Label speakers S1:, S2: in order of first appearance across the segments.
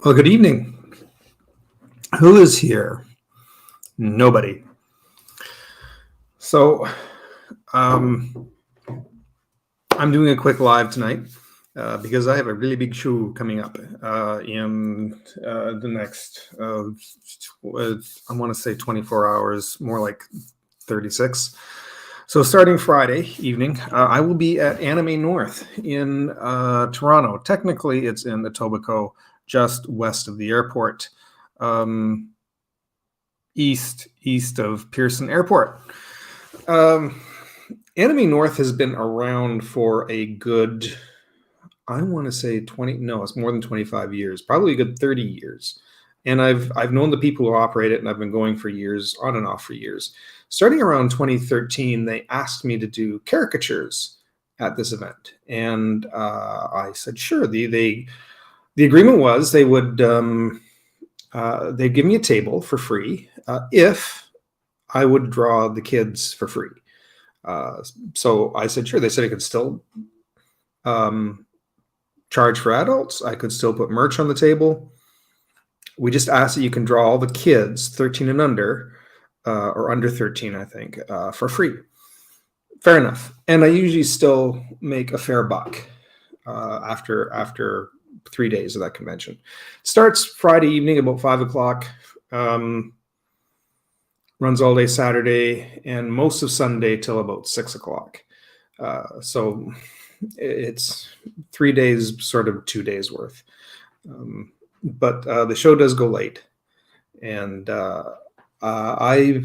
S1: Well, good evening. Who is here? Nobody. So, I'm doing a quick live tonight because I have a really big show coming up in the next, I want to say 24 hours, more like 36. So starting Friday evening, I will be at Anime North in Toronto. Technically, it's in Etobicoke, just west of the airport. East of Pearson Airport. Anime North has been around for a good, I want to say 20, no, it's more than 25 years, probably a good 30 years. And I've known the people who operate it, and I've been going for years, on and off for years. Starting around 2013, they asked me to do caricatures at this event, and I said sure. The agreement was they would they'd give me a table for free if I would draw the kids for free. So I said, sure. They said I could still charge for adults. I could still put merch on the table. We just asked that you can draw all the kids 13 and under, or under 13, I think, for free. Fair enough. And I usually still make a fair buck after 3 days of that convention. Starts Friday evening about 5 o'clock, runs all day Saturday, and most of Sunday till about 6 o'clock. So it's 3 days, sort of 2 days worth. But the show does go late, and I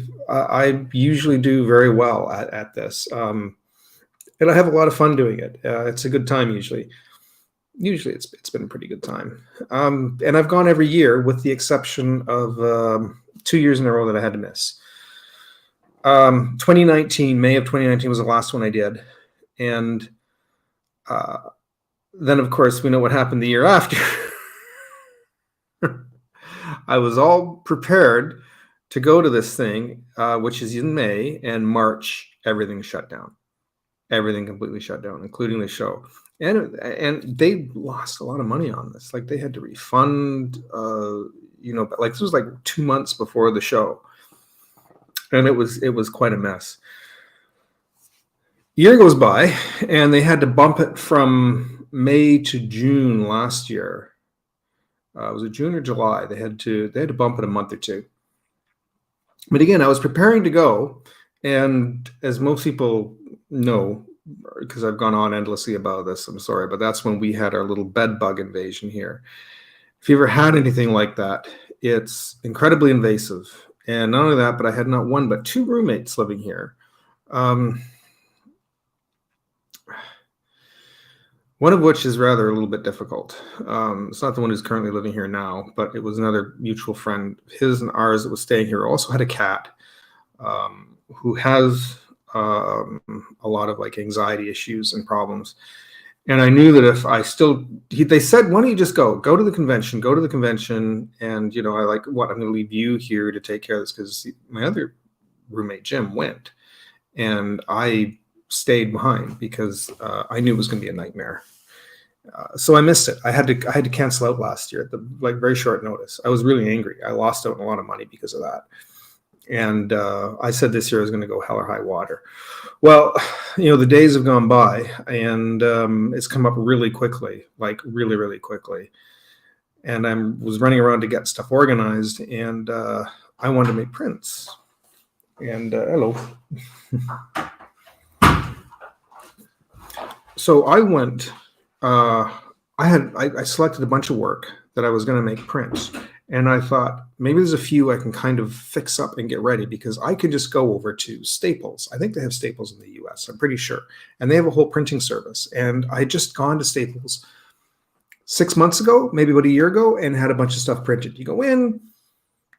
S1: usually do very well at this, and I have a lot of fun doing it. It's a good time usually. Usually it's been a pretty good time. And I've gone every year with the exception of 2 years in a row that I had to miss. 2019, May of 2019 was the last one I did. And then, of course, we know what happened the year after. I was all prepared to go to this thing, which is in May, and March, everything shut down. Everything completely shut down, including the show. And they lost a lot of money on this. Like, they had to refund, like this was like 2 months before the show. And it was quite a mess. Year goes by, and they had to bump it from May to June last year. Was it June or July? They had to bump it a month or two. But again, I was preparing to go, and as most people know, because I've gone on endlessly about this, I'm sorry, but that's when we had our little bed bug invasion here. If you ever had anything like that, it's incredibly invasive. And not only that, but I had not one but two roommates living here. One of which is rather a little bit difficult. It's not the one who's currently living here now, but it was another mutual friend, his and ours, that was staying here. Also had a cat who has a lot of like anxiety issues and problems. And I knew that if I they said, why don't you just go to the convention, and I'm going to leave you here to take care of this, because my other roommate, Jim, went, and I stayed behind because I knew it was going to be a nightmare. So I missed it. I had to cancel out last year at the very short notice. I was really angry. I lost out on a lot of money because of that. And I said this year I was going to go hell or high water. Well, the days have gone by, and it's come up really quickly, like really, really quickly. And I was running around to get stuff organized, and I wanted to make prints. And hello. So I went. I selected a bunch of work that I was going to make prints. And I thought, maybe there's a few I can kind of fix up and get ready, because I could just go over to Staples. I think they have Staples in the US, I'm pretty sure. And they have a whole printing service. And I had just gone to Staples 6 months ago, maybe about a year ago, and had a bunch of stuff printed. You go in,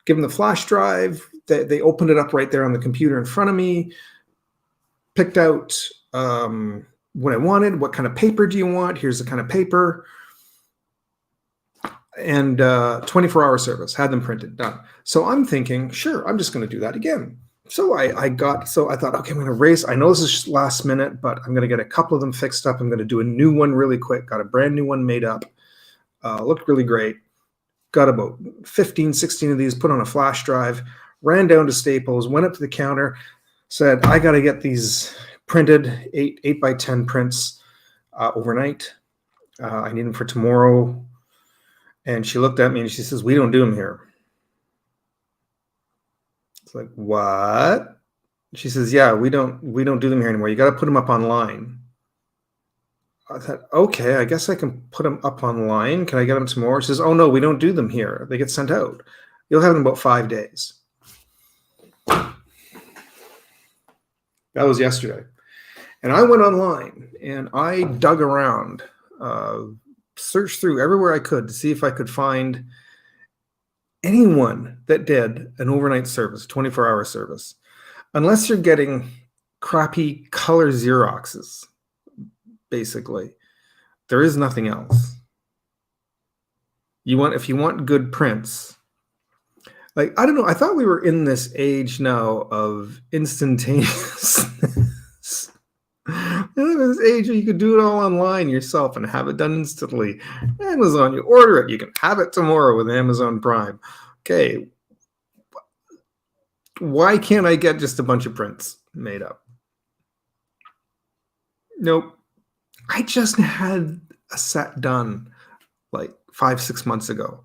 S1: give them the flash drive. They opened it up right there on the computer in front of me, picked out what I wanted. What kind of paper do you want? Here's the kind of paper. And 24-hour service, had them printed, done. So I'm thinking, sure, I'm just going to do that again. So I thought, okay, I'm going to race. I know this is last minute, but I'm going to get a couple of them fixed up. I'm going to do a new one really quick. Got a brand new one made up. Looked really great. got about 15, 16 of these, put on a flash drive, ran down to Staples, went up to the counter, said, I got to get these printed, 8 by 10 prints overnight. I need them for tomorrow. And she looked at me and she says, we don't do them here. It's like, what? She says, yeah, we don't do them here anymore. You got to put them up online. I thought, okay, I guess I can put them up online. Can I get them tomorrow? She says, oh no, we don't do them here. They get sent out. You'll have them in about 5 days. That was yesterday. And I went online and I dug around, searched through everywhere I could to see if I could find anyone that did an overnight service, 24-hour service, unless you're getting crappy color Xeroxes, basically. There is nothing else. If you want good prints, like, I don't know, I thought we were in this age now of instantaneous. This age where you could do it all online yourself and have it done instantly. Amazon, you order it, you can have it tomorrow with Amazon Prime. Okay, why can't I get just a bunch of prints made up? Nope. I just had a set done like 5-6 months ago.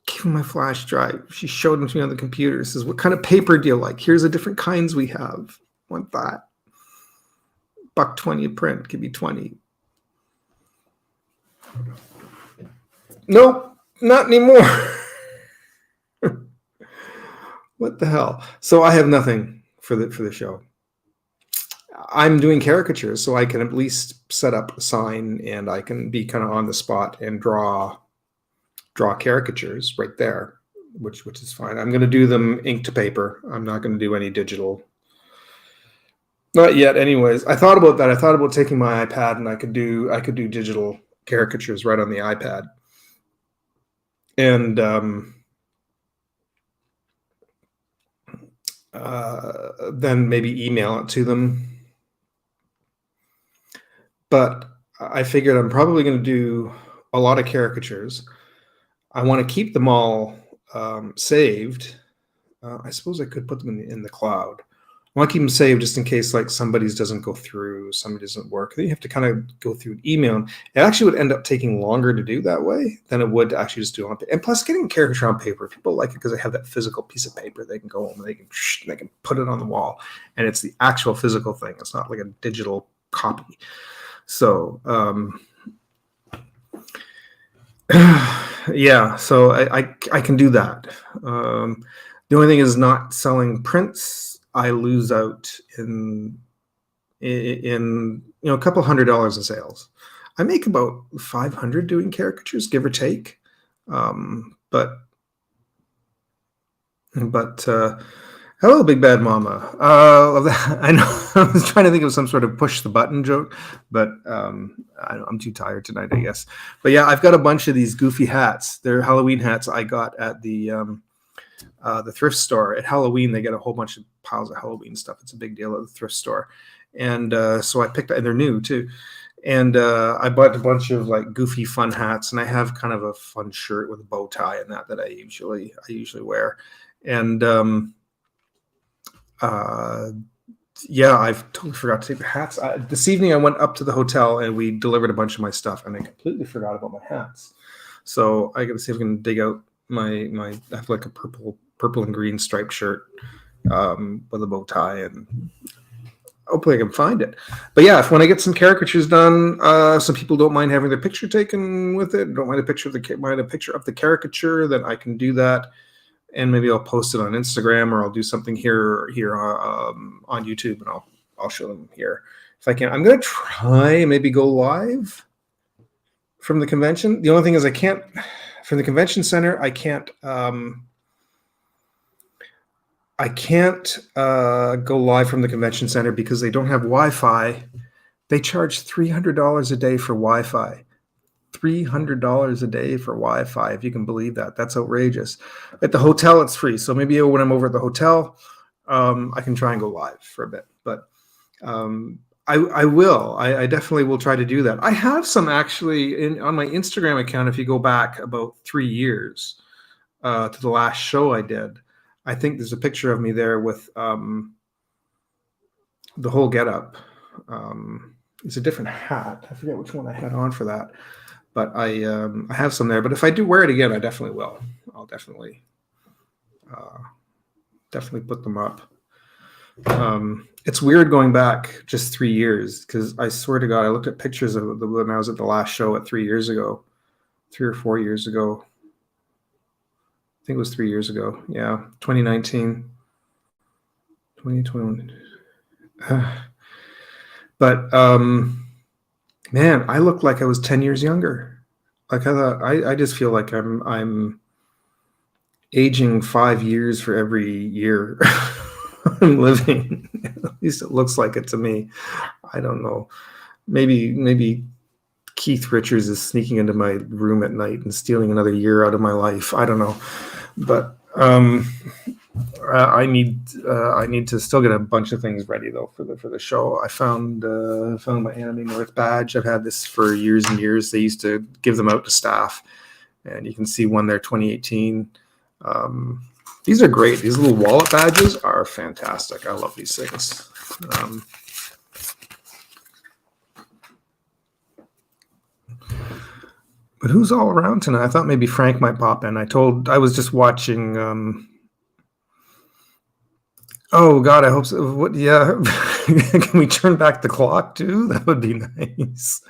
S1: Gave him my flash drive. She showed them to me on the computer. Says, what kind of paper do you like? Here's the different kinds we have. Want that? $1.20 a print. Give me 20. Nope, not anymore. What the hell? So I have nothing for the show. I'm doing caricatures, so I can at least set up a sign and I can be kind of on the spot and draw caricatures right there, which is fine. I'm going to do them ink to paper. I'm not going to do any digital. Not yet, anyways. I thought about that. I thought about taking my iPad and I could do digital caricatures right on the iPad, and then maybe email it to them. But I figured I'm probably going to do a lot of caricatures. I want to keep them all saved. I suppose I could put them in the cloud. I want to keep them saved just in case, like, somebody's doesn't go through, somebody doesn't work. Then you have to kind of go through an email. It actually would end up taking longer to do that way than it would to actually just do it on paper. And plus, getting a caricature on paper, people like it because they have that physical piece of paper. They can go home and they can put it on the wall, and it's the actual physical thing. It's not like a digital copy. So, yeah, so I can do that. The only thing is not selling prints. I lose out in a couple $100 in sales. I make about $500 doing caricatures, give or take. But hello, Big Bad Mama. I know I was trying to think of some sort of push the button joke, but I'm too tired tonight, I guess. But yeah, I've got a bunch of these goofy hats. They're Halloween hats I got at the thrift store. At Halloween, they get a whole bunch of piles of Halloween stuff. It's a big deal at the thrift store. And so I picked, and they're new too. And I bought a bunch of like goofy fun hats, and I have kind of a fun shirt with a bow tie and that I usually wear. And yeah, I've totally forgot to take the hats. This evening I went up to the hotel and we delivered a bunch of my stuff, and I completely forgot about my hats. So I got to see if I can dig out my I have like a purple and green striped shirt with a bow tie, and hopefully I can find it. But yeah, when I get some caricatures done, some people don't mind having their picture taken with it, don't mind a picture of the caricature, then I can do that, and maybe I'll post it on Instagram, or I'll do something here on YouTube, and I'll show them here if I can. I'm gonna try maybe go live from the convention. The only thing is I can't from the convention center. I can't go live from the convention center because they don't have Wi-Fi. They charge $300 a day for Wi-Fi. $300 a day for Wi-Fi, if you can believe that. That's outrageous. At the hotel, it's free. So maybe when I'm over at the hotel, I can try and go live for a bit. But I will. I definitely will try to do that. I have some actually on my Instagram account. If you go back about 3 years to the last show I did, I think there's a picture of me there with the whole getup. It's a different hat. I forget which one I had on for that, but I have some there. But if I do wear it again, I definitely will. I'll definitely put them up. It's weird going back just 3 years, because I swear to God, I looked at pictures of when I was at the last show at 3 years ago, 3 or 4 years ago. I think it was 3 years ago. Yeah, 2019, 2021. But man, I look like I was 10 years younger. Like I just feel like I'm aging 5 years for every year I'm living. At least it looks like it to me. I don't know. Maybe Keith Richards is sneaking into my room at night and stealing another year out of my life. I don't know, but I need to still get a bunch of things ready though for the show. I found my Anime North badge. I've had this for years and years. They used to give them out to staff, and you can see one there, 2018. These are great. These little wallet badges are fantastic. I love these things. But who's all around tonight? I thought maybe Frank might pop in. I was just watching. Oh God, I hope so. What? Yeah, can we turn back the clock too? That would be nice.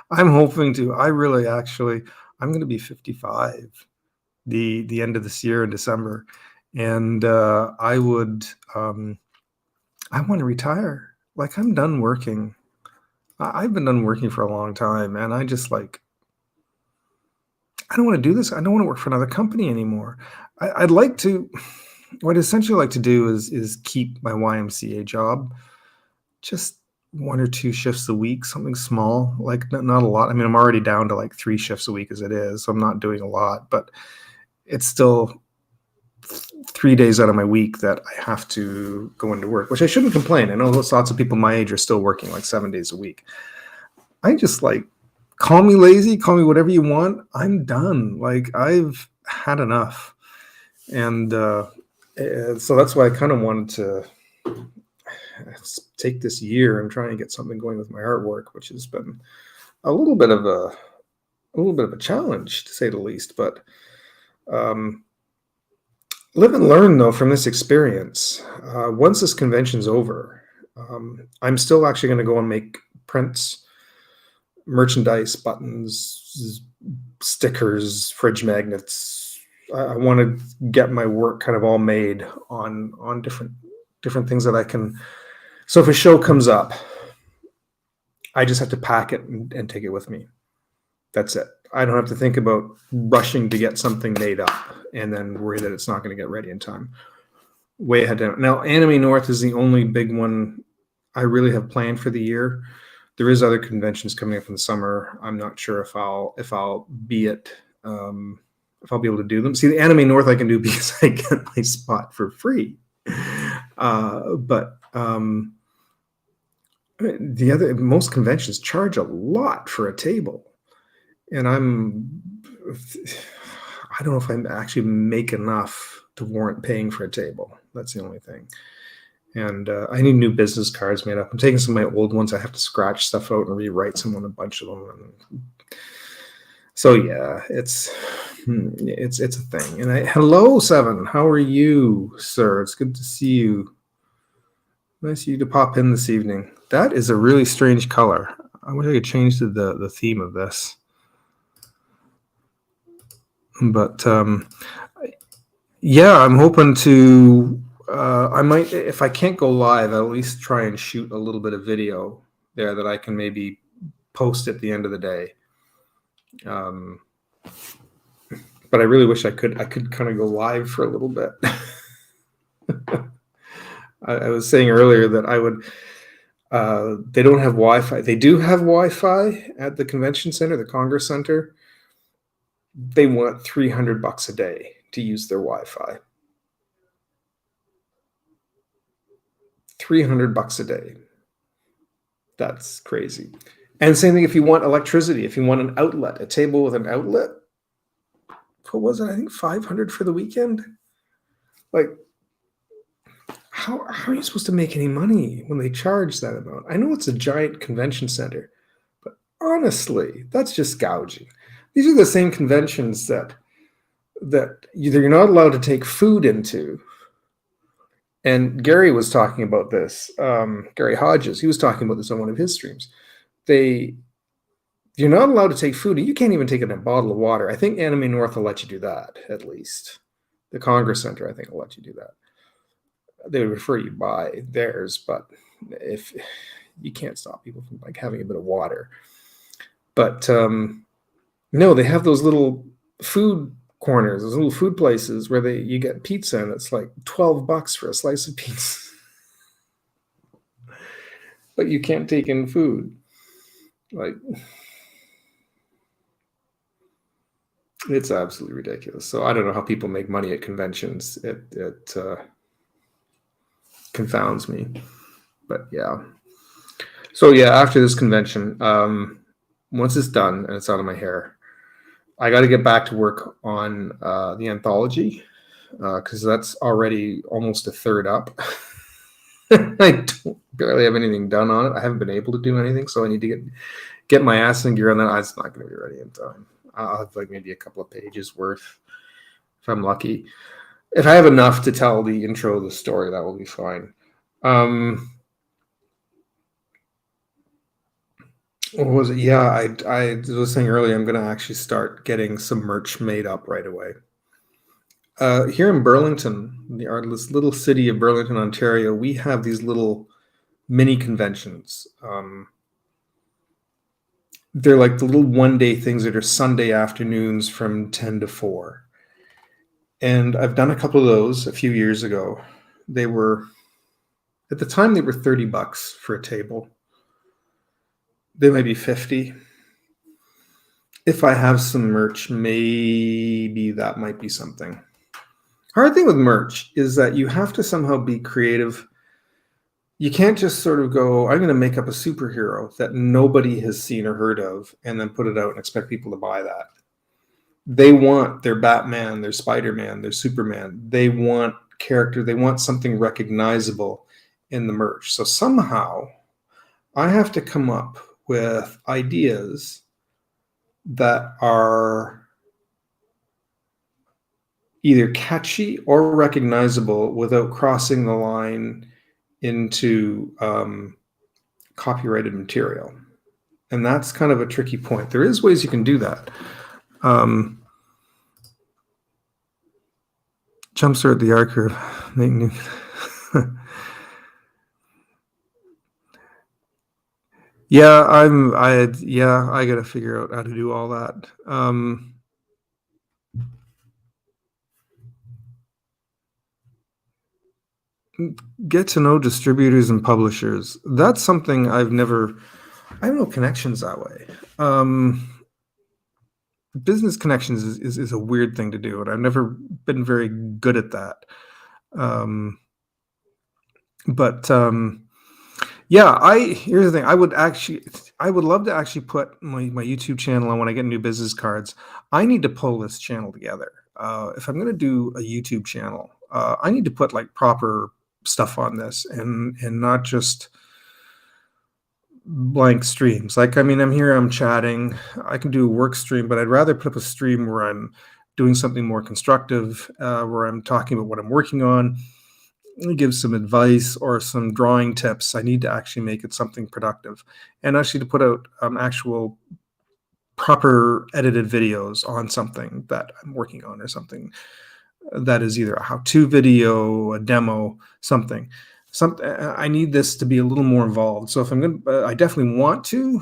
S1: I'm hoping to. I really, actually, I'm going to be 55 the end of this year in December, and I would. I want to retire. Like, I'm done working. I've been done working for a long time, and I just like. I don't want to do this. I don't want to work for another company anymore. I'd like to. What I'd essentially like to do is keep my YMCA job, just 1 or 2 shifts a week, something small, like not a lot. I mean, I'm already down to like 3 shifts a week as it is, so I'm not doing a lot, but it's still 3 days out of my week that I have to go into work, which I shouldn't complain. I know lots of people my age are still working like 7 days a week. I just like, call me lazy, call me whatever you want. I'm done. Like, I've had enough. And so that's why I kind of wanted to take this year and try and get something going with my artwork, which has been a little bit of a challenge, to say the least. But live and learn though from this experience. Once this convention's over, I'm still actually going to go and make prints, merchandise, buttons, stickers, fridge magnets. I want to get my work kind of all made on different things that I can. So if a show comes up, I just have to pack it and take it with me. That's it. I don't have to think about rushing to get something made up and then worry that it's not going to get ready in time. Way ahead of now. Anime North is the only big one I really have planned for the year. There is other conventions coming up in the summer. I'm not sure if I'll be at. If I'll be able to do them. See, the Anime North I can do because I get my spot for free. But most conventions charge a lot for a table. And I don't know if I actually make enough to warrant paying for a table. That's the only thing. And I need new business cards made up. I'm taking some of my old ones. I have to scratch stuff out and rewrite some on a bunch of them. And so yeah, it's a thing. And hello, Seven. How are you, sir? It's good to see you. Nice of you to pop in this evening. That is a really strange color. I wish I could change the theme of this. But yeah, I'm hoping to. I might, if I can't go live, I'll at least try and shoot a little bit of video there that I can maybe post at the end of the day. But I really wish I could kind of go live for a little bit. I was saying earlier that I would. They don't have Wi-Fi. They do have Wi-Fi at the convention center, the Congress Center. They want $300 a day to use their Wi-Fi. $300 a day. That's crazy. And same thing if you want electricity, if you want an outlet, a table with an outlet, what was it? I think 500 for the weekend. Like, how are you supposed to make any money when they charge that amount? I know it's a giant convention center, but honestly, that's just gouging. These are the same conventions that you're not allowed to take food into. And Gary was talking about this. Gary Hodges, he was talking about this on one of his streams. You're not allowed to take food. You can't even take in a bottle of water. I think Anime North will let you do that, at least. The Congress Center, I think, will let you do that. They would refer you by theirs, but if you can't stop people from like having a bit of water. But no, they have those little food corners, those little food places where you get pizza and it's like $12 for a slice of pizza. But you can't take in food. Like, it's absolutely ridiculous. So I don't know how people make money at conventions. It confounds me. But yeah. So yeah, after this convention, once it's done and it's out of my hair, I got to get back to work on the anthology because that's already almost a third up. I don't barely have anything done on it. I haven't been able to do anything, so I need to get my ass in gear on that. It's not going to be ready in time. I'll have like maybe a couple of pages worth if I'm lucky. If I have enough to tell the intro of the story, that will be fine. What was it? Yeah, I was saying earlier, I'm going to actually start getting some merch made up right away. Here in Burlington, this little city of Burlington, Ontario, we have these little mini conventions. They're like the little one-day things that are Sunday afternoons from 10 to 4. And I've done a couple of those a few years ago. They were, at the time, they were $30 for a table. They might be 50. If I have some merch, maybe that might be something. Hard thing with merch is that you have to somehow be creative. You can't just sort of go, I'm going to make up a superhero that nobody has seen or heard of and then put it out and expect people to buy that. They want their Batman, their Spider-Man, their Superman. They want character. They want something recognizable in the merch. So somehow I have to come up with ideas that are either catchy or recognizable without crossing the line into copyrighted material. And that's kind of a tricky point. There is ways you can do that. Jumpstart the archive. Make new. Yeah, I got to figure out how to do all that. Get to know distributors and publishers. That's something I have no connections that way. Business connections is a weird thing to do, and I've never been very good at that. Here's the thing. I would love to actually put my YouTube channel on when I get new business cards. I need to pull this channel together. If I'm going to do a YouTube channel, I need to put like proper stuff on this and not just blank streams. Like, I mean, I'm here, I'm chatting. I can do a work stream, but I'd rather put up a stream where I'm doing something more constructive, where I'm talking about what I'm working on, give some advice or some drawing tips. I need to actually make it something productive, and actually to put out actual proper edited videos on something that I'm working on, or something that is either a how-to video, a demo, something. I need this to be a little more involved. So if I'm going to, I definitely want to.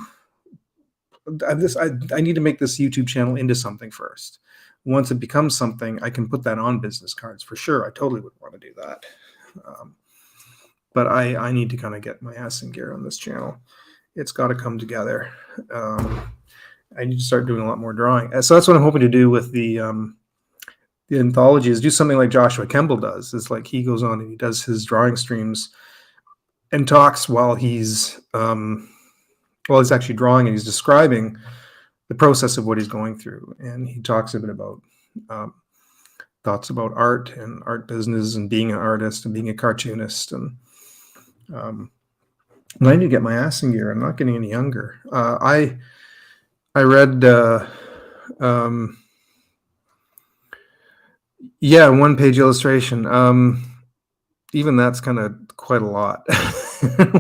S1: I need to make this YouTube channel into something first. Once it becomes something, I can put that on business cards for sure. I totally would want to do that. But I need to kind of get my ass in gear on this channel. It's got to come together. I need to start doing a lot more drawing. So that's what I'm hoping to do with the anthology, is do something like Joshua Kemble does. It's like he goes on and he does his drawing streams and talks while he's well, he's actually drawing and he's describing the process of what he's going through. And he talks a bit about thoughts about art and art business and being an artist and being a cartoonist. And I need to get my ass in gear. I'm not getting any younger. I read, one-page illustration. Even that's kind of quite a lot.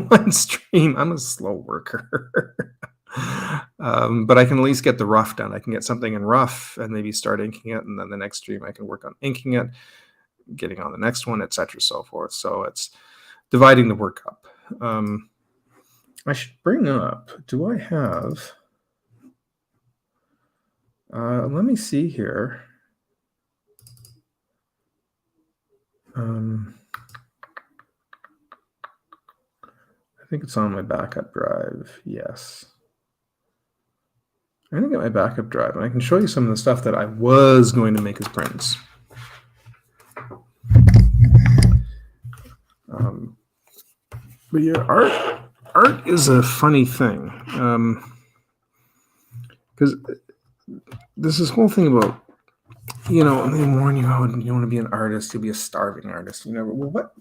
S1: One stream. I'm a slow worker. But I can at least get the rough done. I can get something in rough and maybe start inking it, and then the next stream I can work on inking it, getting on the next one, etc., so forth. So it's dividing the work up. I should bring up, do I have, let me see here. I think it's on my backup drive. Yes. I'm going to get my backup drive, and I can show you some of the stuff that I was going to make as prints. But yeah, art is a funny thing. Because there's this whole thing about, they warn you, you want to be an artist, you'll be a starving artist. Well, what?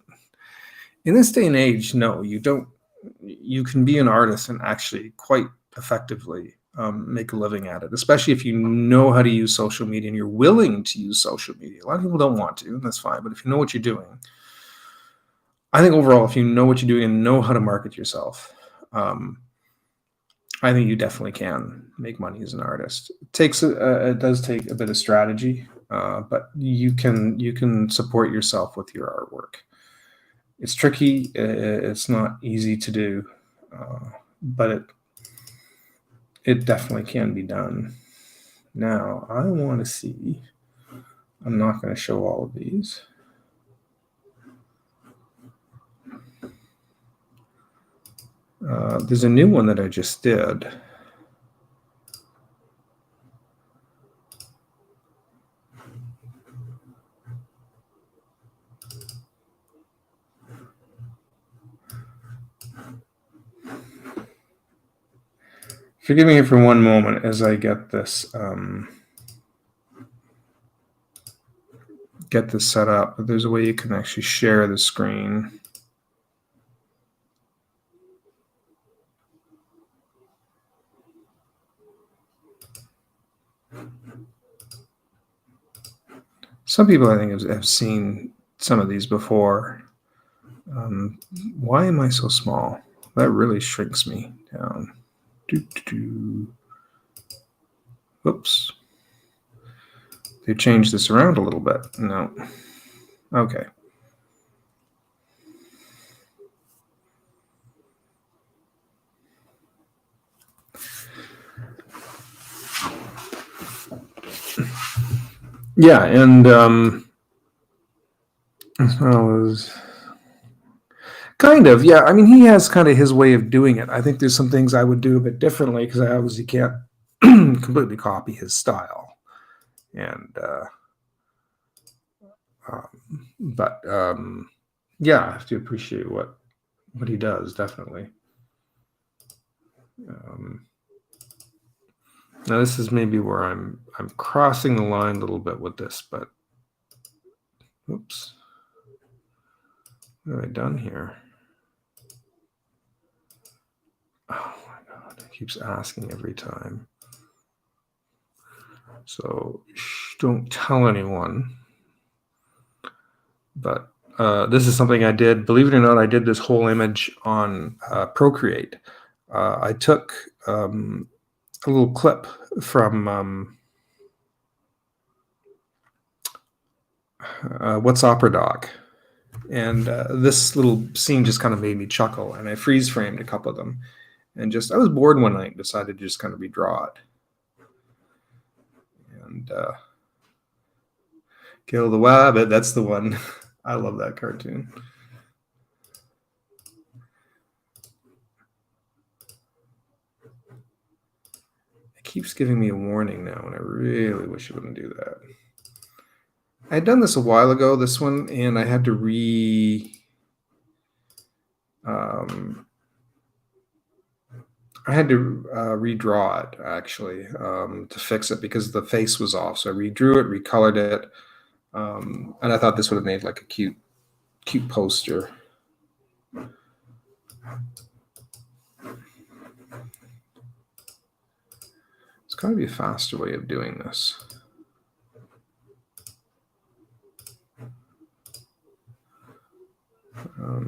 S1: In this day and age, no, you don't. You can be an artist and actually quite effectively make a living at it, especially if you know how to use social media and you're willing to use social media. A lot of people don't want to, and that's fine. But if you know what you're doing, I think overall, if you know what you're doing and know how to market yourself, I think you definitely can make money as an artist. It does take a bit of strategy, but you can support yourself with your artwork. It's tricky. It's not easy to do, but it definitely can be done. Now, I want to see. I'm not going to show all of these. There's a new one that I just did. Forgive me for one moment as I get this set up. There's a way you can actually share the screen. Some people, I think, have seen some of these before. Why am I so small? That really shrinks me down. Oops. They changed this around a little bit. No. Okay. Yeah, and kind of, yeah. I mean, he has kind of his way of doing it. I think there's some things I would do a bit differently because I obviously can't completely copy his style. And yeah, I have to appreciate what he does, definitely. Now this is maybe where I'm crossing the line a little bit with this, but oops. What have I done here? Oh my God, it keeps asking every time. So don't tell anyone. But this is something I did. Believe it or not, I did this whole image on Procreate. I took a little clip from What's Opera Doc. And this little scene just kind of made me chuckle. And I freeze framed a couple of them. And I was bored one night and decided to just kind of redraw it. And Kill the Wabbit, that's the one. I love that cartoon. It keeps giving me a warning now, and I really wish it wouldn't do that. I had done this a while ago, this one, and I had to I had to redraw it actually to fix it because the face was off. So I redrew it, recolored it, and I thought this would have made like a cute poster. It's got to be a faster way of doing this.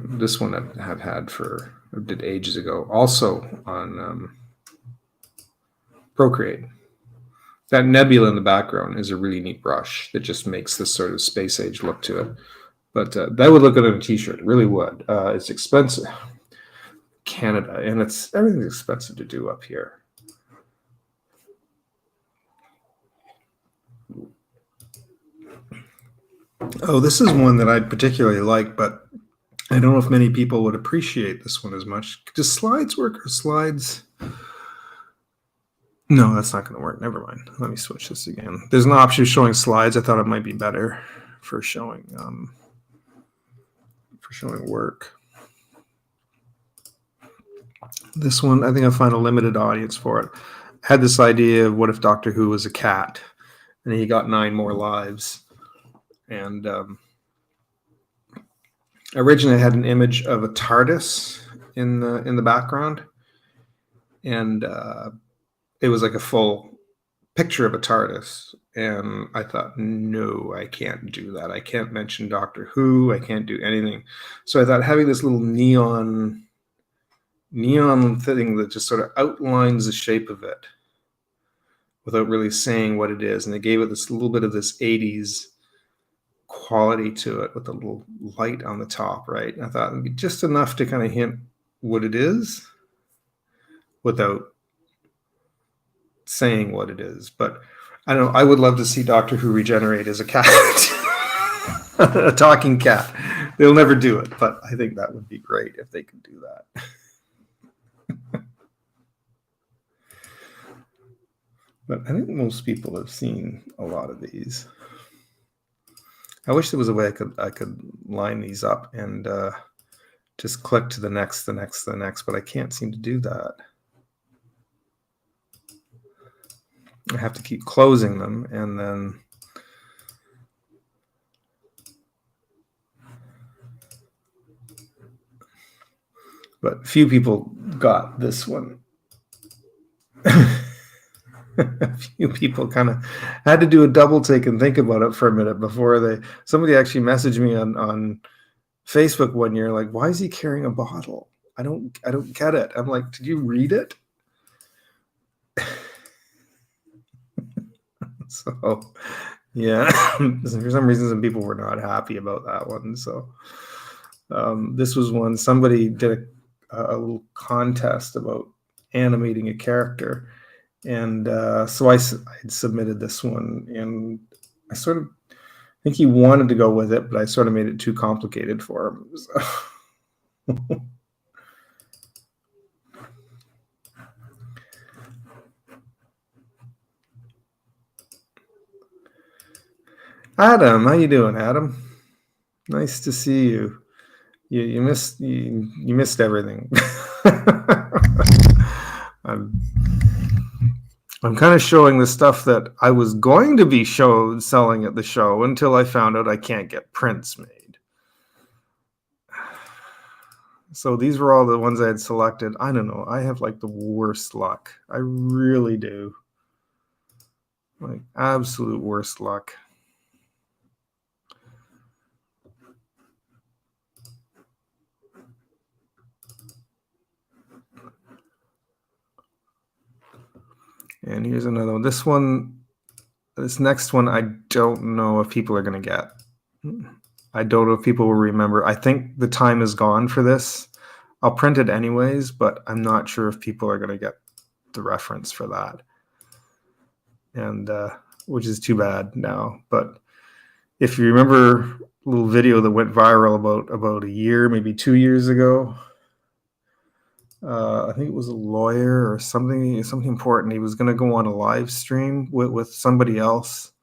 S1: This one I've had I did ages ago, also on Procreate. That nebula in the background is a really neat brush that just makes this sort of space age look to it. But that would look good on a t-shirt. It really would. It's expensive. Canada, and everything's expensive to do up here. Oh, this is one that I particularly like, but I don't know if many people would appreciate this one as much. Does slides work or slides? No, that's not going to work. Never mind. Let me switch this again. There's an option showing slides. I thought it might be better for showing work. This one, I think I'll find a limited audience for it. I had this idea of what if Doctor Who was a cat, and he got 9 more lives. And originally I had an image of a TARDIS in the background, and it was like a full picture of a TARDIS. And I thought, no, I can't do that. I can't mention Doctor Who. I can't do anything. So I thought having this little neon thing that just sort of outlines the shape of it without really saying what it is. And they gave it this little bit of this 80s quality to it with a little light on the top, right? And I thought it'd be just enough to kind of hint what it is without saying what it is. But I don't know, I would love to see Doctor Who regenerate as a cat. A talking cat. They'll never do it, but I think that would be great if they could do that. But I think most people have seen a lot of these. I wish there was a way I could line these up and just click to the next, but I can't seem to do that. I have to keep closing them, and then but few people got this one. A few people kind of had to do a double take and think about it for a minute before somebody actually messaged me on Facebook one year, like, why is he carrying a bottle? I don't get it. I'm like, did you read it? So yeah, for some reason some people were not happy about that one. So this was one, somebody did a little contest about animating a character. And so I submitted this one, and I sort of think he wanted to go with it, but I sort of made it too complicated for him. So. Adam, how you doing, Adam? Nice to see you. You missed everything. I'm kind of showing the stuff that I was going to be selling at the show until I found out I can't get prints made. So these were all the ones I had selected. I don't know. I have like the worst luck. I really do. Like absolute worst luck. And here's another one. This next one, I don't know if people are going to get. I don't know if people will remember. I think the time is gone for this. I'll print it anyways, but I'm not sure if people are going to get the reference for that. And which is too bad now. But if you remember a little video that went viral about a year, maybe 2 years ago, I think it was a lawyer or something important. He was going to go on a live stream with somebody else,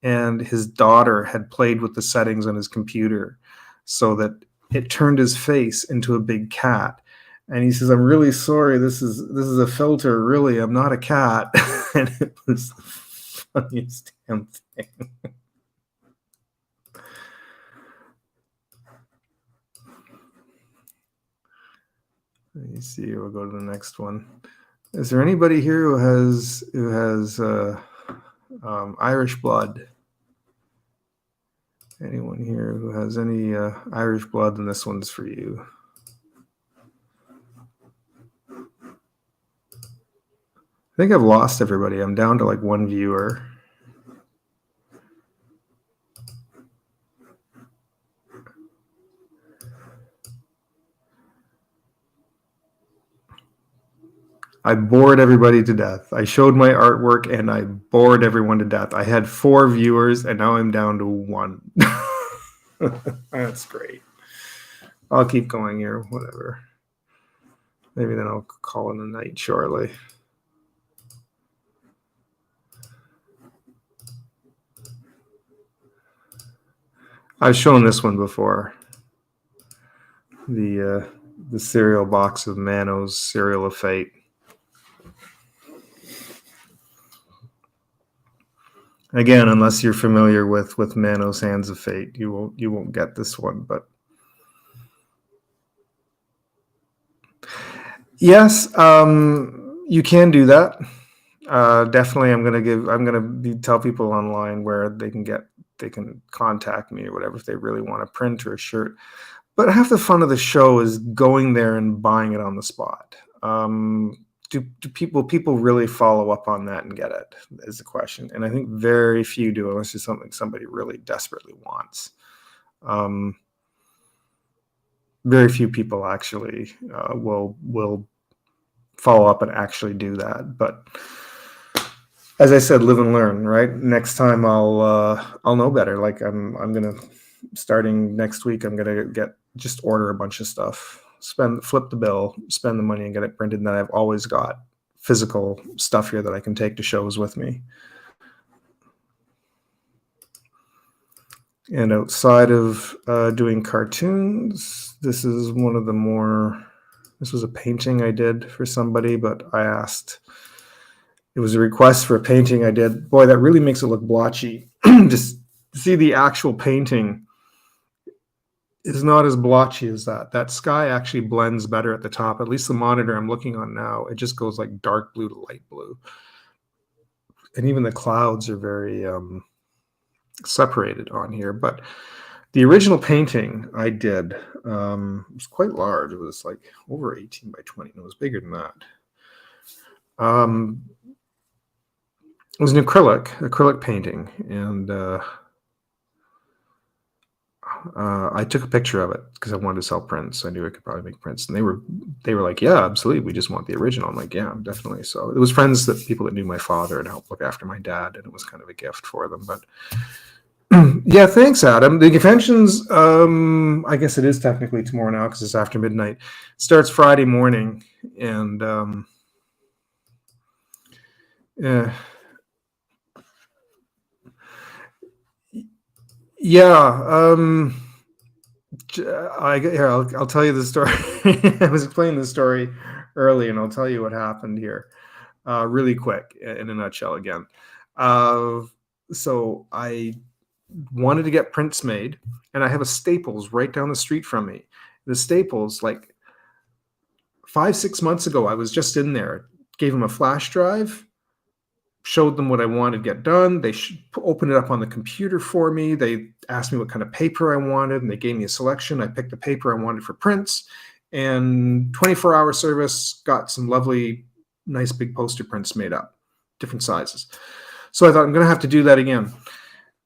S1: and his daughter had played with the settings on his computer so that it turned his face into a big cat. And he says, "I'm really sorry. This is a filter. Really, I'm not a cat." And it was the funniest damn thing. Let me see. We'll go to the next one. Is there anybody here who has Irish blood? Anyone here who has any Irish blood? Then this one's for you. I think I've lost everybody. I'm down to like one viewer. I bored everybody to death. I showed my artwork and I bored everyone to death. I had 4 viewers and now I'm down to 1. That's great. I'll keep going here, whatever. Maybe then I'll call it a night shortly. I've shown this one before. The cereal box of Mano's Cereal of Fate. Again, unless you're familiar with Mano's Hands of Fate, you won't get this one. But yes, you can do that. Definitely, I'm gonna tell people online where they can contact me or whatever if they really want a print or a shirt. But half the fun of the show is going there and buying it on the spot. Do people really follow up on that and get it is the question. And I think very few do unless it's something somebody really desperately wants. Very few people actually will follow up and actually do that. But as I said, live and learn, right? Next time I'll know better. Like I'm gonna, starting next week, I'm gonna just order a bunch of stuff. Flip the bill, spend the money and get it printed. And then I've always got physical stuff here that I can take to shows with me. And outside of doing cartoons, this is one of the more, this was a painting I did for somebody, but I asked, it was a request for a painting I did. Boy, that really makes it look blotchy. Just see the actual painting is not as blotchy as that. That sky actually blends better at the top. At least the monitor I'm looking on now, it just goes like dark blue to light blue. And even the clouds are very separated on here. But the original painting I did was quite large. It was like over 18 by 20. And it was bigger than that. It was an acrylic painting. And I took a picture of it because I wanted to sell prints. I knew I could probably make prints, and they were like, "Yeah, absolutely. We just want the original." I'm like, "Yeah, definitely." So it was people that knew my father and helped look after my dad, and it was kind of a gift for them. But yeah, thanks, Adam. The convention's, I guess it is technically tomorrow now because it's after midnight. It starts Friday morning, and I'll tell you the story. I was explaining the story early, and I'll tell you what happened here really quick in a nutshell again. So I wanted to get prints made, and I have a Staples right down the street from me. The Staples, like 5-6 months ago, I was just in there, gave them a flash drive, showed them what I wanted to get done. They opened it up on the computer for me. They asked me what kind of paper I wanted, and they gave me a selection. I picked the paper I wanted for prints, and 24-hour service, got some lovely, nice big poster prints made up, different sizes. So I thought, I'm going to have to do that again.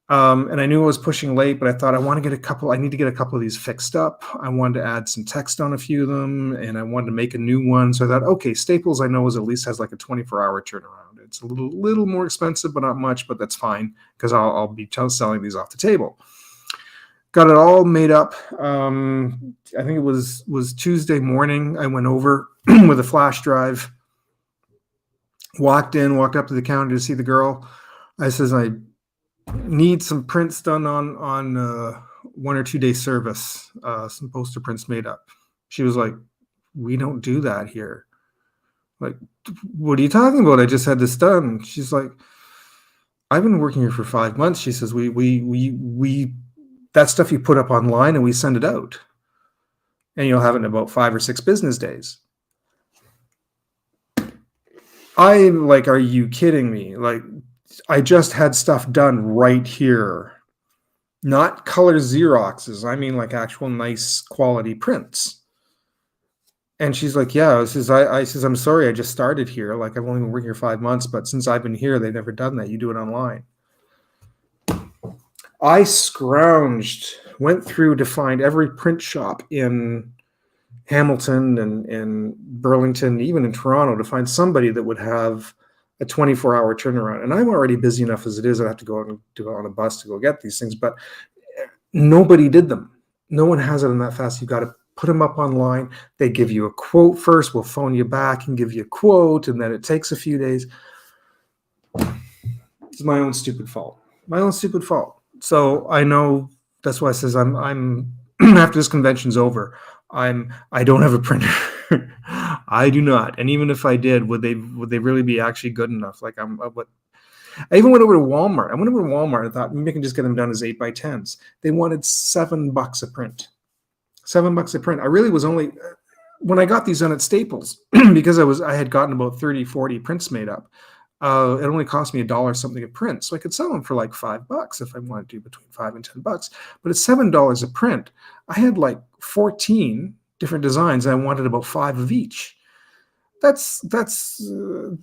S1: And I knew I was pushing late, but I thought I need to get a couple of these fixed up. I wanted to add some text on a few of them, and I wanted to make a new one. So I thought, okay, Staples I know at least has like a 24-hour turnaround. It's a little more expensive, but not much, but that's fine because I'll be selling these off the table. Got it all made up. I think it was Tuesday morning. I went over with a flash drive, walked up to the counter to see the girl. I says, I need some prints done on 1 or 2 day service, some poster prints made up. She was like, we don't do that here. Like, what are you talking about? I just had this done. She's like, I've been working here for 5 months. She says, we that stuff you put up online and we send it out. And you'll have it in about 5 or 6 business days. I'm like, are you kidding me? Like, I just had stuff done right here. Not color Xeroxes. I mean, like actual nice quality prints. And she's like, yeah. I says, I'm sorry, I just started here. Like, I've only been working here 5 months, but since I've been here, they've never done that. You do it online. I scrounged, went through to find every print shop in Hamilton and Burlington, even in Toronto, to find somebody that would have a 24-hour turnaround. And I'm already busy enough as it is. I have to go on a bus to go get these things, but nobody did them. No one has it in that fast. You've got to put them up online. They give you a quote first. We'll phone you back and give you a quote, and then it takes a few days. It's my own stupid fault. My own stupid fault. So I know that's why I says I'm after this convention's over, I don't have a printer. I do not. And even if I did, would they really be actually good enough? Like I even went over to Walmart. I went over to Walmart and thought maybe I can just get them done as 8x10s. They wanted $7 a print. $7 a print. I really was only when I got these done at Staples because I had gotten about 30, 40 prints made up. It only cost me $1 something a print, so I could sell them for like $5 if I wanted to, between $5 and $10. But it's $7 a print. I had like 14 different designs, and I wanted about 5 of each. That's a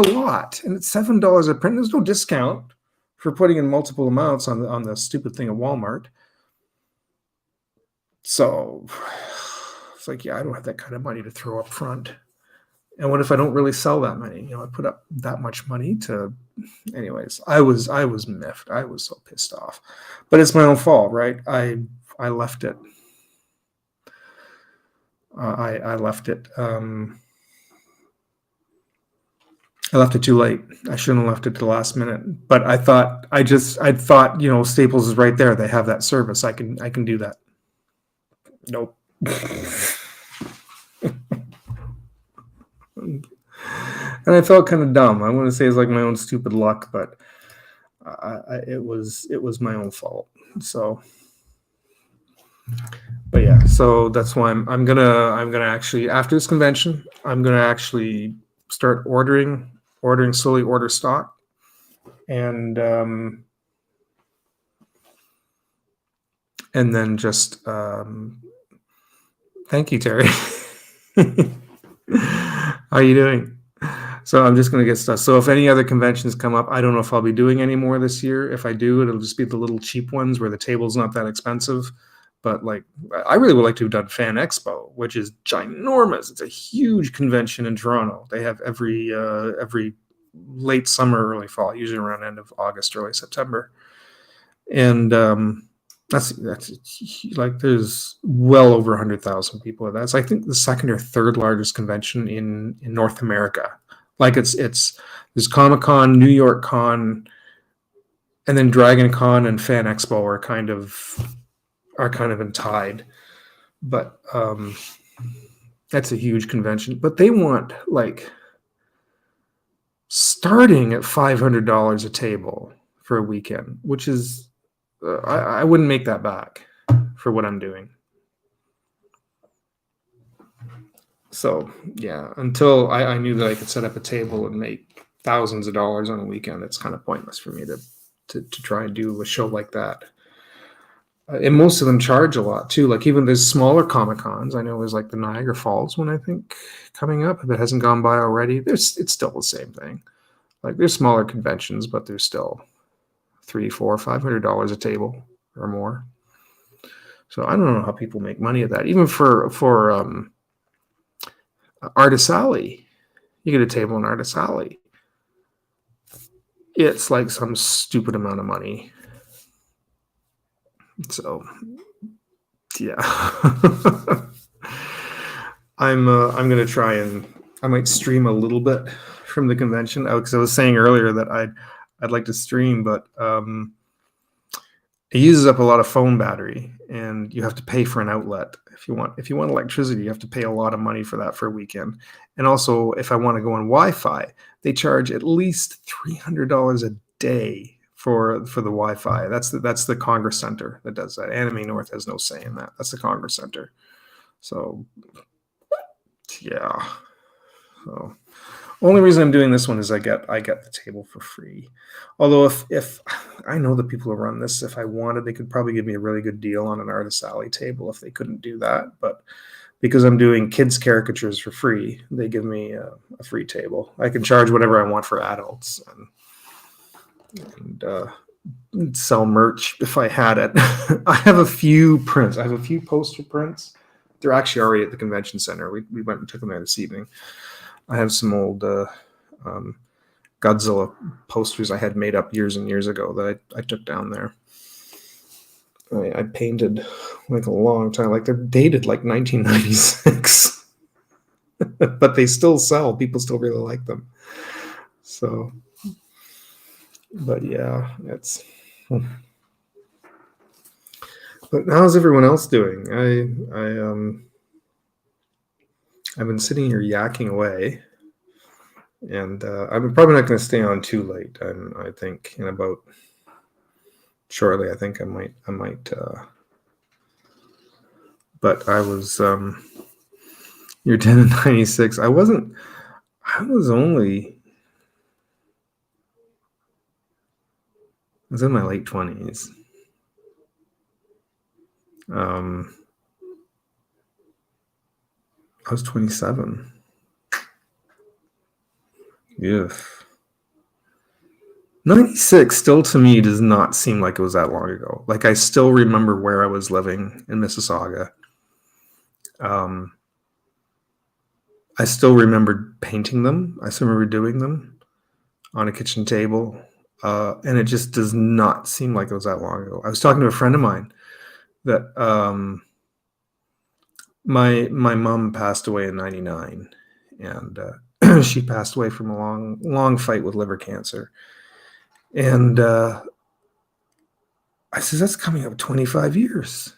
S1: lot, and it's $7 a print. There's no discount for putting in multiple amounts on the stupid thing at Walmart. So it's like, yeah, I don't have that kind of money to throw up front. And what if I don't really sell that many? I put up that much money to, anyways. I was miffed. I was so pissed off, but it's my own fault, right? I left it. I left it. I left it too late. I shouldn't have left it to the last minute. But I thought Staples is right there. They have that service. I can do that. Nope. And I felt kind of dumb. I want to say it's like my own stupid luck, but it was my own fault. So, but yeah, so that's why I'm gonna actually, after this convention, I'm gonna actually start ordering slowly, order stock, and then just thank you, Terry. How are you doing? So I'm just going to get stuff. So if any other conventions come up, I don't know if I'll be doing any more this year. If I do, it'll just be the little cheap ones where the table's not that expensive. But like, I really would like to have done Fan Expo, which is ginormous. It's a huge convention in Toronto. They have every late summer, early fall, usually around end of August, early September. And that's like, there's well over 100,000 people at that. It's I think the second or third largest convention in North America. Like it's there's Comic-Con, New York Con, and then Dragon Con and Fan Expo are kind of in tied. But that's a huge convention. But they want like starting at $500 a table for a weekend, which is I wouldn't make that back for what I'm doing. So yeah, until I knew that I could set up a table and make thousands of dollars on a weekend, it's kind of pointless for me to try and do a show like that. And most of them charge a lot too. Like even there's smaller Comic-Cons. I know there's like the Niagara Falls one, I think, coming up. If it hasn't gone by already, it's still the same thing. Like there's smaller conventions, but there's still $300, $400, $500 a table or more. So I don't know how people make money at that. Even for Artist Alley, you get a table in Artist Alley. It's like some stupid amount of money. So yeah, I'm gonna try and I might stream a little bit from the convention because I was saying earlier that I'd like to stream, but it uses up a lot of phone battery, and you have to pay for an outlet. If you want electricity, you have to pay a lot of money for that for a weekend. And also, if I want to go on Wi-Fi, they charge at least $300 a day for the Wi-Fi. That's the Congress Center that does that. Anime North has no say in that. That's the Congress Center. So yeah. So only reason I'm doing this one is I get the table for free. Although if I know the people who run this, if I wanted, they could probably give me a really good deal on an Artist Alley table if they couldn't do that. But because I'm doing kids caricatures for free, they give me a free table. I can charge whatever I want for adults and sell merch if I had it. I have a few prints. I have a few poster prints. They're actually already at the convention center. We went and took them there this evening. I have some old Godzilla posters I had made up years and years ago that I took down there. I painted like a long time, like they're dated like 1996, but they still sell. People still really like them. So, but yeah, it's. But how's everyone else doing? I've been sitting here yakking away, and I'm probably not going to stay on too late. I think in about shortly. I think I might. But I was. You're 10 and 96. I wasn't. I was only. I was in my late 20s. I was 27. Yeah. 96 still to me does not seem like it was that long ago. Like I still remember where I was living in Mississauga. I still remember painting them. I still remember doing them on a kitchen table. And it just does not seem like it was that long ago. I was talking to a friend of mine that my mom passed away in 99, and she passed away from a long fight with liver cancer. And I said, that's coming up 25 years.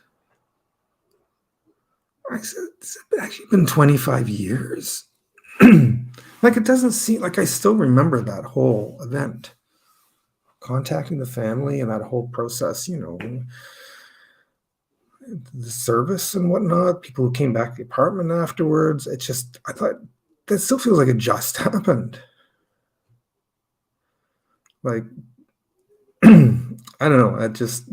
S1: I said, it's actually been 25 years. Like, it doesn't seem like I still remember that whole event. Contacting the family and that whole process, the service and whatnot, people who came back to the apartment afterwards. It just, I thought, that still feels like it just happened. Like, I don't know. I just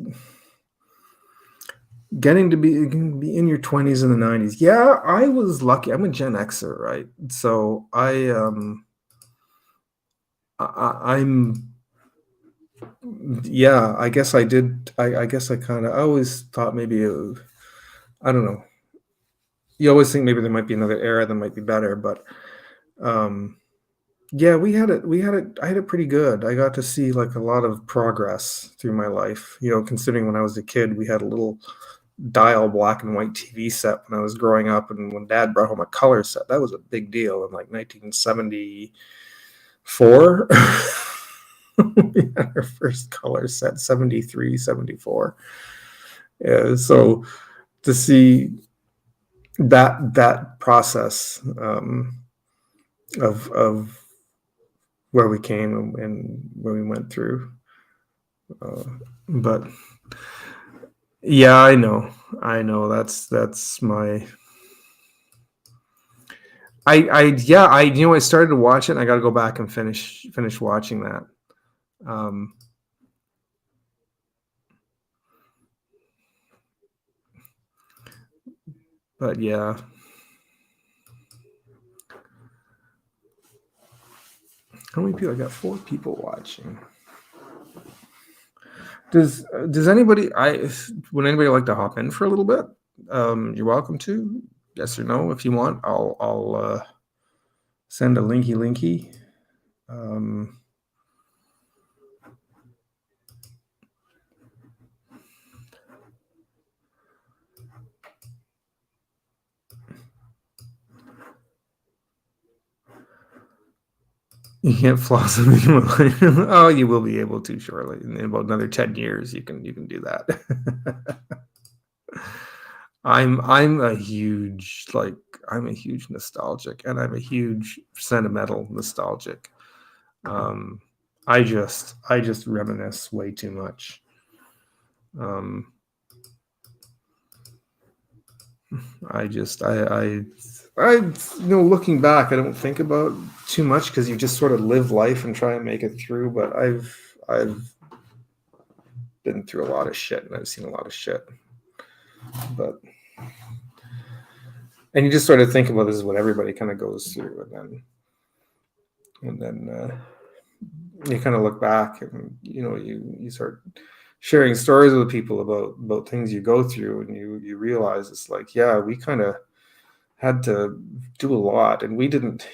S1: getting to be in your 20s in the 90s. Yeah, I was lucky. I'm a Gen Xer, right? So I'm yeah, I guess I did. I guess I always thought maybe I don't know. You always think maybe there might be another era that might be better, but yeah, I had it pretty good. I got to see like a lot of progress through my life. Considering when I was a kid, we had a little dial black and white TV set when I was growing up, and when Dad brought home a color set, that was a big deal in like 1974. We had our first color set, 73, 74. Yeah, so to see that process of where we came and where we went through, but yeah, I know that's my. I started to watch it, and I got to go back and finish watching that. But yeah. How many people? I got 4 people watching. Does anybody? Would anybody like to hop in for a little bit? You're welcome to. Yes or no, if you want. I'll send a linky. You can't floss in the Oh, you will be able to shortly. In about another 10 years, you can do that. I'm a huge nostalgic, and I'm a huge sentimental nostalgic. I just reminisce way too much. Looking back, I don't think about too much because you just sort of live life and try and make it through. But I've been through a lot of shit, and I've seen a lot of shit. And you just sort of think about this is what everybody kind of goes through, and then you kind of look back, and you start sharing stories with people about things you go through, and you realize it's like, yeah, we kind of had to do a lot, and we didn't,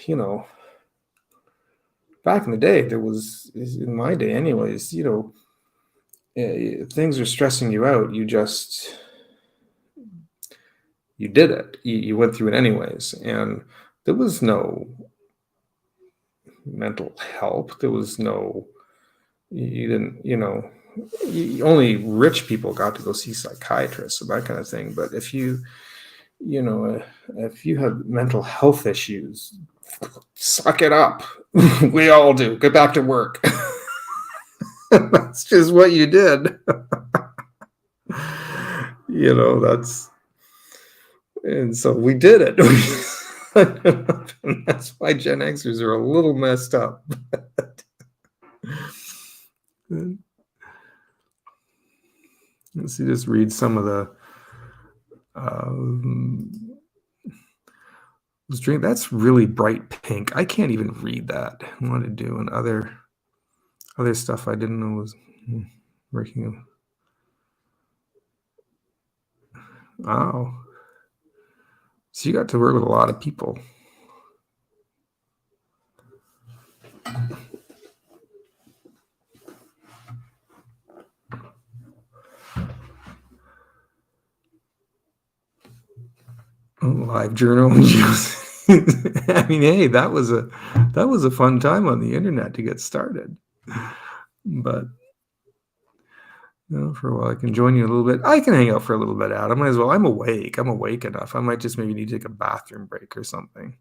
S1: back in the day, there was, in my day anyways, things are stressing you out, you did it, you went through it anyways, and there was no mental help, there was no, you didn't, only rich people got to go see psychiatrists and that kind of thing. But if you have mental health issues, suck it up. We all do. Get back to work. That's just what you did. And so we did it. And that's why Gen Xers are a little messed up. Let's see, just read some of the drink. That's really bright pink. I can't even read that. I want to do and other stuff I didn't know was working. Wow. So you got to work with a lot of people. Live journal. I mean, hey, that was a fun time on the internet to get started. But for a while, I can join you a little bit. I can hang out for a little bit, Adam. Might as well. I'm awake enough. I might just maybe need to take a bathroom break or something.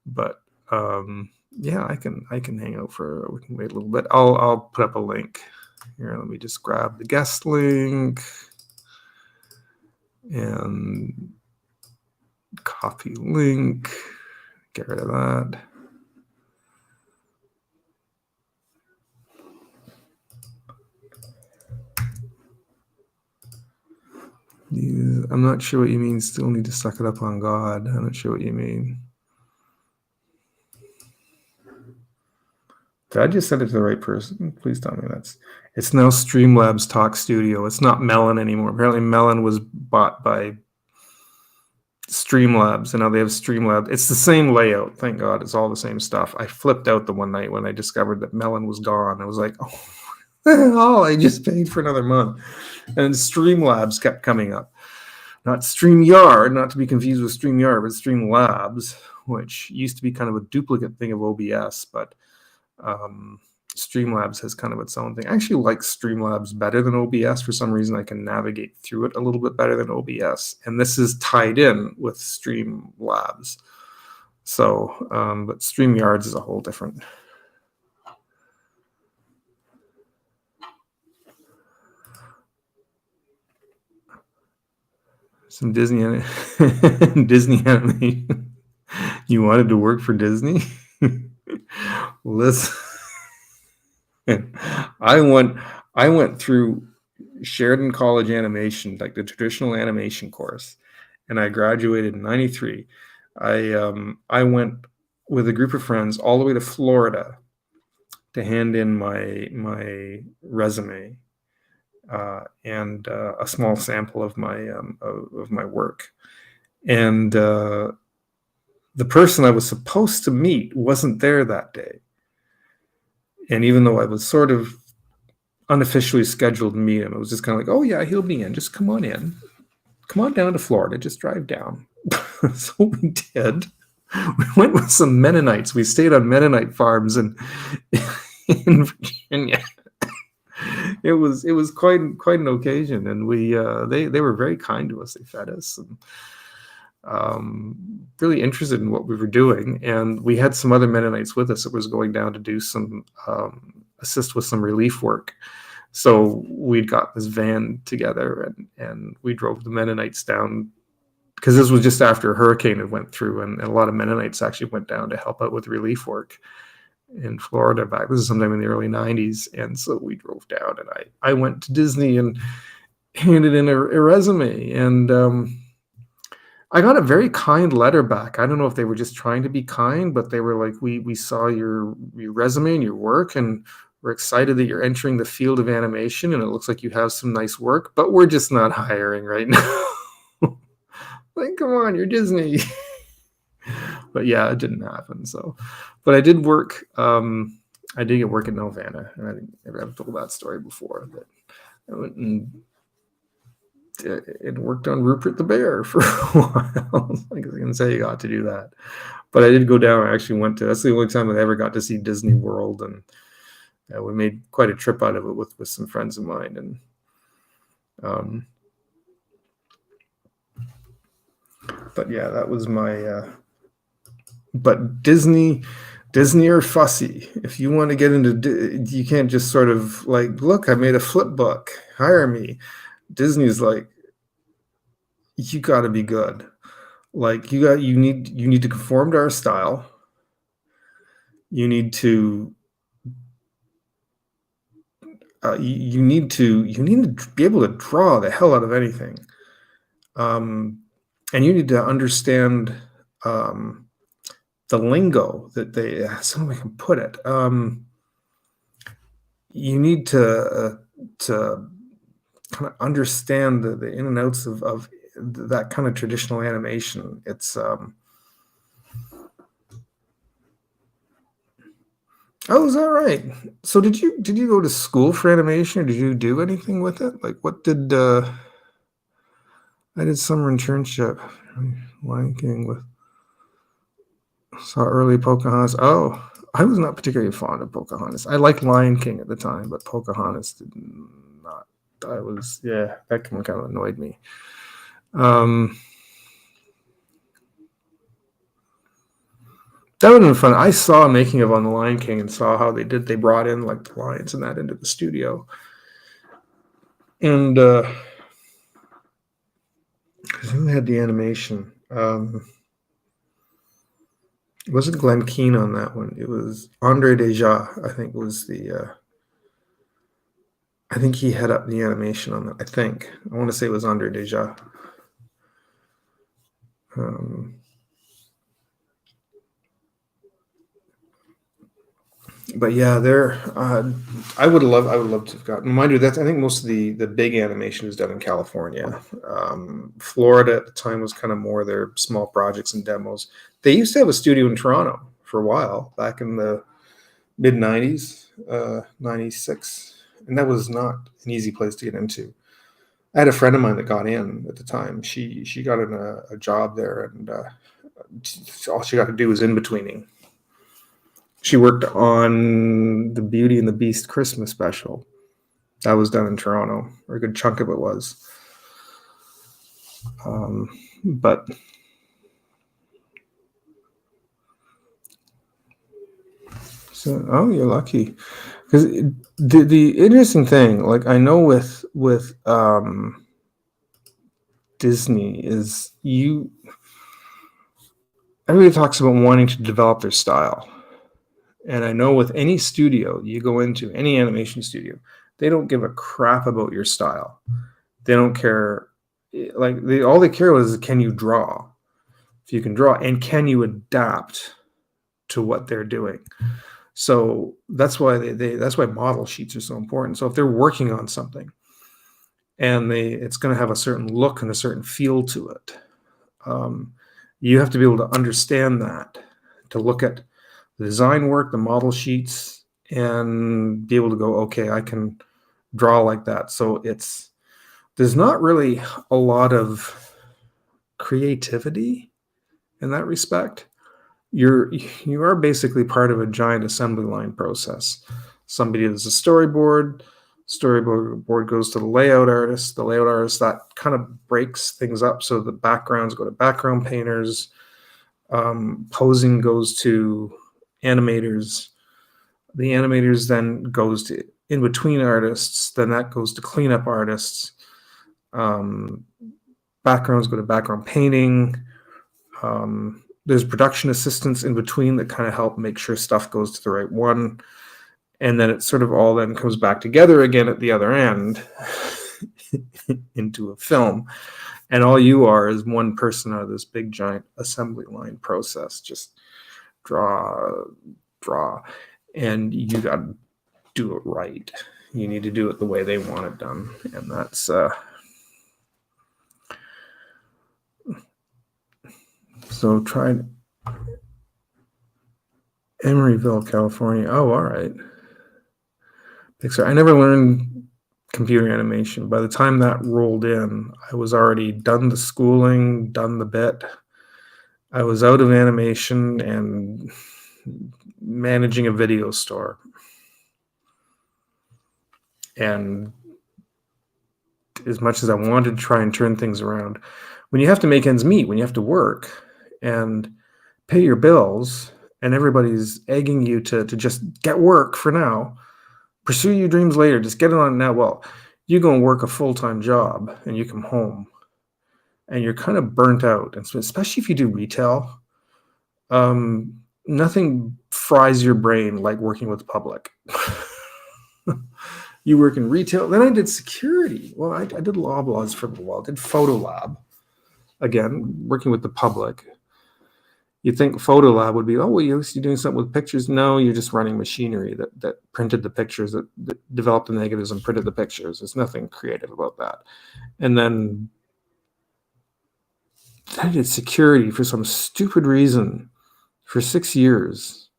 S1: But yeah, I can hang out we can wait a little bit. I'll put up a link here. Let me just grab the guest link and copy link. Get rid of that. I'm not sure what you mean. Still need to suck it up on God. I'm not sure what you mean. Did I just send it to the right person? Please tell me it's now Streamlabs Talk Studio. It's not Melon anymore. Apparently Melon was bought by Streamlabs, and now they have Streamlabs. It's the same layout. Thank God. It's all the same stuff. I flipped out the one night when I discovered that Melon was gone. I was like, oh, I just paid for another month. And Streamlabs kept coming up. Not StreamYard, not to be confused with StreamYard, but Streamlabs, which used to be kind of a duplicate thing of OBS, but Streamlabs has kind of its own thing. I actually like Streamlabs better than OBS. For some reason, I can navigate through it a little bit better than OBS. And this is tied in with Streamlabs. So, but StreamYards is a whole different. Some Disney animation. You wanted to work for Disney? Listen, I went through Sheridan College animation, like the traditional animation course, and I graduated in '93. I went with a group of friends all the way to Florida to hand in my resume and a small sample of my work, and the person I was supposed to meet wasn't there that day. And even though I was sort of unofficially scheduled to meet him, it was just kind of like, oh yeah, he'll be in. Just come on down to Florida. Just drive down. So we did. We went with some Mennonites. We stayed on Mennonite farms in Virginia. It was quite an occasion, and they were very kind to us. They fed us and really interested in what we were doing. And we had some other Mennonites with us that was going down to do some assist with some relief work. So we'd got this van together, and we drove the Mennonites down, because this was just after a hurricane had went through, and a lot of Mennonites actually went down to help out with relief work in Florida back. This is sometime in the early 90s. And so we drove down, and I went to Disney and handed in a resume, and I got a very kind letter back. I don't know if they were just trying to be kind, but they were like, we saw your resume and your work, and we're excited that you're entering the field of animation, and it looks like you have some nice work, but we're just not hiring right now. Like, come on, you're Disney. But yeah, it didn't happen. So, but I did work. I did get work at Nelvana, and I think I've told that story before. But I went and worked on Rupert the Bear for a while. I was going to say you got to do that, but I did go down. I actually went to. That's the only time I ever got to see Disney World, and we made quite a trip out of it with some friends of mine. And but yeah, that was my. But Disney are fussy. If you want to get into, you can't just sort of like, look, I made a flip book, hire me. Disney's like, you got to be good. Like you need to conform to our style. You need to you need to be able to draw the hell out of anything, and you need to understand the lingo that they, some way I can put it. You need to kind of understand the in and outs of that kind of traditional animation. It's oh, is that right? So did you go to school for animation, or did you do anything with it? Like, what did I did summer internship, Lion King with. Saw early Pocahontas. Oh, I was not particularly fond of Pocahontas. I liked Lion King at the time, but Pocahontas did not. That kind of annoyed me. That would have been fun. I saw a making of on the Lion King and saw how they brought in like the lions and that into the studio. And who had the animation? It wasn't Glenn Keane on that one. It was Andre Deja, I think was the. I think he had up the animation on that. I want to say it was Andre Deja. But yeah, I would love to have gotten. Mind you, I think most of the big animation is done in California. Florida at the time was kind of more their small projects and demos. They used to have a studio in Toronto for a while back in the mid 90s, 96, and that was not an easy place to get into. I had a friend of mine that got in at the time. She got in a job there, and all she got to do was in-betweening. She worked on the Beauty and the Beast Christmas special. That was done in Toronto, or a good chunk of it was. But so, oh, you're lucky, because the interesting thing, like I know with Disney is everybody talks about wanting to develop their style. And I know with any studio you go into, any animation studio, they don't give a crap about your style. They don't care. Like all they care about is, can you draw? If you can draw, and can you adapt to what they're doing? So that's why that's why model sheets are so important. So if they're working on something, and it's going to have a certain look and a certain feel to it, you have to be able to understand that, to look at the design work, the model sheets, and be able to go, okay, I can draw like that. So there's not really a lot of creativity in that respect. you are basically part of a giant assembly line process. Somebody does a storyboard goes to the layout artist. The layout artist, that kind of breaks things up, so the backgrounds go to background painters. Posing goes to animators. The animators then goes to in between artists. Then that goes to cleanup artists. Backgrounds go to background painting. There's production assistants in between that kind of help make sure stuff goes to the right one. And then it sort of all then comes back together again at the other end into a film. And all you are is one person out of this big giant assembly line process. Just draw. And you got to do it right. You need to do it the way they want it done. And that's... So tried Emeryville, California. Oh, all right. Pixar. I never learned computer animation. By the time that rolled in, I was already done the schooling, done the bit. I was out of animation and managing a video store. And as much as I wanted to try and turn things around, when you have to make ends meet, when you have to work and pay your bills, and everybody's egging you to just get work for now, pursue your dreams later, just get it on now. Well, you go and work a full-time job and you come home and you're kind of burnt out. And so, especially if you do retail, nothing fries your brain like working with the public. You work in retail. Then I did security. Well, I did Loblaws for a little while. I did Photolab. Again, working with the public. You'd think Photolab would be, oh, well, you're doing something with pictures. No, you're just running machinery that printed the pictures, that developed the negatives and printed the pictures. There's nothing creative about that. And then I did security for some stupid reason for 6 years.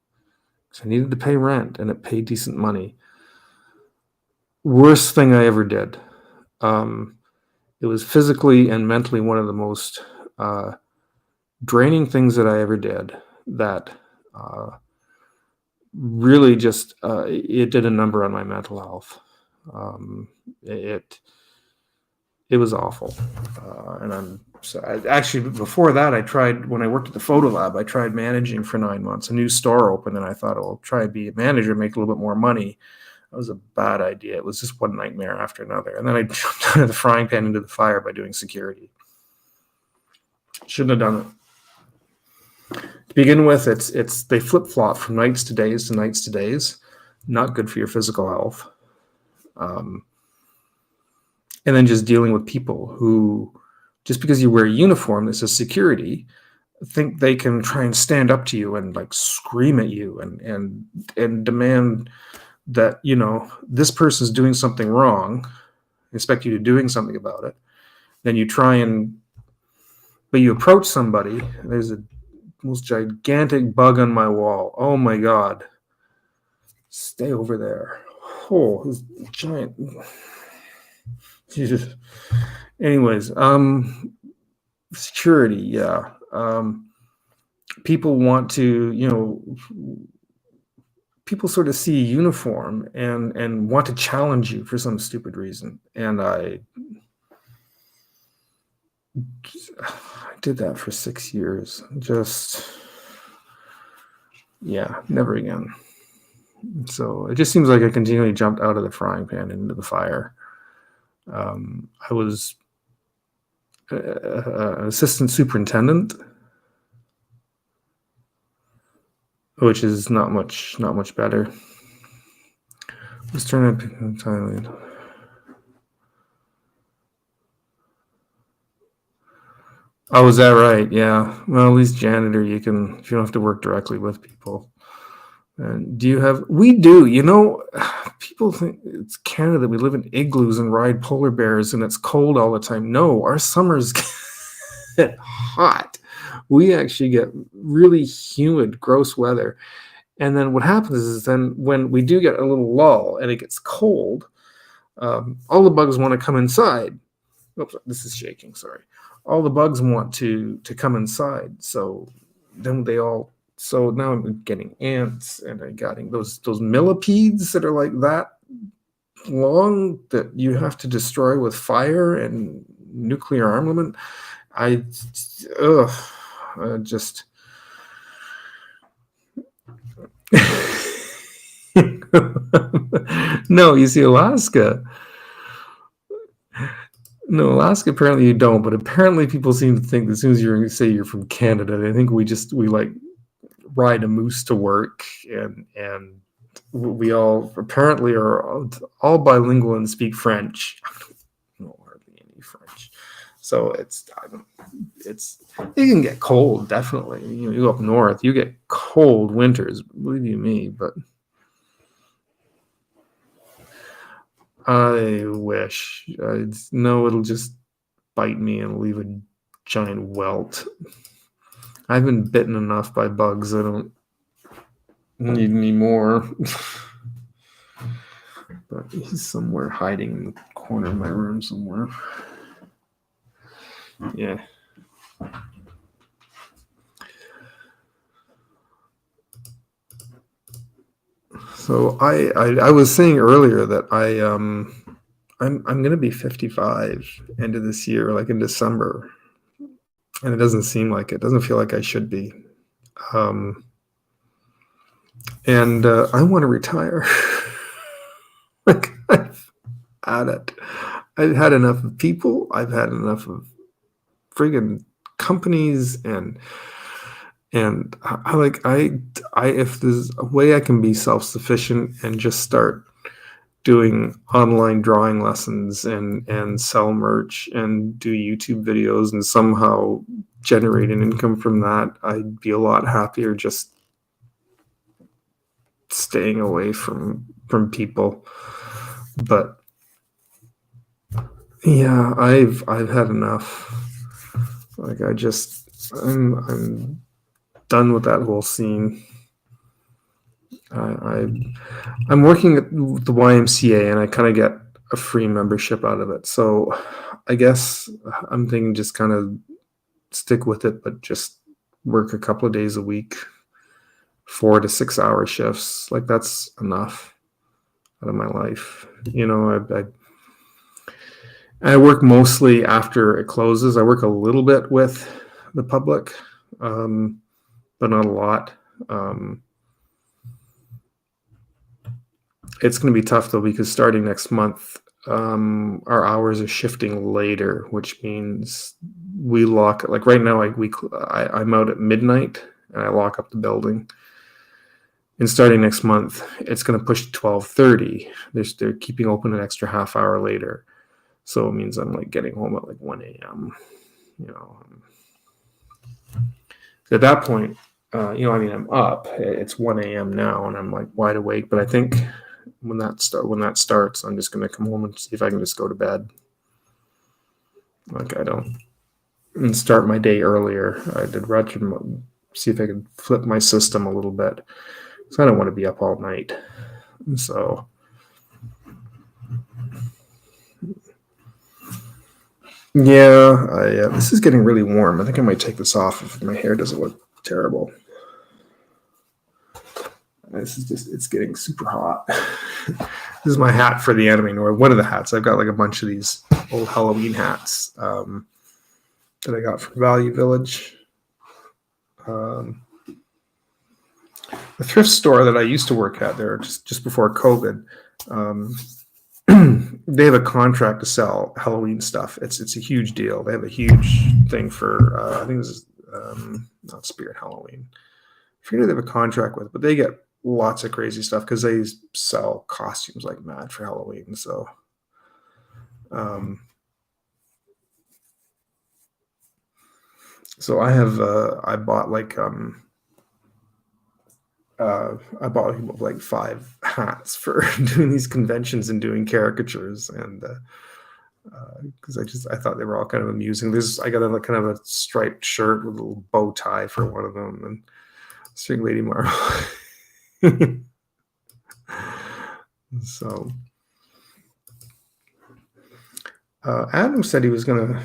S1: Because I needed to pay rent, and it paid decent money. Worst thing I ever did. It was physically and mentally one of the most draining things that I ever did. That really just it did a number on my mental health. It was awful, and actually before that I tried, when I worked at the Photolab, I tried managing for 9 months. A new store opened, and I thought, I'll try to be a manager, make a little bit more money. That was a bad idea. It was just one nightmare after another. And then I jumped out of the frying pan into the fire by doing security. Shouldn't have done it. To begin with, it's they flip-flop from nights to days to nights to days. Not good for your physical health. And then just dealing with people who, just because you wear a uniform that says security, think they can try and stand up to you and like scream at you and demand that, you know, this person's doing something wrong, expect you to doing something about it. Then you but you approach somebody, there's a most gigantic bug on my wall. Oh my God. Stay over there. Oh, it's giant. Jesus. Anyways, security, yeah. People want to, you know, people sort of see a uniform and want to challenge you for some stupid reason. And I did that for 6 years. Just, yeah, never again. So it just seems like I continually jumped out of the frying pan into the fire. I was an assistant superintendent, which is not much better. Let's turn it entirely. Oh, is that right? Yeah. Well, at least janitor, you don't have to work directly with people. And we do, you know, people think it's Canada that we live in igloos and ride polar bears and it's cold all the time. No, our summers get hot. We actually get really humid, gross weather. And then what happens is then when we do get a little lull and it gets cold, all the bugs want to come inside. Oops, this is shaking, sorry. All the bugs want to come inside. So then they all so now I'm getting ants, and I'm getting those millipedes that are like that long that you have to destroy with fire and nuclear armament. I just no, you see, Alaska. No, Alaska, apparently you don't, but apparently people seem to think as soon as you say you're from Canada, they think we like ride a moose to work, and we all apparently are all bilingual and speak French. I don't know hardly any French, so it's it can get cold, definitely. You know, you go up north, you get cold winters, believe you me, but I wish. I know it'll just bite me and leave a giant welt. I've been bitten enough by bugs. I don't need any more. But he's somewhere hiding in the corner of my room somewhere. Yeah. So I was saying earlier that I'm going to be 55 end of this year, like in December, and it doesn't seem like it. Doesn't feel like I should be. And I want to retire. Like, I've had it. I've had enough of people. I've had enough of friggin' companies, and I if there's a way I can be self-sufficient and just start doing online drawing lessons and sell merch and do YouTube videos and somehow generate an income from that, I'd be a lot happier just staying away from people. But yeah, I've had enough. Like, I'm done with that whole scene. I'm working at the YMCA, and I kind of get a free membership out of it. So I guess I'm thinking just kind of stick with it, but just work a couple of days a week, 4 to 6 hour shifts. Like, that's enough out of my life. You know, I work mostly after it closes. I work a little bit with the public, but not a lot. It's going to be tough though, because starting next month, our hours are shifting later, which means we lock, like right now, I'm out at midnight and I lock up the building. And starting next month, it's going to push to 12:30. They're keeping open an extra half hour later. So it means I'm like getting home at like 1 a.m. You know, at that point, I'm up. It's 1 a.m. now, and I'm like wide awake. But I think when that starts, I'm just gonna come home and see if I can just go to bed. Like, I don't, and start my day earlier. I did rather see if I could flip my system a little bit, because I don't want to be up all night. So. Yeah, this is getting really warm. I think I might take this off if my hair doesn't look terrible. It's getting super hot. This is my hat for the Anime North. One of the hats. I've got like a bunch of these old Halloween hats that I got from Value Village. The thrift store that I used to work at there just before COVID, they have a contract to sell Halloween stuff. It's a huge deal. They have a huge thing for I think this is not Spirit Halloween. I forget who they have a contract with, but they get lots of crazy stuff because they sell costumes like mad for Halloween. So so I bought like I bought like 5 hats for doing these conventions and doing caricatures, and because I thought they were all kind of amusing. I got a kind of a striped shirt with a little bow tie for one of them, and String Lady Marvel. So Adam said he was gonna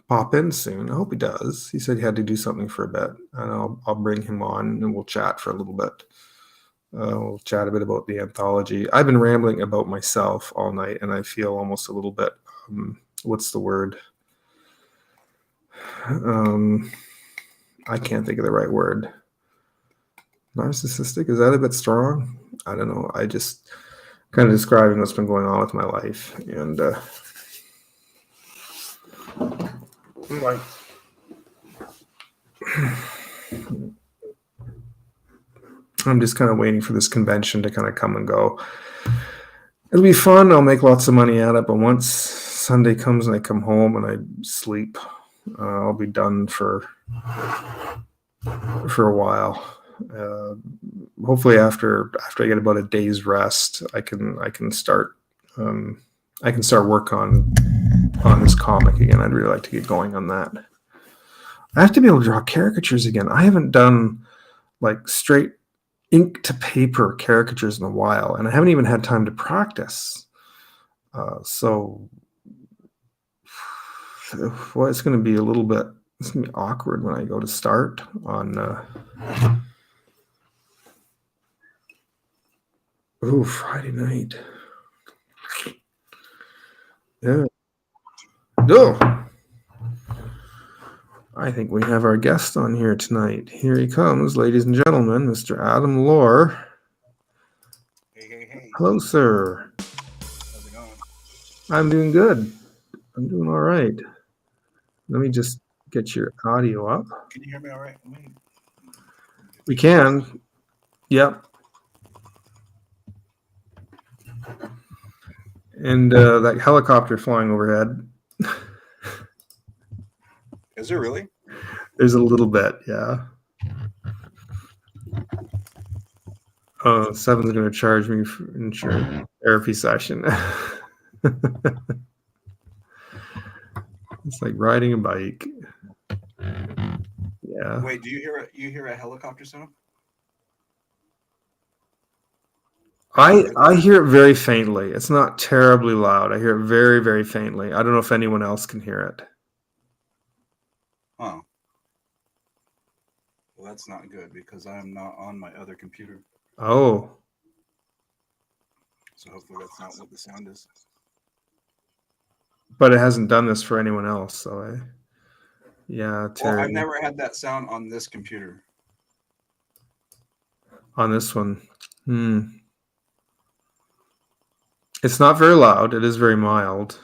S1: pop in soon. I hope he does. He said he had to do something for a bit, and I'll bring him on and we'll chat for a little bit. We'll chat a bit about the anthology. I've been rambling about myself all night, and I feel almost a little bit. What's the word? I can't think of the right word. Narcissistic? Is that a bit strong? I don't know. I just kind of describing what's been going on with my life, and like I'm just kind of waiting for this convention to kind of come and go. It'll be fun. I'll make lots of money at it, but once Sunday comes and I come home and I sleep, I'll be done for a while. Hopefully, after I get about a day's rest, I can start work on this comic again. I'd really like to get going on that. I have to be able to draw caricatures again. I haven't done like straight ink to paper caricatures in a while, and I haven't even had time to practice. So well, it's going to be it's going to be awkward when I go to start on Friday night. Yeah. No. I think we have our guest on here tonight. Here he comes, ladies and gentlemen, Mr. Adam Lohr.
S2: Hey.
S1: Hello, sir.
S2: How's it going?
S1: I'm doing good. I'm doing all right. Let me just get your audio up.
S2: Can you hear me all right?
S1: We can. Yep. And that helicopter flying overhead.
S2: Is there really?
S1: There's a little bit, yeah. Seven's going to charge me for insurance therapy session. It's like riding a bike. Yeah.
S2: Wait, do you hear a helicopter sound?
S1: I hear it very faintly. It's not terribly loud. I hear it very, very faintly. I don't know if anyone else can hear it.
S2: Oh. Well, that's not good because I'm not on my other computer.
S1: Oh.
S2: So hopefully that's not what the sound is.
S1: But it hasn't done this for anyone else, so yeah, Terry.
S2: Well, I've never had that sound on this computer.
S1: On this one. It's not very loud. It is very mild.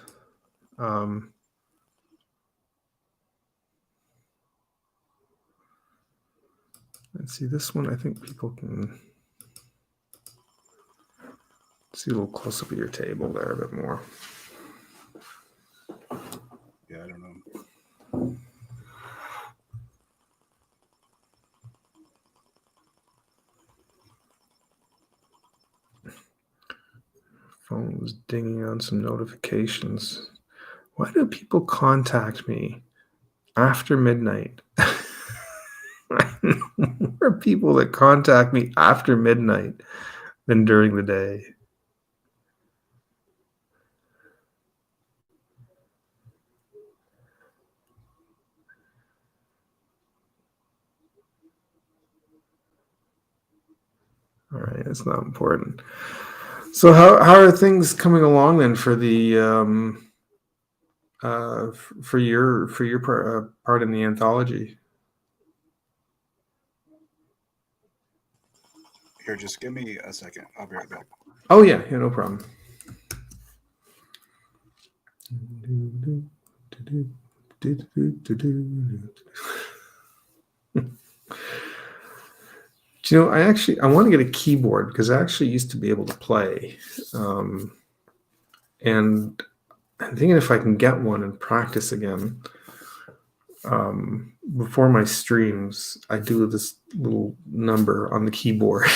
S1: Let's see, this one, I think people can see a little close up of your table there a bit more.
S2: Yeah, I don't know.
S1: Phone was dinging on some notifications. Why do people contact me after midnight? More people that contact me after midnight than during the day. All right, it's not important. So how are things coming along then for the for your part in the anthology?
S2: Here, just give me a second. I'll be right back.
S1: Oh yeah, no problem. Do you know, I want to get a keyboard because I actually used to be able to play. And I'm thinking if I can get one and practice again. Before my streams, I do this little number on the keyboard.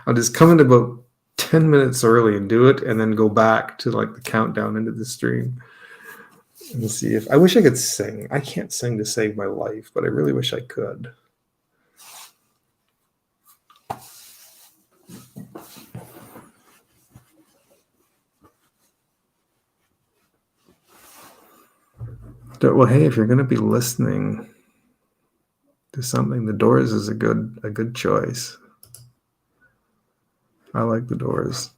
S1: I'll just come in about 10 minutes early and do it, and then go back to like the countdown into the stream and see if I wish I could sing. I can't sing to save my life, but I really wish I could. Well, hey, if you're going to be listening to something, The Doors is a good choice. I like The Doors.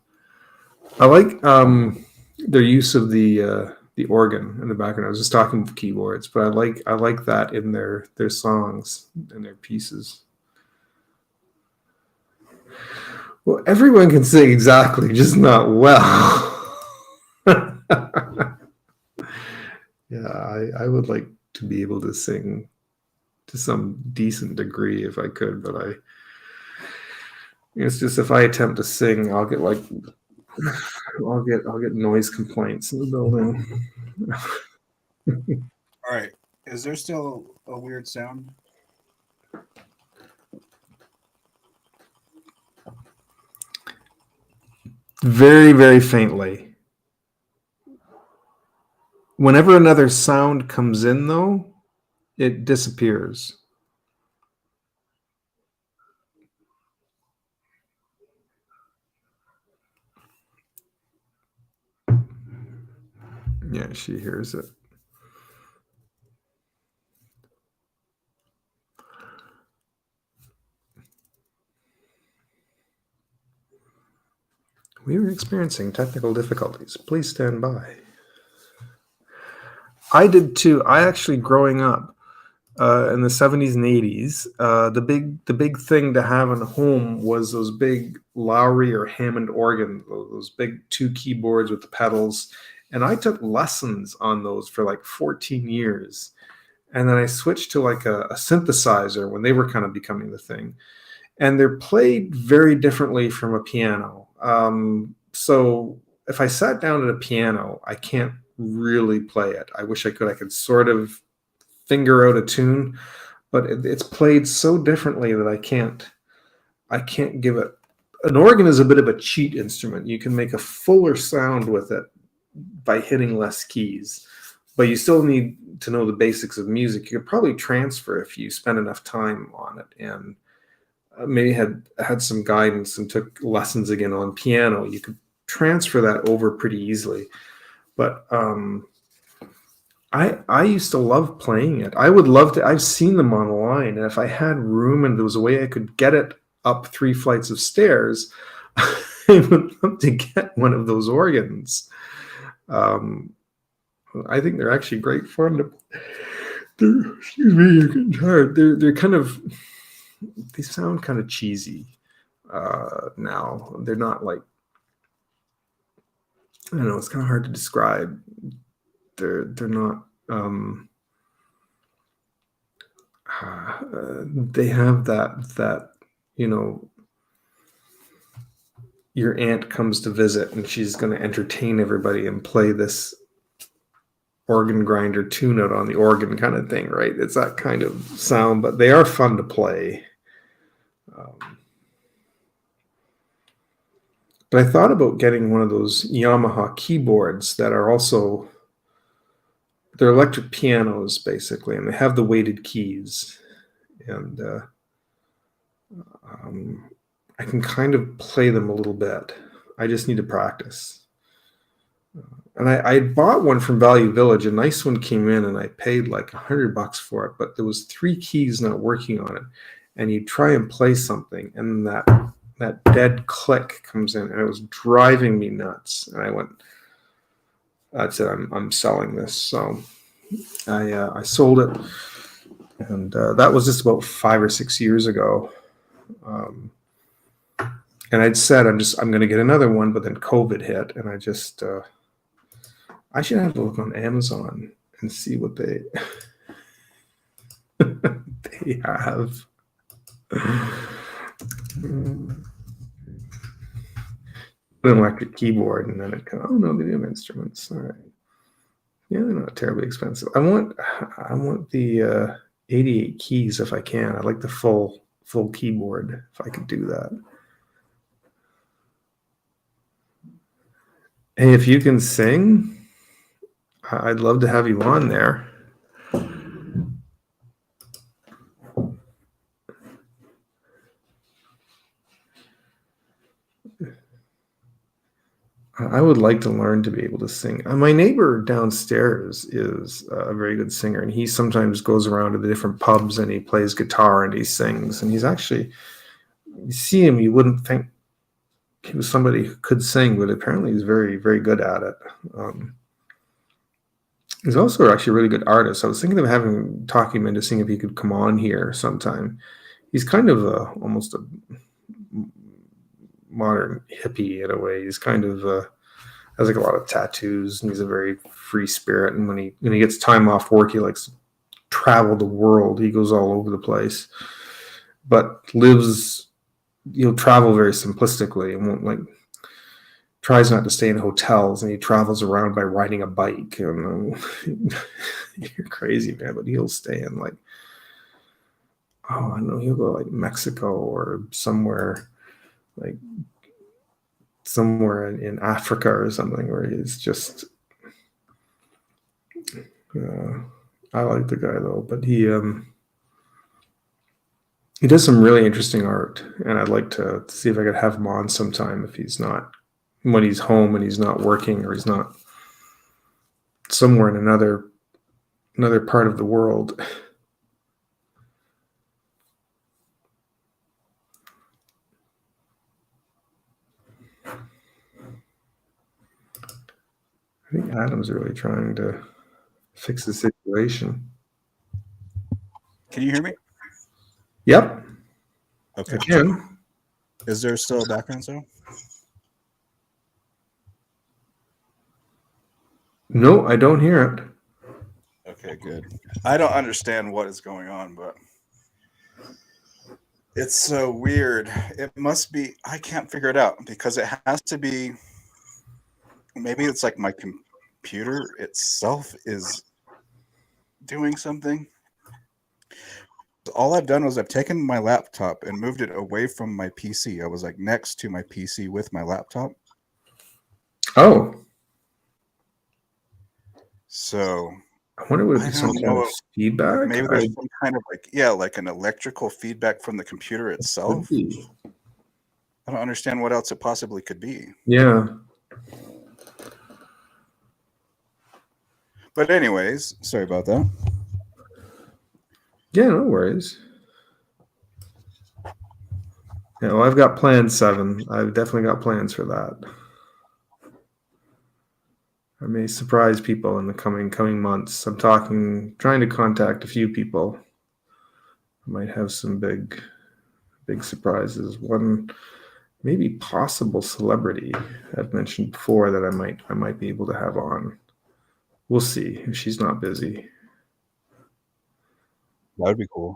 S1: I like their use of the organ in the background. I was just talking with keyboards, but I like that in their songs and their pieces. Well, everyone can sing exactly, just not well. Yeah, I would like to be able to sing to some decent degree if I could, but it's just if I attempt to sing, I'll get noise complaints in the building.
S2: All right. Is there still a weird sound?
S1: Very, very faintly. Whenever another sound comes in, though, it disappears. Yeah, she hears it. We were experiencing technical difficulties. Please stand by. I did too. I actually, growing up in the 70s and 80s, the big thing to have in a home was those big Lowry or Hammond organ, those big two keyboards with the pedals. And I took lessons on those for like 14 years. And then I switched to like a synthesizer when they were kind of becoming the thing. And they're played very differently from a piano. So if I sat down at a piano, I can't really play it. I wish I could. I could sort of finger out a tune, but it's played so differently that I can't give it. An organ is a bit of a cheat instrument. You can make a fuller sound with it by hitting less keys, but you still need to know the basics of music. You could probably transfer if you spend enough time on it and maybe had some guidance and took lessons again on piano. You could transfer that over pretty easily. But I used to love playing it. I would love to. I've seen them online, and if I had room and there was a way I could get it up 3 flights of stairs, I would love to get one of those organs. I think they're actually great fun to. Excuse me, you're getting tired. They're kind of, they sound kind of cheesy now. They're not like, I don't know. It's kind of hard to describe. They're not. They have that you know your aunt comes to visit and she's going to entertain everybody and play this organ grinder tune out on the organ kind of thing, right? It's that kind of sound, but they are fun to play. But I thought about getting one of those Yamaha keyboards that are also, they're electric pianos basically, and they have the weighted keys, and I can kind of play them a little bit. I just need to practice. And I bought one from Value Village. A nice one came in, and I paid like $100 for it. But there was 3 keys not working on it, and you try and play something, and that dead click comes in, and it was driving me nuts. And I went, "That's it. I'm selling this." So I sold it, and that was just about 5 or 6 years ago. And I'd said I'm going to get another one, but then COVID hit, and I should have to look on Amazon and see what they they have. An electric keyboard, and then it kind of, oh no, they do have instruments. All right, yeah, they're not terribly expensive. I want the 88 keys if I can. I like the full keyboard if I could do that. Hey, if you can sing, I'd love to have you on there. I would like to learn to be able to sing. My neighbor downstairs is a very good singer, and he sometimes goes around to the different pubs and he plays guitar and he sings. And he's actually, you see him, you wouldn't think he was somebody who could sing, but apparently he's very, very good at it. He's also actually a really good artist. I was thinking of talking him into seeing if he could come on here sometime. He's kind of almost a modern hippie in a way. He's kind of has like a lot of tattoos, and he's a very free spirit. And when he gets time off work, he likes to travel the world. He goes all over the place, but he'll travel very simplistically and won't tries not to stay in hotels, and he travels around by riding a bike. And you're crazy, man, but he'll stay in I don't know, he'll go like Mexico or somewhere in Africa or something, where he's just I like the guy though, but he does some really interesting art, and I'd like to see if I could have him on sometime if he's not, when he's home and he's not working, or he's not somewhere in another part of the world. I think Adam's really trying to fix the situation.
S2: Can you hear me?
S1: Yep.
S2: Okay.
S1: I can.
S2: Is there still a background sound?
S1: No, I don't hear it.
S2: Okay, good. I don't understand what is going on, but it's so weird. It must be, I can't figure it out, because it has to be, maybe it's like my computer itself is doing something. All I've done was I've taken my laptop and moved it away from my PC. I was like next to my PC with my laptop.
S1: Oh. So
S2: I wonder what
S1: if some kind of feedback.
S2: Maybe there's some kind of like an electrical feedback from the computer itself. I don't understand what else it possibly could be.
S1: Yeah.
S2: But anyways, sorry about that.
S1: Yeah, no worries. Yeah, well, I've got plans, 7. I've definitely got plans for that. I may surprise people in the coming months. I'm trying to contact a few people. I might have some big surprises. One maybe possible celebrity I've mentioned before that I might be able to have on. We'll see if she's not busy.
S2: That would be cool.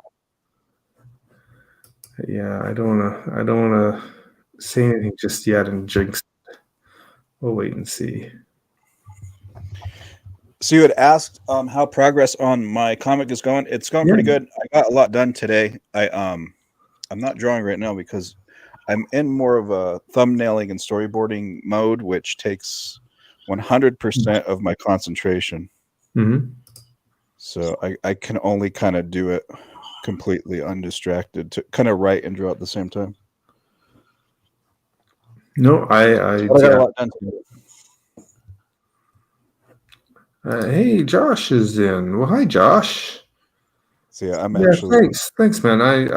S1: Yeah, I don't wanna say anything just yet and jinx it. We'll wait and see.
S2: So you had asked how progress on my comic is going. It's going pretty good. I got a lot done today. I'm not drawing right now because I'm in more of a thumbnailing and storyboarding mode, which takes 100% of my concentration.
S1: Mm-hmm.
S2: So I can only kind of do it completely undistracted to kind of write and draw at the same time.
S1: No, I got a lot done today. Hey, Josh is in. Well, hi, Josh.
S2: So yeah, I'm actually.
S1: Thanks, man. I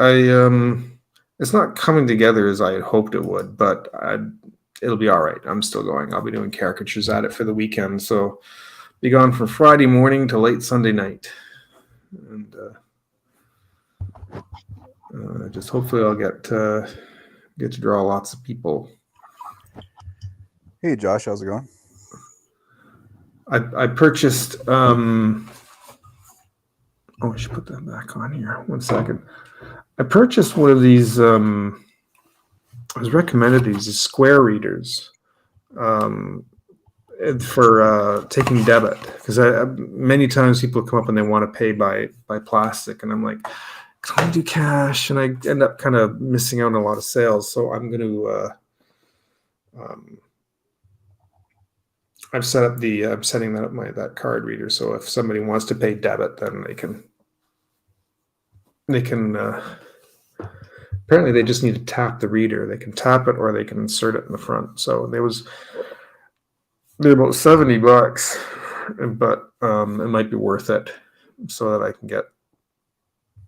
S1: it's not coming together as I had hoped it would, but it'll be all right. I'm still going. I'll be doing caricatures at it for the weekend, so be gone from Friday morning to late Sunday night, and just hopefully I'll get to draw lots of people.
S2: Hey, Josh, how's it going?
S1: I purchased. Oh, I should put that back on here. 1 second. I purchased one of these. I was recommended these Square readers for taking debit, because many times people come up and they want to pay by plastic, and I'm like, can I do cash? And I end up kind of missing out on a lot of sales. So I'm going to. I'm setting that up that card reader. So if somebody wants to pay debit, then they can. Apparently they just need to tap the reader. They can tap it or they can insert it in the front. So They're about $70, but it might be worth it so that I can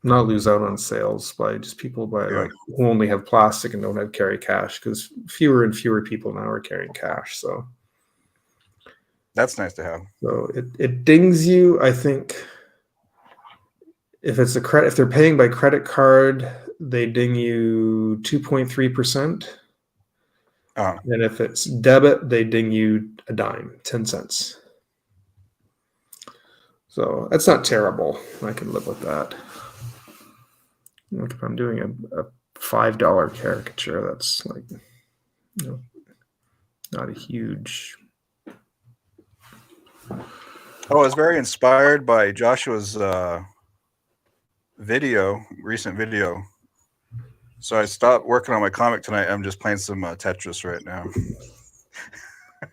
S1: not lose out on sales by just people like who only have plastic and don't have carry cash, because fewer and fewer people now are carrying cash. So
S2: that's nice to have.
S1: So it dings you, I think. If it's if they're paying by credit card, they ding you 2.3%. And if it's debit, they ding you a dime, 10 cents. So that's not terrible. I can live with that. Like if I'm doing a $5 caricature, that's like, not a huge.
S2: I was very inspired by Joshua's recent video. So I stopped working on my comic tonight. I'm just playing some Tetris right now.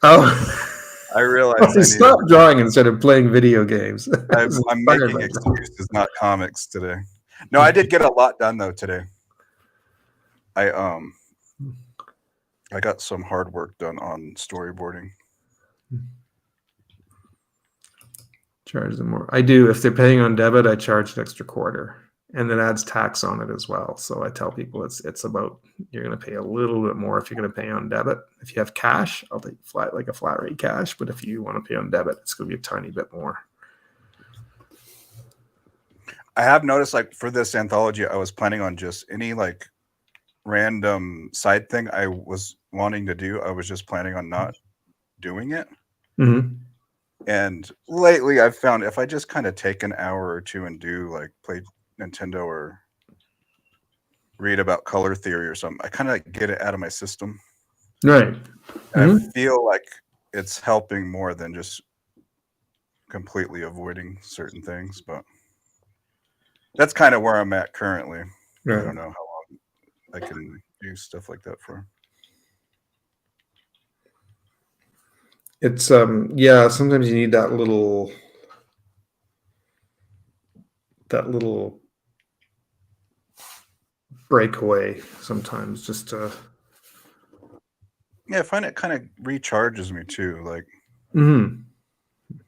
S1: Oh,
S2: I realized I
S1: stop drawing instead of playing video games.
S2: I'm making excuses, not comics today. No, I did get a lot done though today. I got some hard work done on storyboarding.
S1: Charge them more. I do. If they're paying on debit, I charge an extra quarter, and it adds tax on it as well. So I tell people it's about, you're going to pay a little bit more if you're going to pay on debit. If you have cash, I'll take a flat rate cash. But if you want to pay on debit, it's going to be a tiny bit more.
S2: I have noticed, like for this anthology, I was planning on just any like random side thing I was wanting to do. I was just planning on not doing it.
S1: Mm-hmm.
S2: And lately I've found if I just kind of take an hour or two and do like play Nintendo or read about color theory or something, I kind of get it out of my system.
S1: Right.
S2: And I feel like it's helping more than just completely avoiding certain things, but that's kind of where I'm at currently. Right. I don't know how long I can do stuff like that for.
S1: It's sometimes you need that little breakaway sometimes, just to
S2: I find it kind of recharges me too, like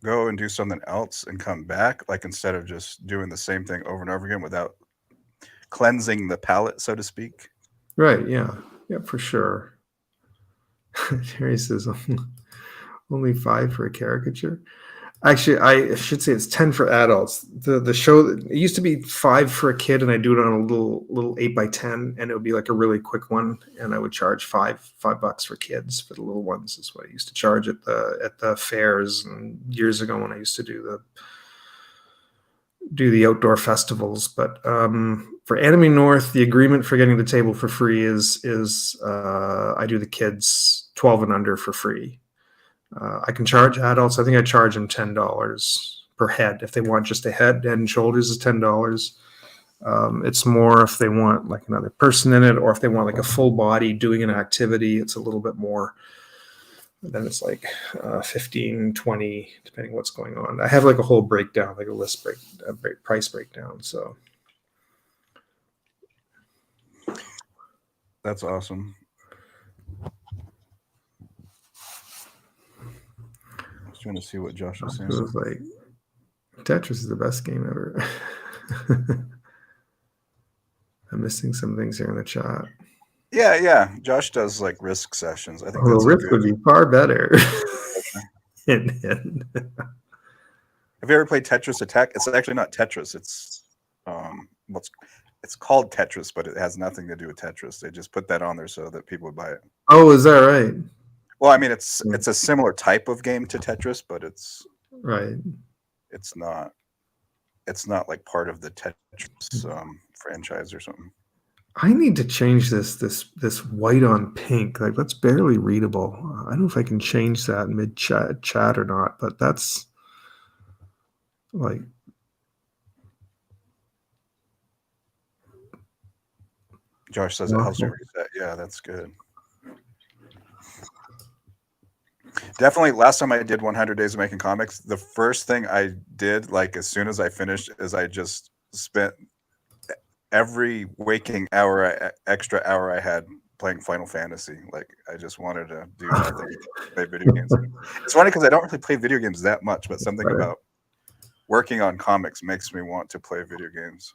S2: go and do something else and come back, like instead of just doing the same thing over and over again without cleansing the palate, so to speak.
S1: Right. Yeah, for sure. Terry says only 5 for a caricature. Actually, I should say it's 10 for adults. The show, it used to be 5 for a kid, and I do it on a little 8x10, and it would be like a really quick one, and I would charge $5 for kids for the little ones. Is what I used to charge at the fairs, and years ago when I used to do the outdoor festivals. But for Anime North, the agreement for getting the table for free is I do the kids 12 and under for free. I can charge adults. I think I charge them $10 per head. If they want just a head and shoulders, is $10. It's more if they want like another person in it, or if they want like a full body doing an activity, it's a little bit more. Then it's like 15, 20, depending what's going on. I have like a whole breakdown, like a list price breakdown. So
S2: that's awesome. Trying to see what Josh was saying.
S1: It was like Tetris is the best game ever. I'm missing some things here in the chat.
S2: Yeah. Josh does like Risk sessions. I think
S1: Risk would be far better.
S2: Have you ever played Tetris Attack? It's actually not Tetris. It's it's called Tetris, but it has nothing to do with Tetris. They just put that on there so that people would buy it.
S1: Oh, is that right?
S2: Well, I mean, it's a similar type of game to Tetris, but it's
S1: right.
S2: It's not like part of the Tetris franchise or something.
S1: I need to change this white on pink. Like that's barely readable. I don't know if I can change that mid chat or not, but that's like.
S2: Josh says it helps you reset. Yeah, that's good. Definitely. Last time I did 100 days of making comics, the first thing I did, like as soon as I finished, is I just spent every waking extra hour I had playing Final Fantasy. Like I just wanted to do nothing, play video games. It's funny because I don't really play video games that much, but something about working on comics makes me want to play video games.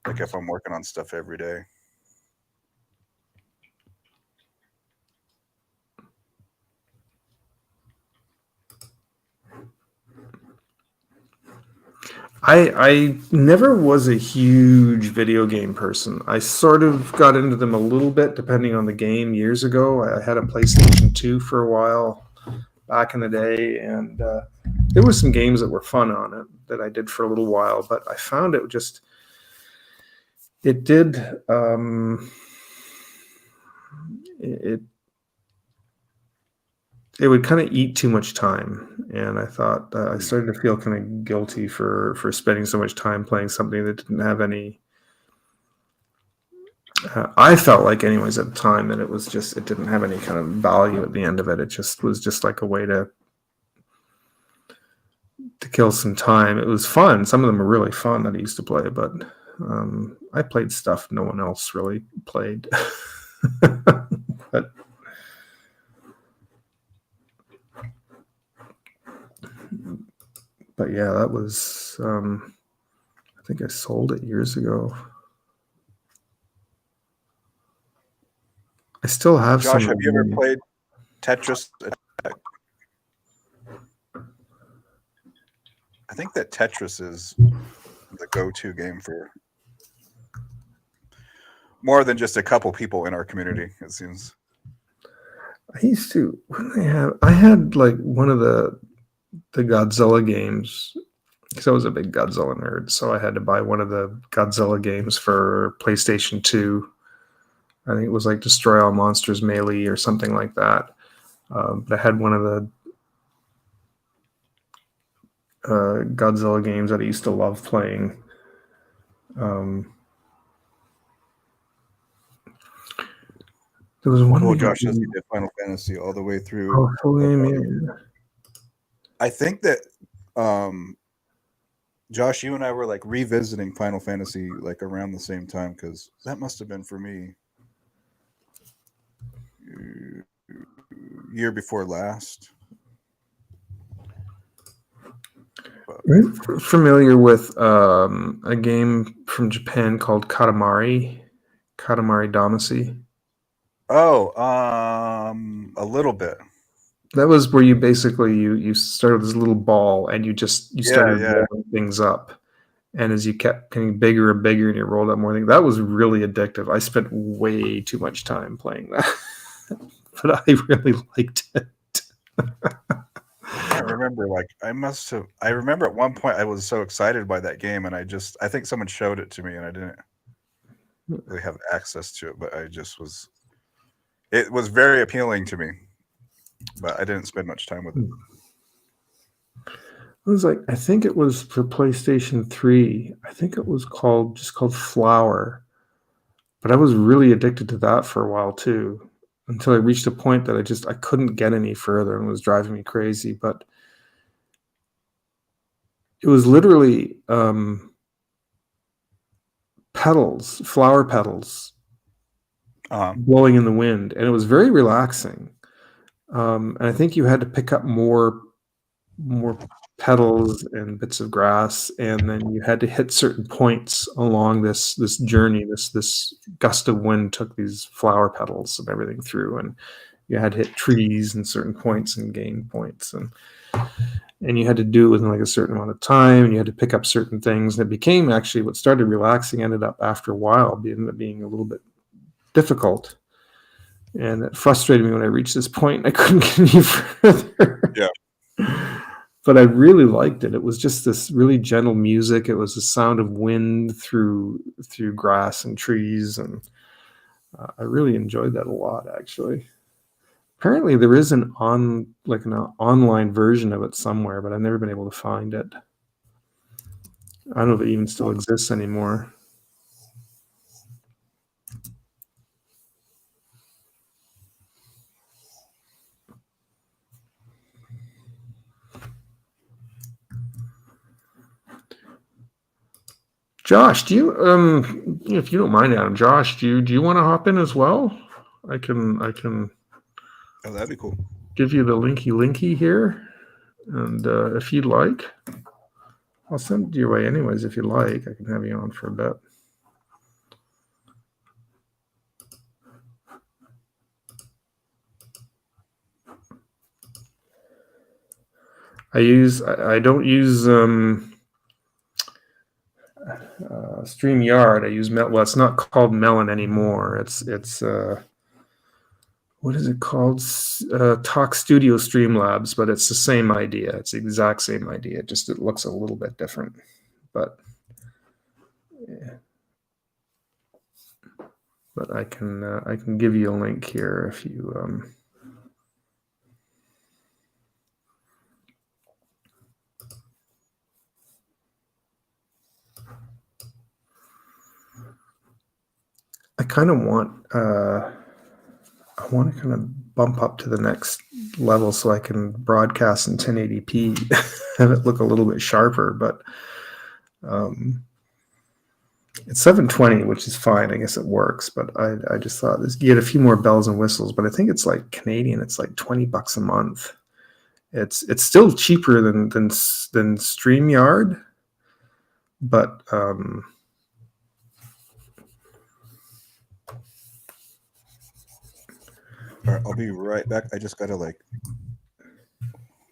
S2: Like if I'm working on stuff every day.
S1: I never was a huge video game person. I sort of got into them a little bit depending on the game years ago. I had a PlayStation 2 for a while back in the day, and there were some games that were fun on it that I did for a little while, but I found it did it would kind of eat too much time, and I thought I started to feel kind of guilty for spending so much time playing something that didn't have any. I felt like, anyways, at the time that it didn't have any kind of value at the end of it. It just was just like a way to kill some time. It was fun. Some of them were really fun that I used to play, but I played stuff no one else really played. But yeah, that was, I think I sold it years ago. I still have
S2: Josh,
S1: some.
S2: have you ever played Tetris Attack? I think that Tetris is the go-to game for more than just a couple people in our community, it seems.
S1: I used to, what did I have? I had like one of the Godzilla games, because I was a big Godzilla nerd, so I had to buy one of the Godzilla games for PlayStation 2. I think it was like Destroy All Monsters Melee or something like that. But I had one of the Godzilla games that I used to love playing. There was one.
S2: Well, Josh says he did Final Fantasy all the way through.
S1: Oh, full game, yeah.
S2: I think that Josh, you and I were like revisiting Final Fantasy like around the same time, because that must have been for me year before last.
S1: Familiar with a game from Japan called Katamari Damacy?
S2: Oh, a little bit.
S1: That was where you basically you started with this little ball and you started rolling things up, and as you kept getting bigger and bigger and you rolled up more things, that was really addictive. I spent way too much time playing that, but I really liked it.
S2: I remember, like, I remember at one point I was so excited by that game, and I think someone showed it to me, and I didn't really have access to it, but it was very appealing to me, but I didn't spend much time with it.
S1: It was like, I think it was for PlayStation 3. I think it was called Flower, but I was really addicted to that for a while too, until I reached a point that I couldn't get any further and it was driving me crazy. But it was literally flower petals, blowing in the wind, and it was very relaxing. And I think you had to pick up more petals and bits of grass, and then you had to hit certain points along this journey. This gust of wind took these flower petals and everything through, and you had to hit trees and certain points and gain points, and you had to do it within like a certain amount of time, and you had to pick up certain things. And it became, actually, what started relaxing ended up after a while being a little bit difficult, and it frustrated me when I reached this point. I couldn't get any further.
S2: Yeah.
S1: But I really liked it. It was just this really gentle music. It was the sound of wind through grass and trees, and I really enjoyed that a lot, actually. Apparently, there is an online version of it somewhere, but I've never been able to find it. I don't know if it even still exists anymore. Josh, do you if you don't mind, Adam, Josh, do you want to hop in as well? I can
S2: Oh, that'd be cool.
S1: give you the linky here, and if you'd like, I'll send it your way anyways. If you like, I can have you on for a bit. I don't use StreamYard. I use well, it's not called Melon anymore. It's what is it called? Talk Studio Streamlabs, but it's the same idea. It's the exact same idea. Just it looks a little bit different, but yeah. But I can give you a link here if you I kind of want I want to kind of bump up to the next level so I can broadcast in 1080p, have it look a little bit sharper, but it's 720, which is fine. I guess it works, but I just thought you get a few more bells and whistles, but I think it's like Canadian. It's like $20 a month. It's still cheaper than StreamYard, but
S2: All right, I'll be right back. I just gotta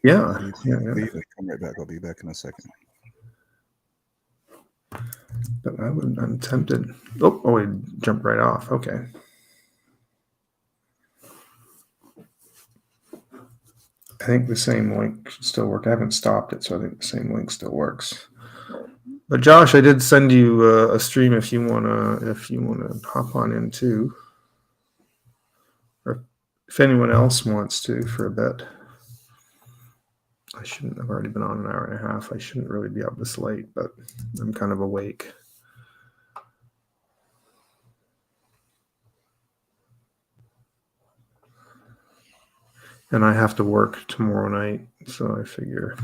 S1: yeah.
S2: leave and come right back. I'll be back in a second.
S1: But I'm tempted. Oh, it jumped right off. Okay. I think the same link should still work. I haven't stopped it, so I think the same link still works. But Josh, I did send you a stream if you wanna hop on in too, or if anyone else wants to for a bit. I shouldn't have already been on an hour and a half. I shouldn't really be up this late, but I'm kind of awake. And I have to work tomorrow night, so I figure.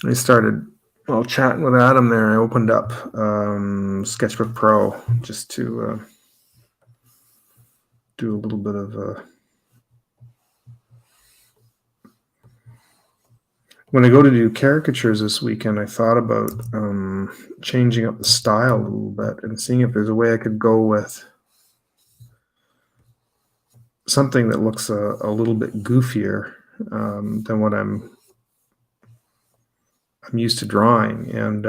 S1: I started chatting with Adam there. I opened up Sketchbook Pro just to do a little bit of when I go to do caricatures this weekend, I thought about changing up the style a little bit and seeing if there's a way I could go with something that looks a little bit goofier than what I'm used to drawing. And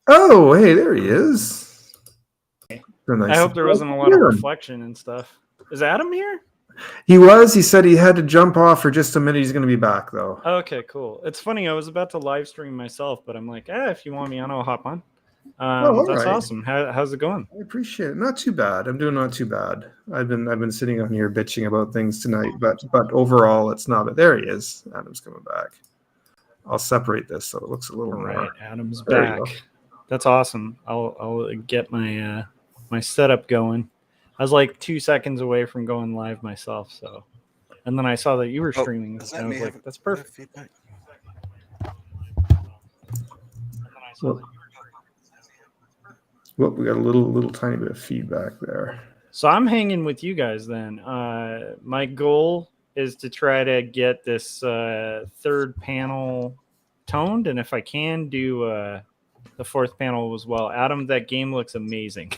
S1: oh, hey, there he is.
S3: Nice. I hope there wasn't a lot of reflection and stuff. Is Adam here?
S1: He was. He said he had to jump off for just a minute. He's going to be back, though.
S3: Okay, cool. It's funny. I was about to live stream myself, but I'm like, if you want me on, I'll hop on. That's right. Awesome. How's it going?
S1: I appreciate it. Not too bad. I'm doing not too bad. I've been sitting on here bitching about things tonight, but overall, it's not. But there he is. Adam's coming back. I'll separate this so it looks a little
S3: right.
S1: more.
S3: Adam's back. That's awesome. I'll get my my setup going. I was like 2 seconds away from going live myself, so, and then I saw that you were streaming, and I was like, "That's perfect."
S1: Well, we got a little tiny bit of feedback there.
S3: So I'm hanging with you guys then. My goal is to try to get this third panel toned, and if I can do the fourth panel as well. Adam, that game looks amazing.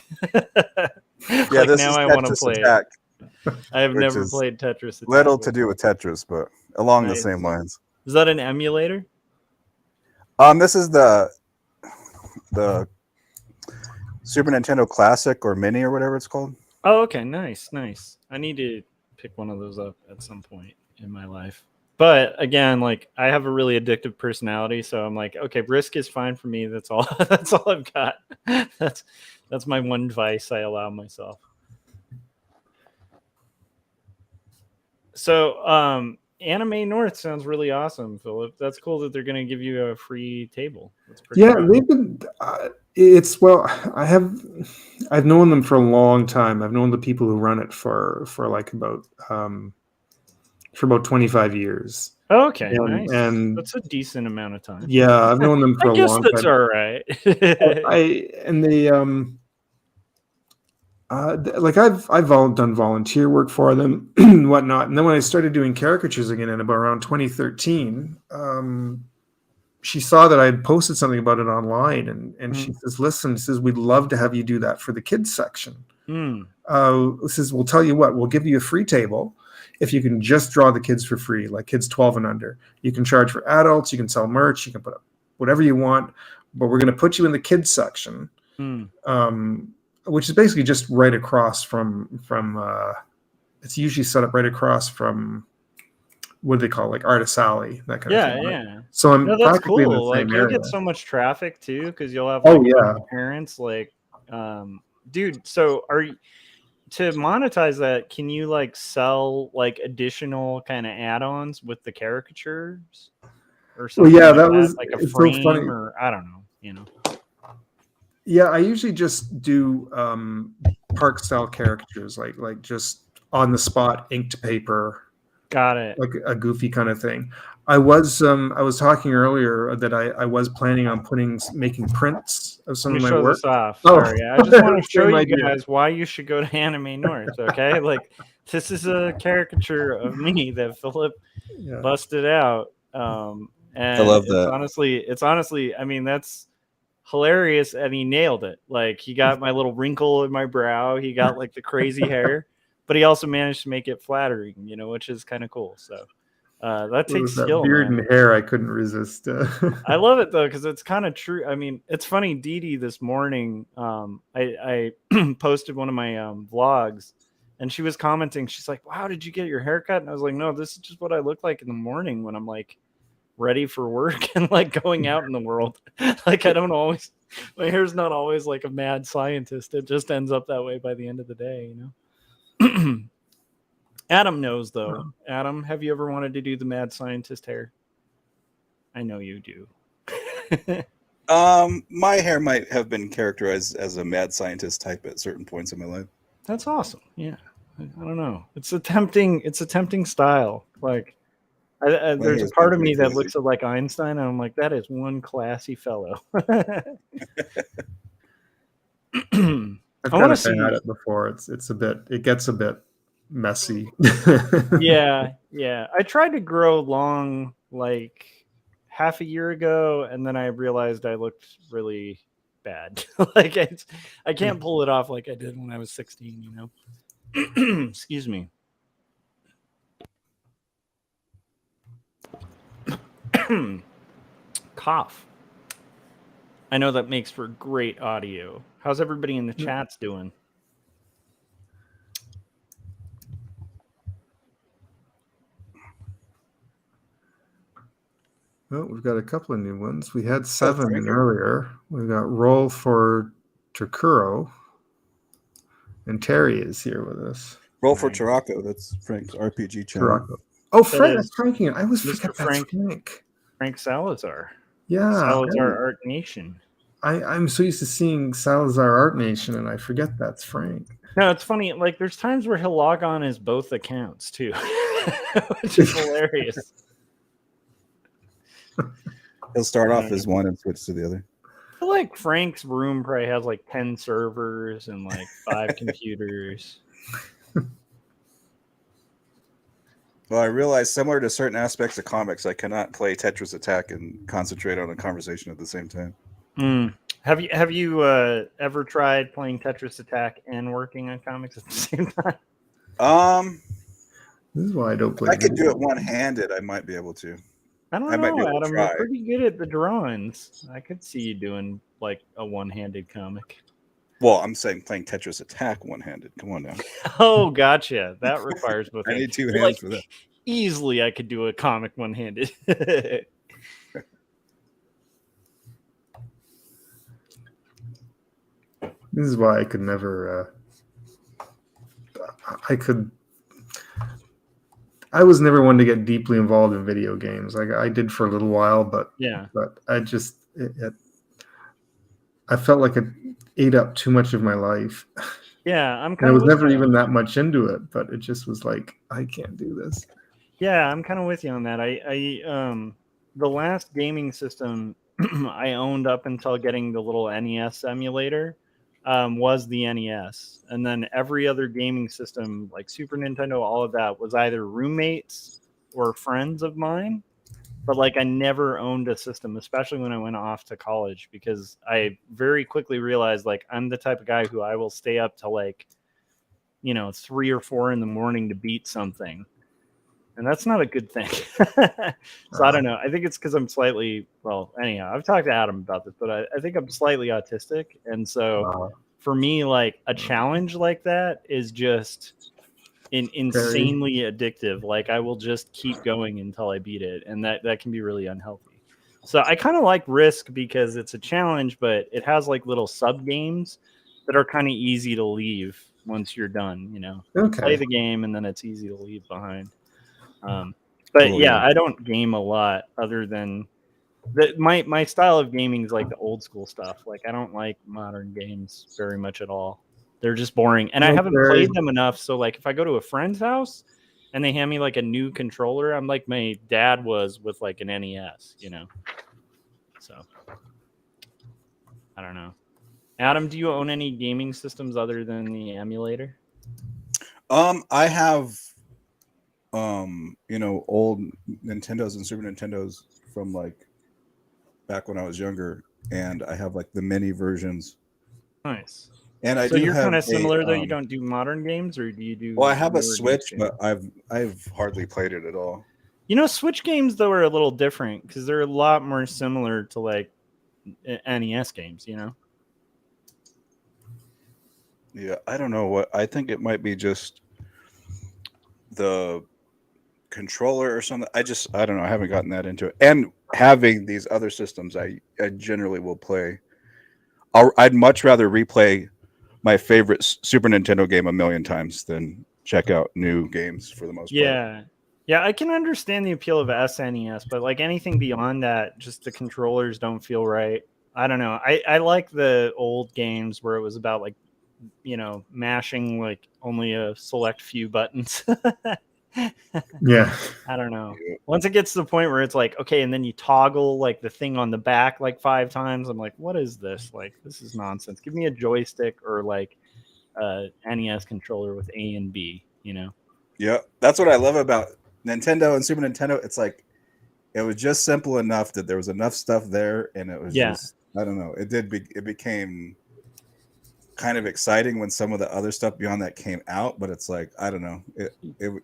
S2: Yeah, like now I want to play Attack,
S3: it. I have never played Tetris Attack.
S2: Little to do with Tetris, but along the same lines.
S3: Is that an emulator?
S2: This is the Super Nintendo Classic or Mini or whatever it's called.
S3: Oh, okay, nice. I need to pick one of those up at some point in my life. But again, like I have a really addictive personality, so I'm like, okay, risk is fine for me. That's all. That's all I've got. That's my one vice I allow myself. So, Anime North sounds really awesome, Philip. That's cool that they're going to give you a free table. That's pretty
S1: cool. They've been. I've known them for a long time. I've known the people who run it for like about for about 25 years.
S3: Okay,
S1: And,
S3: nice.
S1: and
S3: That's a decent amount of time.
S1: yeah, I've known them for
S3: I
S1: a
S3: guess
S1: long
S3: that's
S1: time.
S3: all right.
S1: Like I've done volunteer work for them and whatnot. And then when I started doing caricatures again in about around 2013, she saw that I had posted something about it online, and she says, "Listen," says, "we'd love to have you do that for the kids section." Says, "We'll tell you what, we'll give you a free table if you can just draw the kids for free, like kids 12 and under. You can charge for adults, you can sell merch, you can put up whatever you want, but we're going to put you in the kids section." Which is basically just right across from it's usually set up right across from, what do they call it, like Artist Alley, that kind of thing. Right?
S3: Yeah.
S1: So I'm
S3: No, that's
S1: practically in the
S3: cool. Like
S1: same
S3: you'll
S1: area.
S3: get so much traffic too, because you'll have
S1: Oh,
S3: like
S1: yeah.
S3: parents like dude, so are you to monetize that, can you like sell like additional kind of add-ons with the caricatures or something?
S1: Well, yeah,
S3: like
S1: that was
S3: like a
S1: it's
S3: frame
S1: so funny.
S3: or I don't know, you know.
S1: Yeah, I usually just do park style caricatures, like just on the spot, inked paper,
S3: Got it.
S1: like a goofy kind of thing. I was talking earlier that I was planning on making prints of some
S3: Let
S1: of
S3: me
S1: my
S3: show
S1: work.
S3: this off.
S1: Oh.
S3: Sorry. I just want to show
S1: Same
S3: you
S1: idea.
S3: guys why you should go to Anime North, okay? Like this is a caricature of me that Philip
S1: Yeah.
S3: busted out. And
S2: I love that.
S3: It's honestly, I mean, that's hilarious, and he nailed it. Like he got my little wrinkle in my brow, he got like the crazy hair, but he also managed to make it flattering, you know, which is kind of cool. So that
S1: It
S3: takes
S1: was
S3: skill,
S1: that beard
S3: man.
S1: and hair I couldn't resist.
S3: I love it though, because it's kind of true. I mean, it's funny. Dee Dee this morning, I posted one of my vlogs, and she was commenting. She's like, "Wow, did you get your haircut?" And I was like, "No, this is just what I look like in the morning when I'm like ready for work and like going out in the world. Like I don't always, my hair's not always like a mad scientist. It just ends up that way by the end of the day, you know." Adam knows though. Adam, have you ever wanted to do the mad scientist hair? I know you do.
S2: My hair might have been characterized as a mad scientist type at certain points in my life.
S3: That's awesome. Yeah. I don't know. It's a tempting style. Like there's a part of me that looks at like Einstein, and I'm like, that is one classy fellow.
S1: I've
S3: I
S1: kind
S3: wanna
S1: of
S3: see-
S1: had it before. It gets a bit messy.
S3: Yeah. I tried to grow long like half a year ago, and then I realized I looked really bad. Like I can't pull it off like I did when I was 16, you know. Excuse me. Cough. I know that makes for great audio. How's everybody in the chats doing?
S1: Well, we've got a couple of new ones. We had 7 earlier. We've got Roll for Takuro. And Terry is here with us.
S2: Roll for Tarako. That's Frank's RPG channel.
S1: Tarako. Oh, Frank. That's Frankie. I always forget that's Frank.
S3: Frank Salazar.
S1: Yeah.
S3: Salazar Art Nation.
S1: I'm so used to seeing Salazar Art Nation, and I forget that's Frank.
S3: No, it's funny. Like, there's times where he'll log on as both accounts, too. Which is hilarious.
S2: He'll start off as one and switch to the other.
S3: I feel like Frank's room probably has like 10 servers and like 5 computers.
S2: Well, I realize similar to certain aspects of comics, I cannot play Tetris Attack and concentrate on a conversation at the same time.
S3: Have you ever tried playing Tetris Attack and working on comics at the same time?
S1: This is why I don't play.
S2: I could do it one-handed. I might be able to.
S3: I don't know, Adam. You're pretty good at the drawings. I could see you doing like a one-handed comic.
S2: Well, I'm saying playing Tetris Attack one-handed. Come on now.
S3: Oh, gotcha. That requires both.
S2: I need 2 hands for that.
S3: Easily, I could do a comic one-handed.
S1: This is why I could never. I was never one to get deeply involved in video games. Like I did for a little while, but
S3: yeah.
S1: But I just I felt like ate up too much of my life.
S3: Yeah, I'm
S1: And
S3: kind
S1: I
S3: of
S1: was
S3: with
S1: never
S3: you.
S1: even that much into it, but it just was like, I can't do this.
S3: Yeah, I'm kind of with you on that. The last gaming system I owned up until getting the little NES emulator was the NES, and then every other gaming system like Super Nintendo, all of that was either roommates or friends of mine. But like I never owned a system, especially when I went off to college, because I very quickly realized like I'm the type of guy who I will stay up till like 3 or 4 in the morning to beat something, and that's not a good thing. So I don't know. I think it's because I'm slightly, well, anyhow, I've talked to Adam about this, but I think I'm slightly autistic. And so for me, like a challenge like that is just insanely addictive. Like I will just keep going until I beat it. And that can be really unhealthy. So I kind of like Risk because it's a challenge, but it has like little sub games that are kind of easy to leave once you're done, play
S1: Okay.
S3: the game and then it's easy to leave behind. But
S2: Cool,
S3: yeah,
S2: yeah.
S3: I don't game a lot other than my style of gaming is like the old school stuff. Like I don't like modern games very much at all. They're just boring, and I haven't played them enough. So like if I go to a friend's house and they hand me like a new controller, I'm like my dad was with like an NES, So I don't know. Adam, do you own any gaming systems other than the emulator?
S2: I have old Nintendos and Super Nintendos from like back when I was younger, and I have like the mini versions.
S3: Nice.
S2: And I
S3: So
S2: do
S3: you're
S2: have
S3: kind of similar though. You
S2: a
S3: don't do modern games, or do you do?
S2: well, I have a
S3: newer
S2: Switch,
S3: games?
S2: but I've hardly played it at all.
S3: Switch games though are a little different because they're a lot more similar to like NES games.
S2: Yeah, I don't know what. I think it might be just the controller or something. I don't know. I haven't gotten that into it. And having these other systems, I generally will play. I'd much rather replay my favorite Super Nintendo game a million times than check out new games for the most part.
S3: Yeah, I can understand the appeal of SNES, but like anything beyond that, just the controllers don't feel right. I don't know. I like the old games where it was about like mashing like only a select few buttons.
S1: Yeah.
S3: I don't know. Once it gets to the point where it's like, okay, and then you toggle like the thing on the back like 5 times, I'm like, what is this? Like, this is nonsense. Give me a joystick or like a NES controller with A and B,
S2: Yeah, that's what I love about Nintendo and Super Nintendo. It's like it was just simple enough that there was enough stuff there, and it was just I don't know. It became kind of exciting when some of the other stuff beyond that came out, but it's like I don't know. It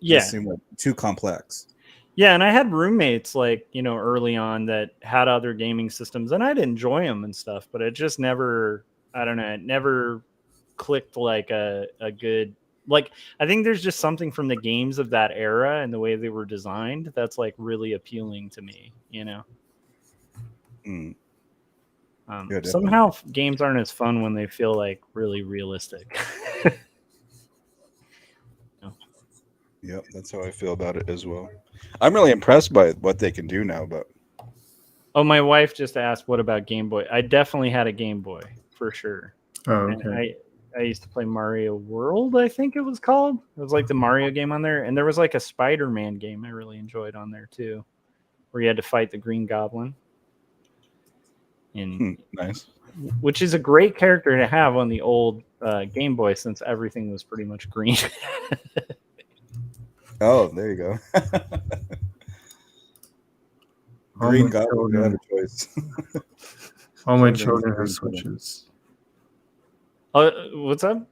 S2: just seemed like too complex.
S3: Yeah, and I had roommates like, early on that had other gaming systems and I'd enjoy them and stuff, but it just never, I don't know, it never clicked like a good, like, I think there's just something from the games of that era and the way they were designed that's like really appealing to me,
S2: Mm.
S3: Somehow games aren't as fun when they feel like really realistic.
S2: Yep, that's how I feel about it as well. I'm really impressed by what they can do now, but
S3: Oh, my wife just asked, what about Game Boy? I definitely had a Game Boy for sure.
S1: Oh, okay.
S3: And I used to play Mario World, I think it was called. It was like the Mario game on there. And there was like a Spider-Man game I really enjoyed on there too, where you had to fight the Green Goblin. And
S2: nice.
S3: Which is a great character to have on the old Game Boy since everything was pretty much green.
S2: Oh, there you go. Green Goblin, no other choice.
S1: All my children have Switches.
S3: What's up?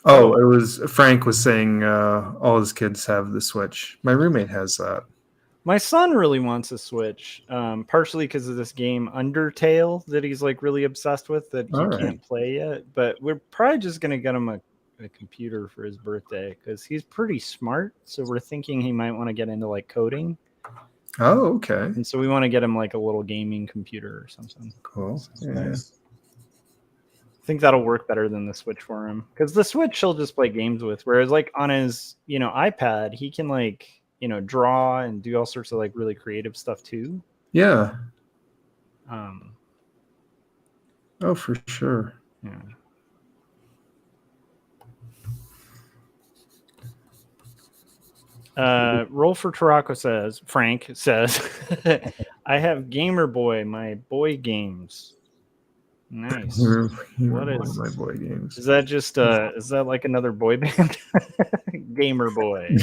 S1: Oh, it was Frank was saying all his kids have the Switch. My roommate has that.
S3: My son really wants a Switch, partially because of this game Undertale that he's like really obsessed with that he can't play yet. But we're probably just gonna get him a computer for his birthday because he's pretty smart. So we're thinking he might want to get into like coding.
S1: Oh, okay.
S3: And so we want to get him like a little gaming computer or something.
S1: Cool.
S2: Yeah. Nice.
S3: I think that'll work better than the Switch for him because the Switch he'll just play games with, whereas like on his iPad he can like draw and do all sorts of like really creative stuff too.
S1: Yeah. Oh, for sure.
S3: Yeah. Roll for Tarako says, Frank says, I have Gamer Boy, my boy games. Nice. What
S1: One
S3: is
S1: of my boy games?
S3: Is that just is that like another boy band? Gamer Boy.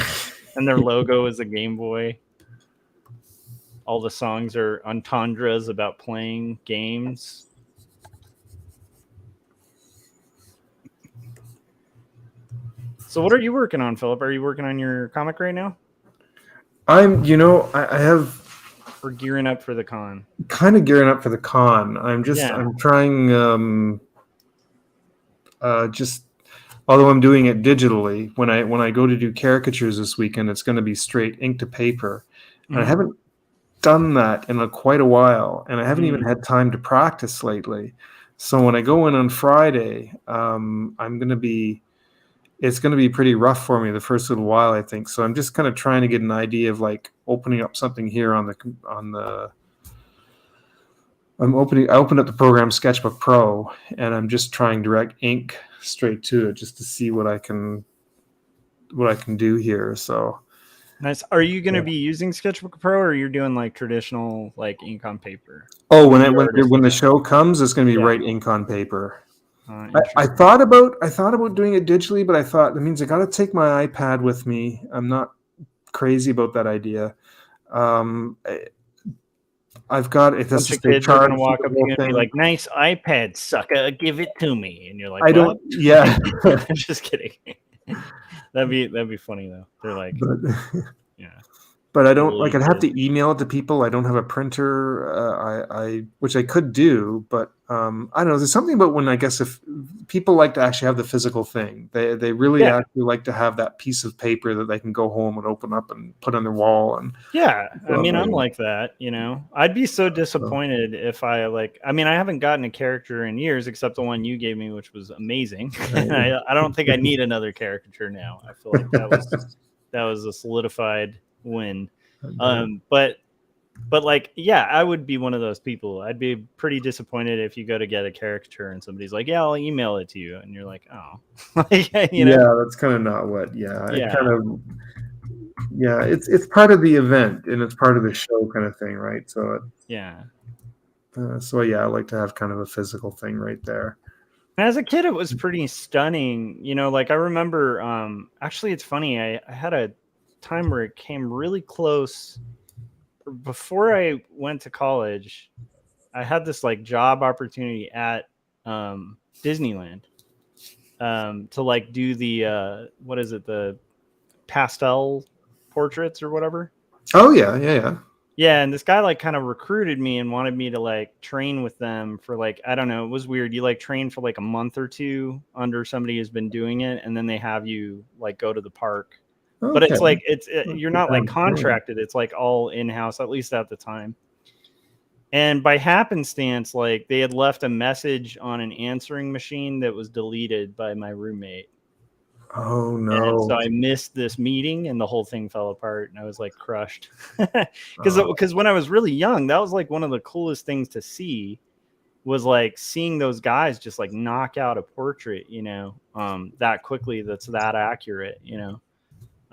S3: And their logo is a Game Boy. All the songs are entendres about playing games. So what are you working on, Philip? Are you working on your comic right now?
S1: I have
S3: Or gearing up for the con?
S1: kind of gearing up for the con. I'm trying just although I'm doing it digitally, when I go to do caricatures this weekend, it's going to be straight ink to paper. And I haven't done that in quite a while, and I haven't even had time to practice lately. So when I go in on Friday, it's going to be pretty rough for me the first little while, I think. So I'm just kind of trying to get an idea of like opening up something here I opened up the program Sketchbook Pro, and I'm just trying direct ink straight to it just to see what I can do here. So
S3: nice. Are you going to be using Sketchbook Pro, or you're doing like traditional like ink on paper?
S1: Oh, when the show comes, it's going to be right ink on paper. I thought about doing it digitally, but I thought that means I got to take my iPad with me. I'm not crazy about that idea. I've got it.
S3: Bunch of kids are going to walk up to you and be like, "Nice iPad, sucker, give it to me," and you're like,
S1: "I don't." Yeah,
S3: I'm just kidding. That'd be funny though. They're like, yeah.
S1: But I don't like. I'd have to email it to people. I don't have a printer. Which I could do, but I don't know. There's something about when I guess if people like to actually have the physical thing, they really actually like to have that piece of paper that they can go home and open up and put on their wall. And
S3: I mean, I'm like that. I'd be so disappointed if I haven't gotten a character in years except the one you gave me, which was amazing. I don't think I need another caricature now. I feel like that was a solidified win. But like, yeah, I would be one of those people. I'd be pretty disappointed if you go to get a caricature and somebody's like, "Yeah, I'll email it to you," and you're like, "Oh,"
S1: Yeah, that's kind of not what. It's part of the event and it's part of the show, kind of thing, right? So
S3: yeah.
S1: I like to have kind of a physical thing right there.
S3: As a kid, it was pretty stunning. Like I remember. Actually, it's funny. I had a time where it came really close. Before I went to college, I had this like job opportunity at Disneyland to like do the what is it, the pastel portraits or whatever.
S1: Oh yeah.
S3: And this guy like kind of recruited me and wanted me to like train with them for like, I don't know, it was weird. You like train for like a month or two under somebody who's been doing it, and then they have you like go to the park. Okay. But it's like you're not like contracted. It's like all in-house, at least at the time. And by happenstance, like they had left a message on an answering machine that was deleted by my roommate.
S1: Oh no!
S3: And so I missed this meeting, and the whole thing fell apart, and I was like crushed. Because when I was really young, that was like one of the coolest things to see. Was like seeing those guys just like knock out a portrait, that quickly. That's that accurate,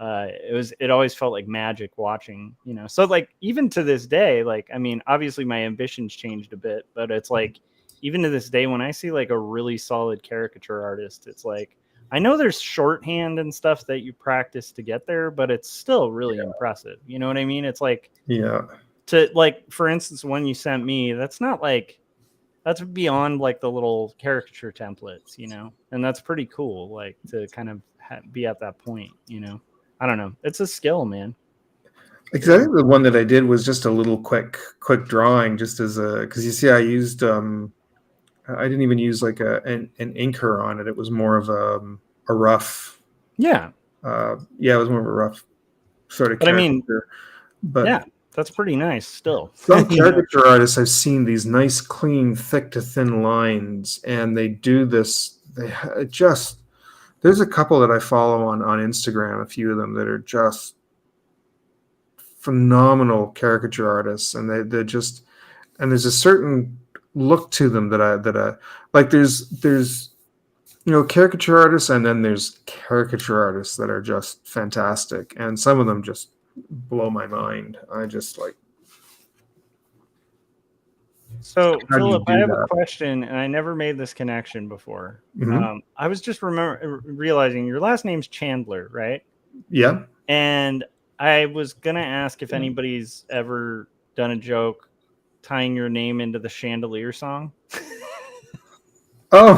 S3: It always felt like magic watching, so like even to this day, like, I mean, obviously my ambitions changed a bit, but it's like, even to this day, when I see like a really solid caricature artist, it's like, I know there's shorthand and stuff that you practice to get there, but it's still really impressive. You know what I mean? It's like, to like, for instance, one you sent me, that's not like, that's beyond like the little caricature templates, and that's pretty cool. Like to kind of be at that point, I don't know. It's a skill, man.
S1: Because I think the one that I did was just a little quick drawing, just as because you see, I used I didn't even use like an inker on it. It was more of a rough.
S3: Yeah.
S1: It was more of a rough sort of.
S3: But I mean, yeah, that's pretty nice. Still,
S1: some caricature artists I've seen these nice, clean, thick to thin lines, and they do this. There's a couple that I follow on Instagram, a few of them that are just phenomenal caricature artists, and they're just, and there's a certain look to them that I like. There's caricature artists, and then there's caricature artists that are just fantastic, and some of them just blow my mind. I just like.
S3: So,
S1: How do you
S3: Philip, I
S1: do
S3: have
S1: that?
S3: a question, and I never made this connection before.
S1: Mhm.
S3: I was just realizing your last name's Chandler, right?
S1: Yeah.
S3: And I was gonna ask if anybody's ever done a joke tying your name into the Chandelier song.
S1: Oh,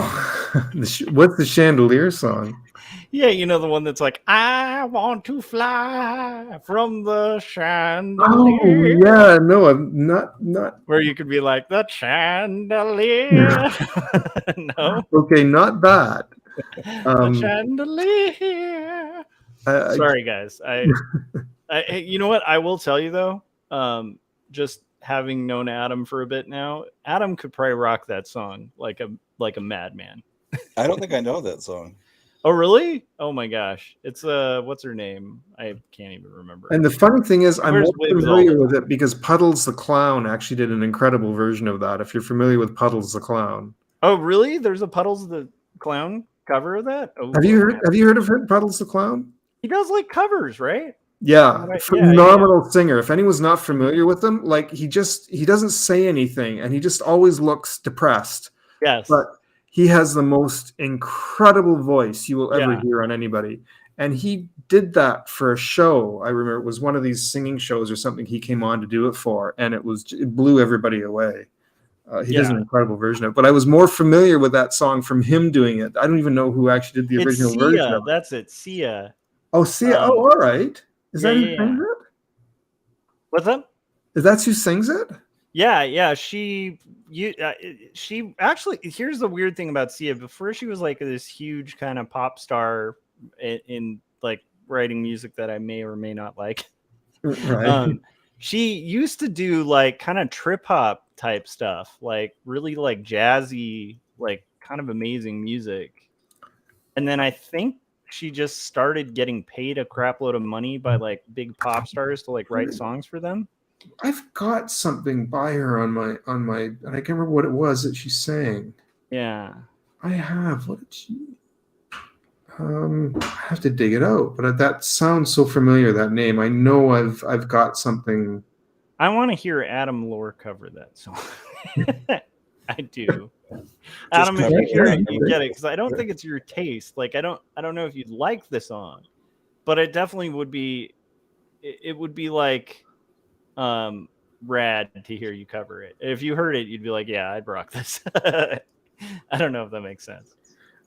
S1: what's the Chandelier song?
S3: Yeah, you know the one that's like, I want to fly from the
S1: Oh
S3: chandelier.
S1: yeah, no, I'm not.
S3: Where you could be like, the chandelier. No,
S1: Okay, not that.
S3: the chandelier.
S1: I,
S3: Sorry, guys. You know what? I will tell you though, just having known Adam for a bit now, Adam could probably rock that song like a madman.
S2: I don't think I know that song.
S3: Oh, really? Oh my gosh. It's what's her name? I can't even remember.
S1: and the funny thing is, I'm
S3: Where's
S1: more
S3: Wigs
S1: familiar
S3: all
S1: with it because Puddles the Clown actually did an incredible version of that. If you're familiar with Puddles the Clown,
S3: Oh, really? There's a Puddles the Clown cover of that? Oh,
S1: have you heard of Puddles the Clown?
S3: he does like covers, right?
S1: Yeah,
S3: Yeah.
S1: phenomenal singer. If anyone's not familiar with him, like he doesn't say anything, and he just always looks depressed.
S3: Yes.
S1: But he has the most incredible voice you will ever
S3: Yeah.
S1: hear on anybody. And he did that for a show. I remember it was one of these singing shows or something he came on to do it for, and it blew everybody away. He does an incredible version of it. But I was more familiar with that song from him doing it. I don't even know who actually did the
S3: It's
S1: original
S3: Sia.
S1: version of it.
S3: That's it. Sia.
S1: Oh, see, oh, all right. Is that who sings it?
S3: What's up?
S1: Is that who sings it?
S3: Yeah. She actually. Here's the weird thing about Sia. Before she was like this huge kind of pop star in like writing music that I may or may not like.
S1: Right.
S3: She used to do like kind of trip hop type stuff, like really like jazzy, like kind of amazing music. And then I think she just started getting paid a crap load of money by like big pop stars to like write songs for them.
S1: I've got something by her on my and I can't remember what it was that she sang.
S3: Yeah.
S1: I have. What did she? I have to dig it out, but that sounds so familiar. That name, I know. I've got something.
S3: I want to hear Adam Lore cover that song. I do. Adam, if you hear it, you get it, because I don't think it's your taste. Like I don't know if you'd like the song, but it definitely would be. It would be like, rad to hear you cover it. If you heard it, you'd be like, yeah, I'd rock this. I don't know if that makes sense.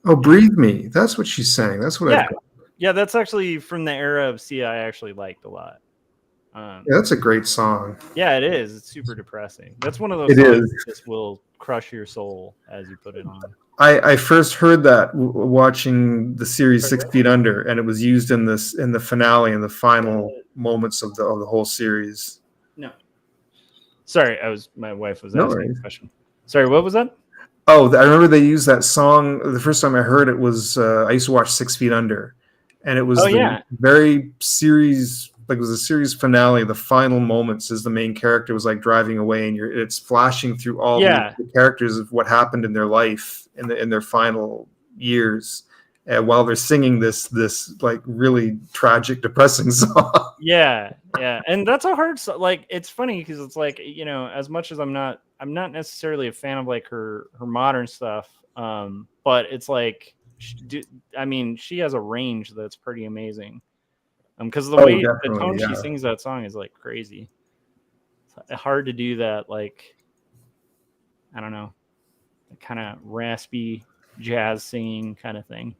S1: Oh, Breathe Me. That's what she's saying. That's what I've got.
S3: Yeah, that's actually from the era of Sia I actually liked a lot.
S1: Yeah, that's a great song.
S3: Yeah, it is. It's super depressing. That's one of those
S1: It
S3: songs
S1: is.
S3: that just will crush your soul as you put it on.
S1: I first heard that watching the series 6 Feet Under, and it was used in the finale and the final moments of the whole series.
S3: No. Sorry, my wife was
S1: No
S3: asking
S1: worries.
S3: a question. Sorry, what was that?
S1: Oh, I remember they used that song. The first time I heard it was I used to watch 6 Feet Under, and it was very series. Like it was a series finale. The final moments is the main character was like driving away, and it's flashing through all the characters of what happened in their life in their final years, while they're singing this like really tragic, depressing song.
S3: Yeah, and that's a hard like. It's funny because it's like, as much as I'm not necessarily a fan of like her modern stuff, but it's like, she has a range that's pretty amazing. Because the tone she sings that song is like crazy. It's hard to do that, like, I don't know, kind of raspy jazz singing kind of thing.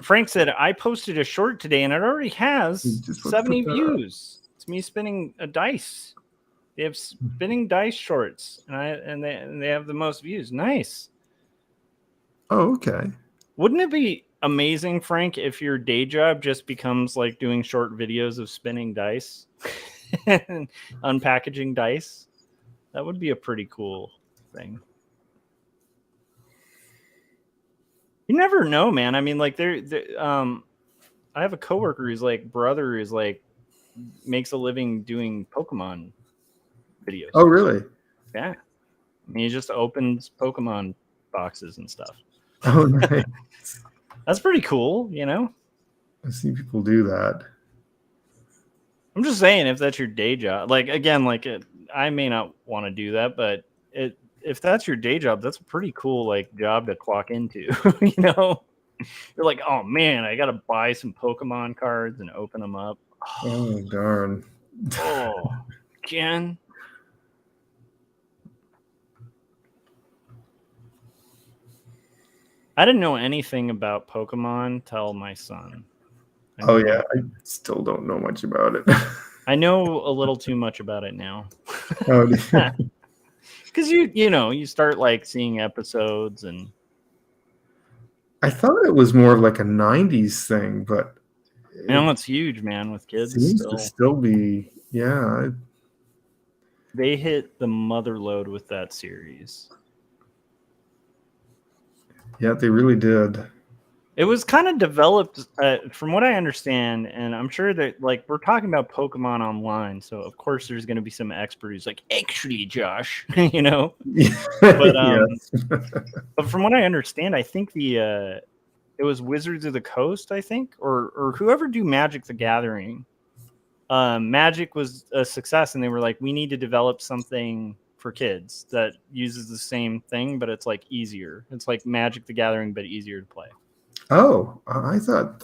S3: Frank said, I posted a short today and it already has 70 views. It's me spinning a dice. They have spinning dice shorts, and they have the most views. Nice.
S1: Oh, okay.
S3: Wouldn't it be amazing, Frank, if your day job just becomes like doing short videos of spinning dice and unpackaging dice? That would be a pretty cool thing. You never know, man. I mean, like I have a coworker whose like brother is like makes a living doing Pokemon videos.
S1: Oh, really?
S3: Yeah. I mean, he just opens Pokemon boxes and stuff.
S1: Oh, nice.
S3: That's pretty cool, you know?
S1: I see people do that.
S3: I'm just saying, if that's your day job, like, again, like, I may not want to do that, but if that's your day job, that's a pretty cool, like, job to clock into, you know? You're like, oh, man, I got to buy some Pokemon cards and open them up.
S1: Oh, darn.
S3: Oh, Ken. I didn't know anything about Pokemon till my son.
S1: Oh, yeah. I still don't know much about it.
S3: I know a little too much about it now.
S1: Oh,
S3: Because you start like seeing episodes, and
S1: I thought it was more of like a 90s thing, but
S3: it's huge, man, with kids.
S1: seems to still be, yeah.
S3: They hit the mother load with that series.
S1: Yeah, they really did.
S3: It was kind of developed, from what I understand, and I'm sure that, like, we're talking about Pokemon Online, so of course there's going to be some expert who's like, actually, Josh, you know. But but from what I understand, I think it was Wizards of the Coast, I think, or whoever do Magic the Gathering. Magic was a success, and they were like, we need to develop something for kids that uses the same thing, but it's like easier. It's like Magic the Gathering, but easier to play.
S1: Oh, I thought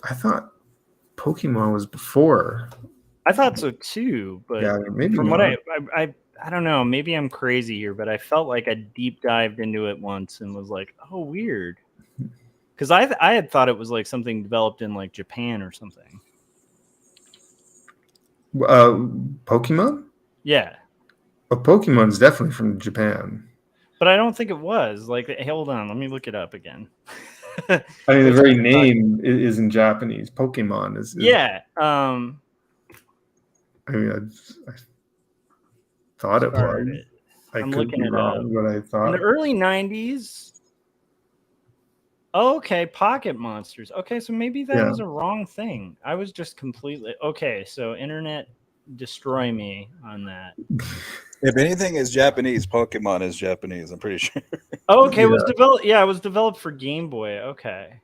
S1: Pokemon was before.
S3: I thought so too, but
S1: Yeah, maybe
S3: from
S1: not.
S3: what I don't know, maybe I'm crazy here, but I felt like I deep dived into it once and was like, oh, weird. Because I had thought it was like something developed in like Japan or something.
S1: Pokemon?
S3: Yeah.
S1: Well, Pokemon's definitely from Japan.
S3: But I don't think it was. Like, hold on, let me look it up again.
S1: I mean, the very name is in Japanese. Pokemon is
S3: yeah.
S1: I mean, I thought it was.
S3: I'm
S1: could
S3: looking
S1: be
S3: it
S1: wrong,
S3: up.
S1: but I thought
S3: In the early 90s. Okay, Pocket Monsters. Okay, so maybe that was a wrong thing. I was just completely okay. So internet, destroy me on that.
S2: If anything is Japanese, Pokemon is Japanese. I'm pretty sure.
S3: Okay, it was developed. Yeah, it was developed for Game Boy. Okay,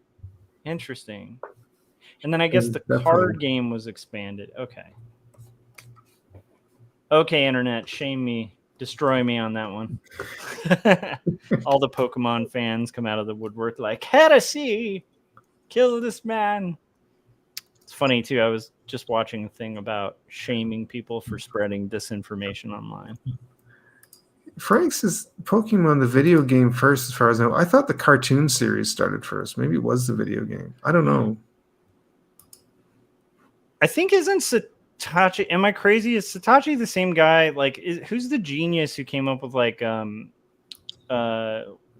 S3: interesting. And then I guess the card game was expanded. Okay. Okay, internet, shame me, destroy me on that one. All the Pokemon fans come out of the woodwork like, heresy, kill this man. It's funny too. I was just watching a thing about shaming people for spreading disinformation online.
S1: Frank's is Pokemon the video game first, as far as I know. I thought the cartoon series started first. Maybe it was the video game. I don't know.
S3: I think isn't Satoshi? Am I crazy? Is Satoshi the same guy? Like, who's the genius who came up with like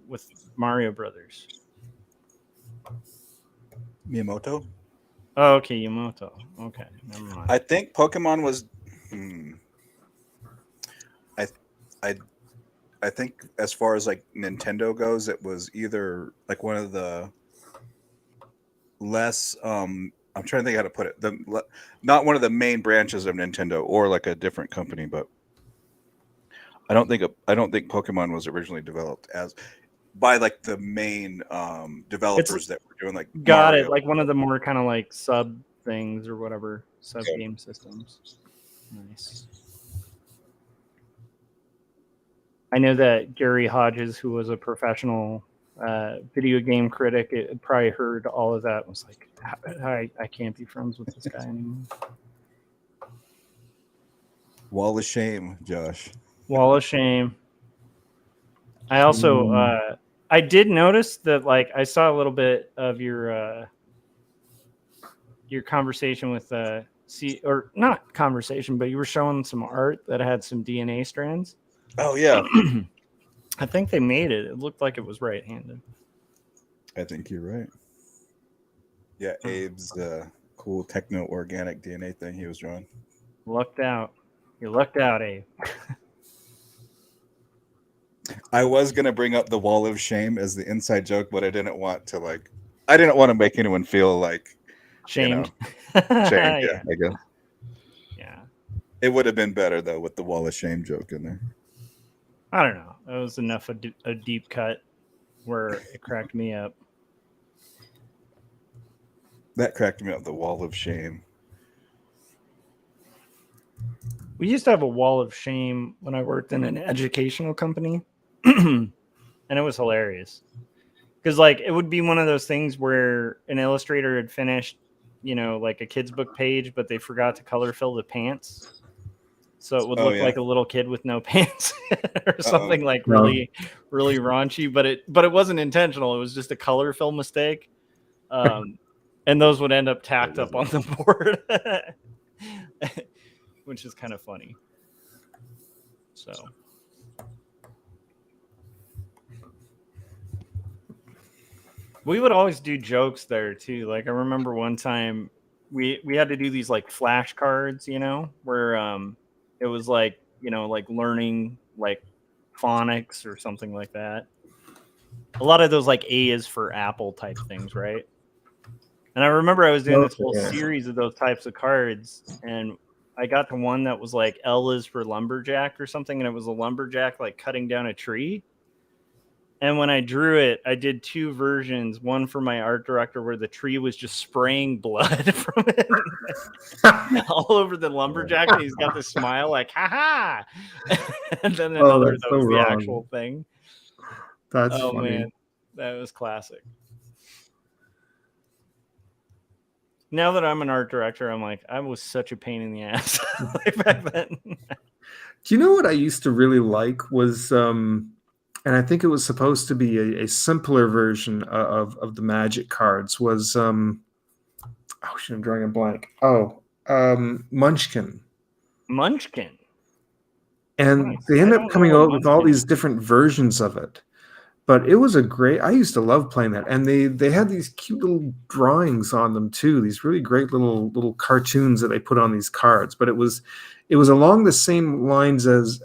S3: with Mario Brothers?
S2: Miyamoto.
S3: Oh, okay, Yamoto. Okay, never mind.
S2: I think Pokemon was. I think as far as like Nintendo goes, it was either like one of the less. I'm trying to think how to put it. Not one of the main branches of Nintendo, or like a different company, but I don't think Pokemon was originally developed as by like the main developers that were doing like
S3: got
S2: Mario.
S3: it, like one of the more kind of like sub things or whatever, sub game systems. Nice. I know that Gary Hodges, who was a professional video game critic, it probably heard all of that and was like, I can't be friends with this guy anymore.
S2: Wall of shame, Josh.
S3: Wall of shame. I also I did notice that, like, I saw a little bit of your conversation with or not conversation, but you were showing some art that had some DNA strands.
S2: Oh yeah.
S3: I think they made it. It looked like it was right-handed.
S2: I think you're right. Yeah, Abe's cool techno-organic DNA thing he was drawing.
S3: Lucked out. You lucked out, Abe.
S2: I was gonna bring up the wall of shame as the inside joke, but I didn't want to make anyone feel like
S3: shamed.
S2: Shamed, yeah, I guess.
S3: Yeah.
S2: It would have been better though with the wall of shame joke in there.
S3: I don't know. It was enough a deep cut where it cracked me up.
S2: That cracked me up. The wall of shame.
S3: We used to have a wall of shame when I worked in an educational company, and it was hilarious. Because like it would be one of those things where an illustrator had finished, like a kid's book page, but they forgot to color fill the pants. So it would look like a little kid with no pants or something like really, really raunchy, but it wasn't intentional. It was just a color fill mistake. And those would end up tacked up on the board, which is kind of funny. So. We would always do jokes there too. Like I remember one time we had to do these like flashcards, where it was like, like learning like phonics or something like that. A lot of those like A is for Apple type things, right? And I remember I was doing this whole series of those types of cards, and I got to one that was like L is for lumberjack or something, and it was a lumberjack like cutting down a tree. And when I drew it, I did two versions. One for my art director where the tree was just spraying blood from it all over the lumberjack. And he's got this smile like, ha ha. And then another that was the actual thing.
S1: That's funny.
S3: Man, that was classic. Now that I'm an art director, I'm like, I was such a pain in the ass back then.
S1: Do you know what I used to really like was... and I think it was supposed to be a simpler version of the Magic cards was I'm drawing a blank. Munchkin.
S3: Munchkin.
S1: And
S3: nice.
S1: They ended up coming out with all these different versions of it. But it was I used to love playing that. And they had these cute little drawings on them too, these really great little cartoons that they put on these cards. But it was along the same lines as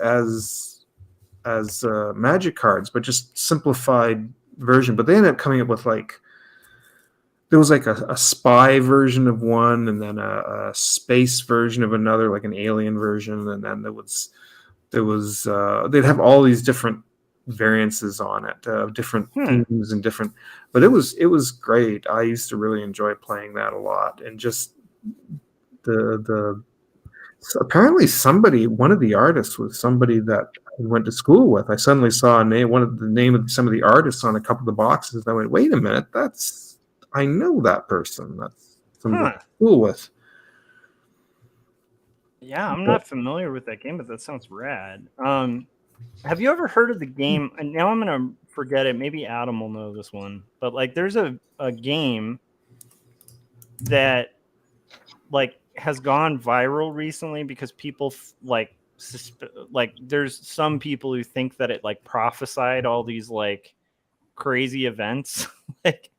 S1: Magic cards, but just simplified version. But they ended up coming up with there was like a spy version of one, and then a space version of another, like an alien version, and then there was they'd have all these different variances on it, different themes and different. But it was great. I used to really enjoy playing that a lot, and just so apparently one of the artists was somebody that I went to school with. I suddenly saw the name of some of the artists on a couple of the boxes. And I went, wait a minute, I know that person. That's somebody I went to school with.
S3: Yeah, I'm not familiar with that game, but that sounds rad. Have you ever heard of the game? And now I'm gonna forget it. Maybe Adam will know this one. But like, there's a game that like has gone viral recently because people there's some people who think that it like prophesied all these like crazy events. Like,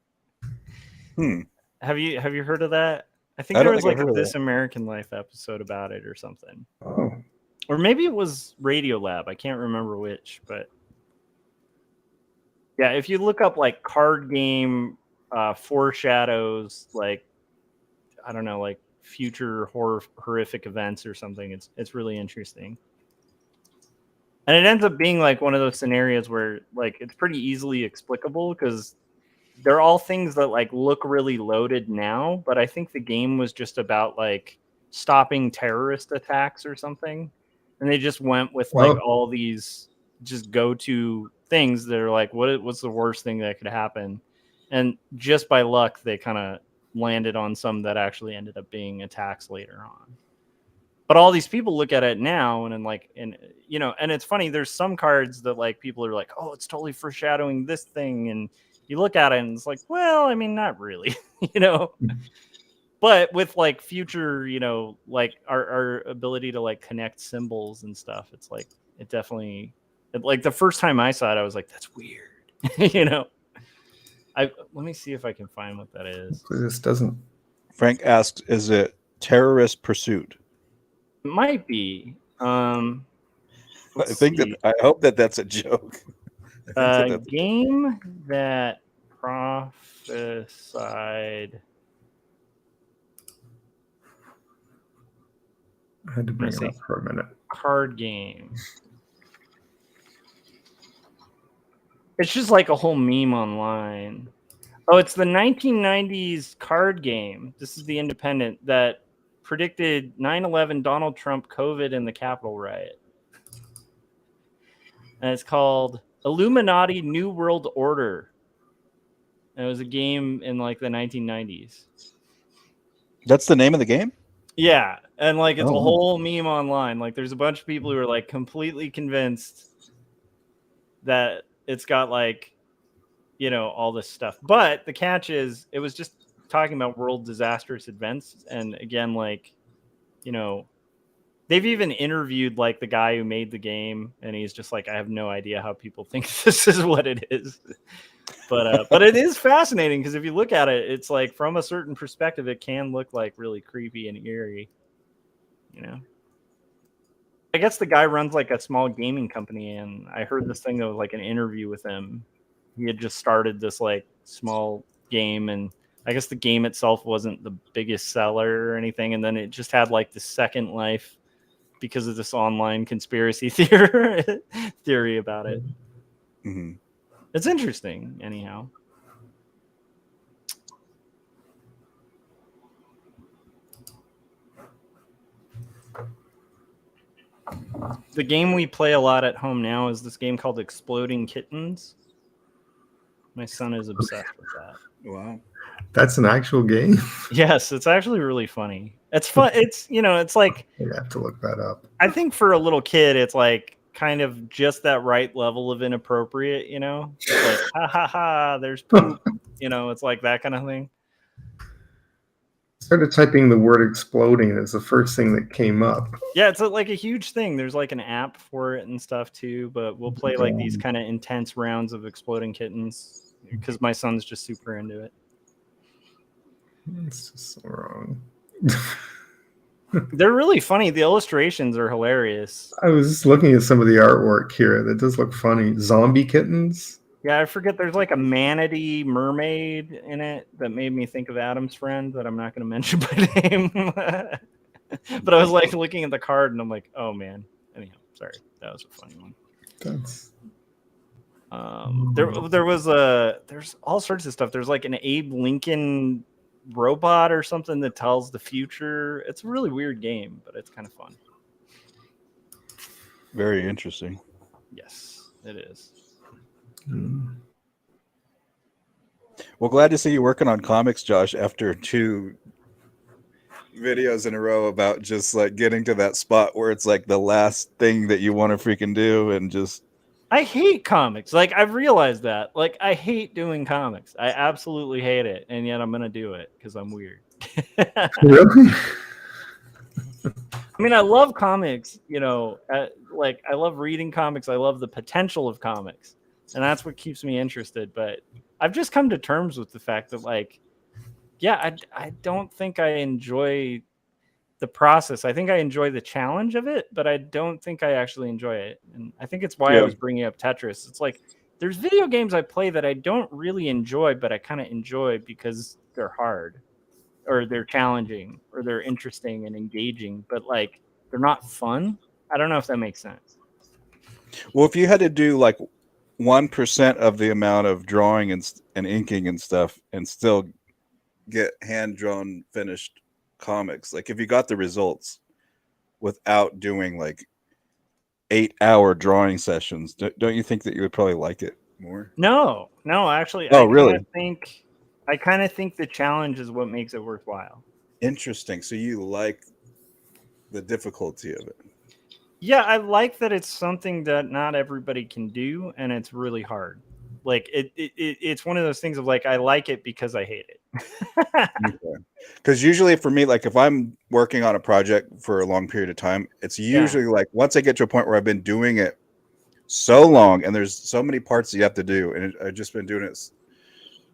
S3: have you heard of that? I think there was like a This American Life episode about it or something.
S1: Oh,
S3: or maybe it was Radiolab. I can't remember which, but yeah, if you look up like card game foreshadows, like I don't know, like future horrific events or something, it's really interesting. And it ends up being like one of those scenarios where like it's pretty easily explicable because they're all things that like look really loaded now, but I think the game was just about like stopping terrorist attacks or something, and they just went with like all these just go-to things that are like what's the worst thing that could happen, and just by luck they kind of landed on some that actually ended up being attacks later on. But all these people look at it now and it's funny, there's some cards that like people are like, oh, it's totally foreshadowing this thing, and you look at it and it's like, well, I mean, not really. But with like future, like our ability to like connect symbols and stuff, it's like it definitely, like the first time I saw it, I was like, that's weird. Let me see if I can find what that is.
S1: This doesn't.
S2: Frank asks, is it Terrorist Pursuit?
S3: It might be. I
S2: hope that's a joke.
S3: Game that prophesied
S1: I had to bring
S3: Let's
S1: it up
S3: see.
S1: for a minute.
S3: Card game. It's just like a whole meme online. Oh, it's the 1990s card game. This is the Independent that predicted 9/11, Donald Trump, COVID, and the Capitol riot. And it's called Illuminati New World Order. And it was a game in like the 1990s.
S2: That's the name of the game?
S3: Yeah, and like it's
S2: Oh,
S3: a
S2: wow.
S3: whole meme online. Like there's a bunch of people who are like completely convinced that it's got like, you know, all this stuff. But the catch is it was just talking about world disastrous events. And again, like, you know, they've even interviewed like the guy who made the game, and he's just like, I have no idea how people think this is what it is. But it is fascinating because if you look at it, it's like from a certain perspective, it can look like really creepy and eerie. You know, I guess the guy runs like a small gaming company, and I heard this thing that was like an interview with him. He had just started this like small game, and I guess the game itself wasn't the biggest seller or anything, and then it just had like the second life because of this online conspiracy theory about it.
S2: Mm-hmm.
S3: It's interesting, anyhow. The game we play a lot at home now is this game called Exploding Kittens. My son is obsessed with that.
S2: Wow.
S1: That's an actual game.
S3: Yes, it's actually really funny. It's fun. It's, you know, it's like,
S1: I have to look that up.
S3: I think for a little kid, it's like kind of just that right level of inappropriate, you know? It's like, ha ha ha, there's poop. You know, it's like that kind of thing.
S1: Started typing the word exploding, and it's the first thing that came up.
S3: Yeah, it's like a huge thing. There's like an app for it and stuff too, but we'll play like these kind of intense rounds of Exploding Kittens because my son's just super into it.
S1: It's just so wrong.
S3: They're really funny. The illustrations are hilarious.
S1: I was just looking at some of the artwork here. That does look funny. Zombie kittens.
S3: Yeah, I forget. There's like a manatee mermaid in it that made me think of Adam's friend, that I'm not going to mention by name. But I was like looking at the card and I'm like, oh man. Anyhow, sorry, that was a funny one.
S1: That's
S3: There's all sorts of stuff. There's like an Abe Lincoln robot or something that tells the future. It's a really weird game, but it's kind of fun.
S2: Very interesting.
S3: Yes, it is.
S2: Well, glad to see you working on comics, Josh, after 2 videos in a row about just like getting to that spot where it's like the last thing that you want to freaking do, and just
S3: I hate comics. Like, I've realized that. Like, I hate doing comics. I absolutely hate it, and yet I'm gonna do it because I'm weird.
S1: really.
S3: I mean, I love comics. You know, like I love reading comics. I love the potential of comics, and that's what keeps me interested. But I've just come to terms with the fact that, like, yeah, I don't think I enjoy the process. I think I enjoy the challenge of it, but I don't think I actually enjoy it. And I think it's why I was bringing up Tetris. It's like there's video games I play that I don't really enjoy, but I kind of enjoy because they're hard, or they're challenging, or they're interesting and engaging, but like they're not fun. I don't know if that makes sense.
S2: well, if you had to do like 1% of the amount of drawing and inking and stuff, and still get hand drawn finished comics, like if you got the results without doing like 8-hour drawing sessions, don't you think that you would probably like it more?
S3: No, actually.
S2: Oh, really?
S3: I kind of think the challenge is what makes it worthwhile.
S2: Interesting. So you like the difficulty of it?
S3: Yeah, I like that it's something that not everybody can do, and it's really hard. Like it's one of those things of like, I like it because I hate it.
S2: Because usually for me, like if I'm working on a project for a long period of time, it's usually like once I get to a point where I've been doing it so long and there's so many parts that you have to do, and I've just been doing it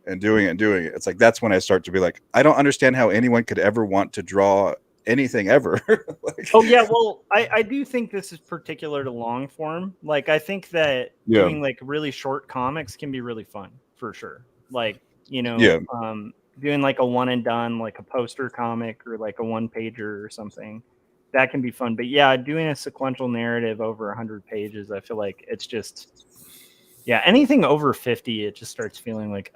S2: and doing it and doing it. It's like that's when I start to be like, I don't understand how anyone could ever want to draw anything ever. Like,
S3: oh yeah, well, I do think this is particular to long form. Like I think that doing like really short comics can be really fun for sure. Like, you know, doing like a one and done, like a poster comic or like a one pager or something. that can be fun. But yeah, doing a sequential narrative over 100 pages, I feel like it's just, yeah, anything over 50, it just starts feeling like,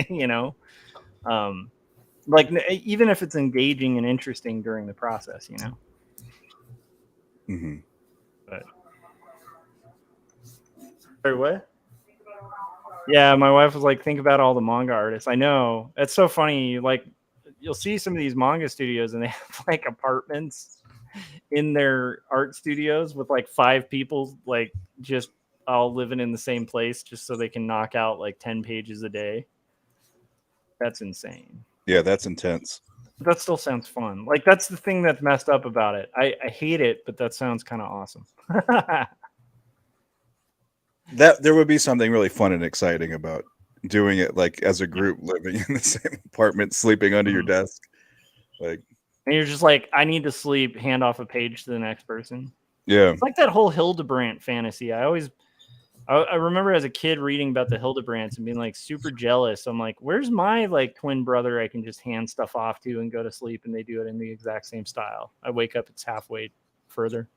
S3: you know, like even if it's engaging and interesting during the process, you know.
S2: Mm-hmm.
S3: But sorry, what? Yeah, my wife was like, think about all the manga artists. I know. It's so funny. Like, you'll see some of these manga studios and they have like apartments in their art studios with like 5 people, like just all living in the same place just so they can knock out like 10 pages a day. That's insane.
S2: Yeah, that's intense.
S3: But that still sounds fun. Like, that's the thing that's messed up about it. I hate it, but that sounds kind of awesome.
S2: That there would be something really fun and exciting about doing it like as a group, living in the same apartment, sleeping under your desk. Like,
S3: and you're just like, I need to sleep, hand off a page to the next person.
S2: yeah.
S3: It's like that whole Hildebrandt fantasy. I remember as a kid reading about the Hildebrandts and being like super jealous. I'm like, where's my like twin brother I can just hand stuff off to and go to sleep, and they do it in the exact same style. I wake up, it's halfway further.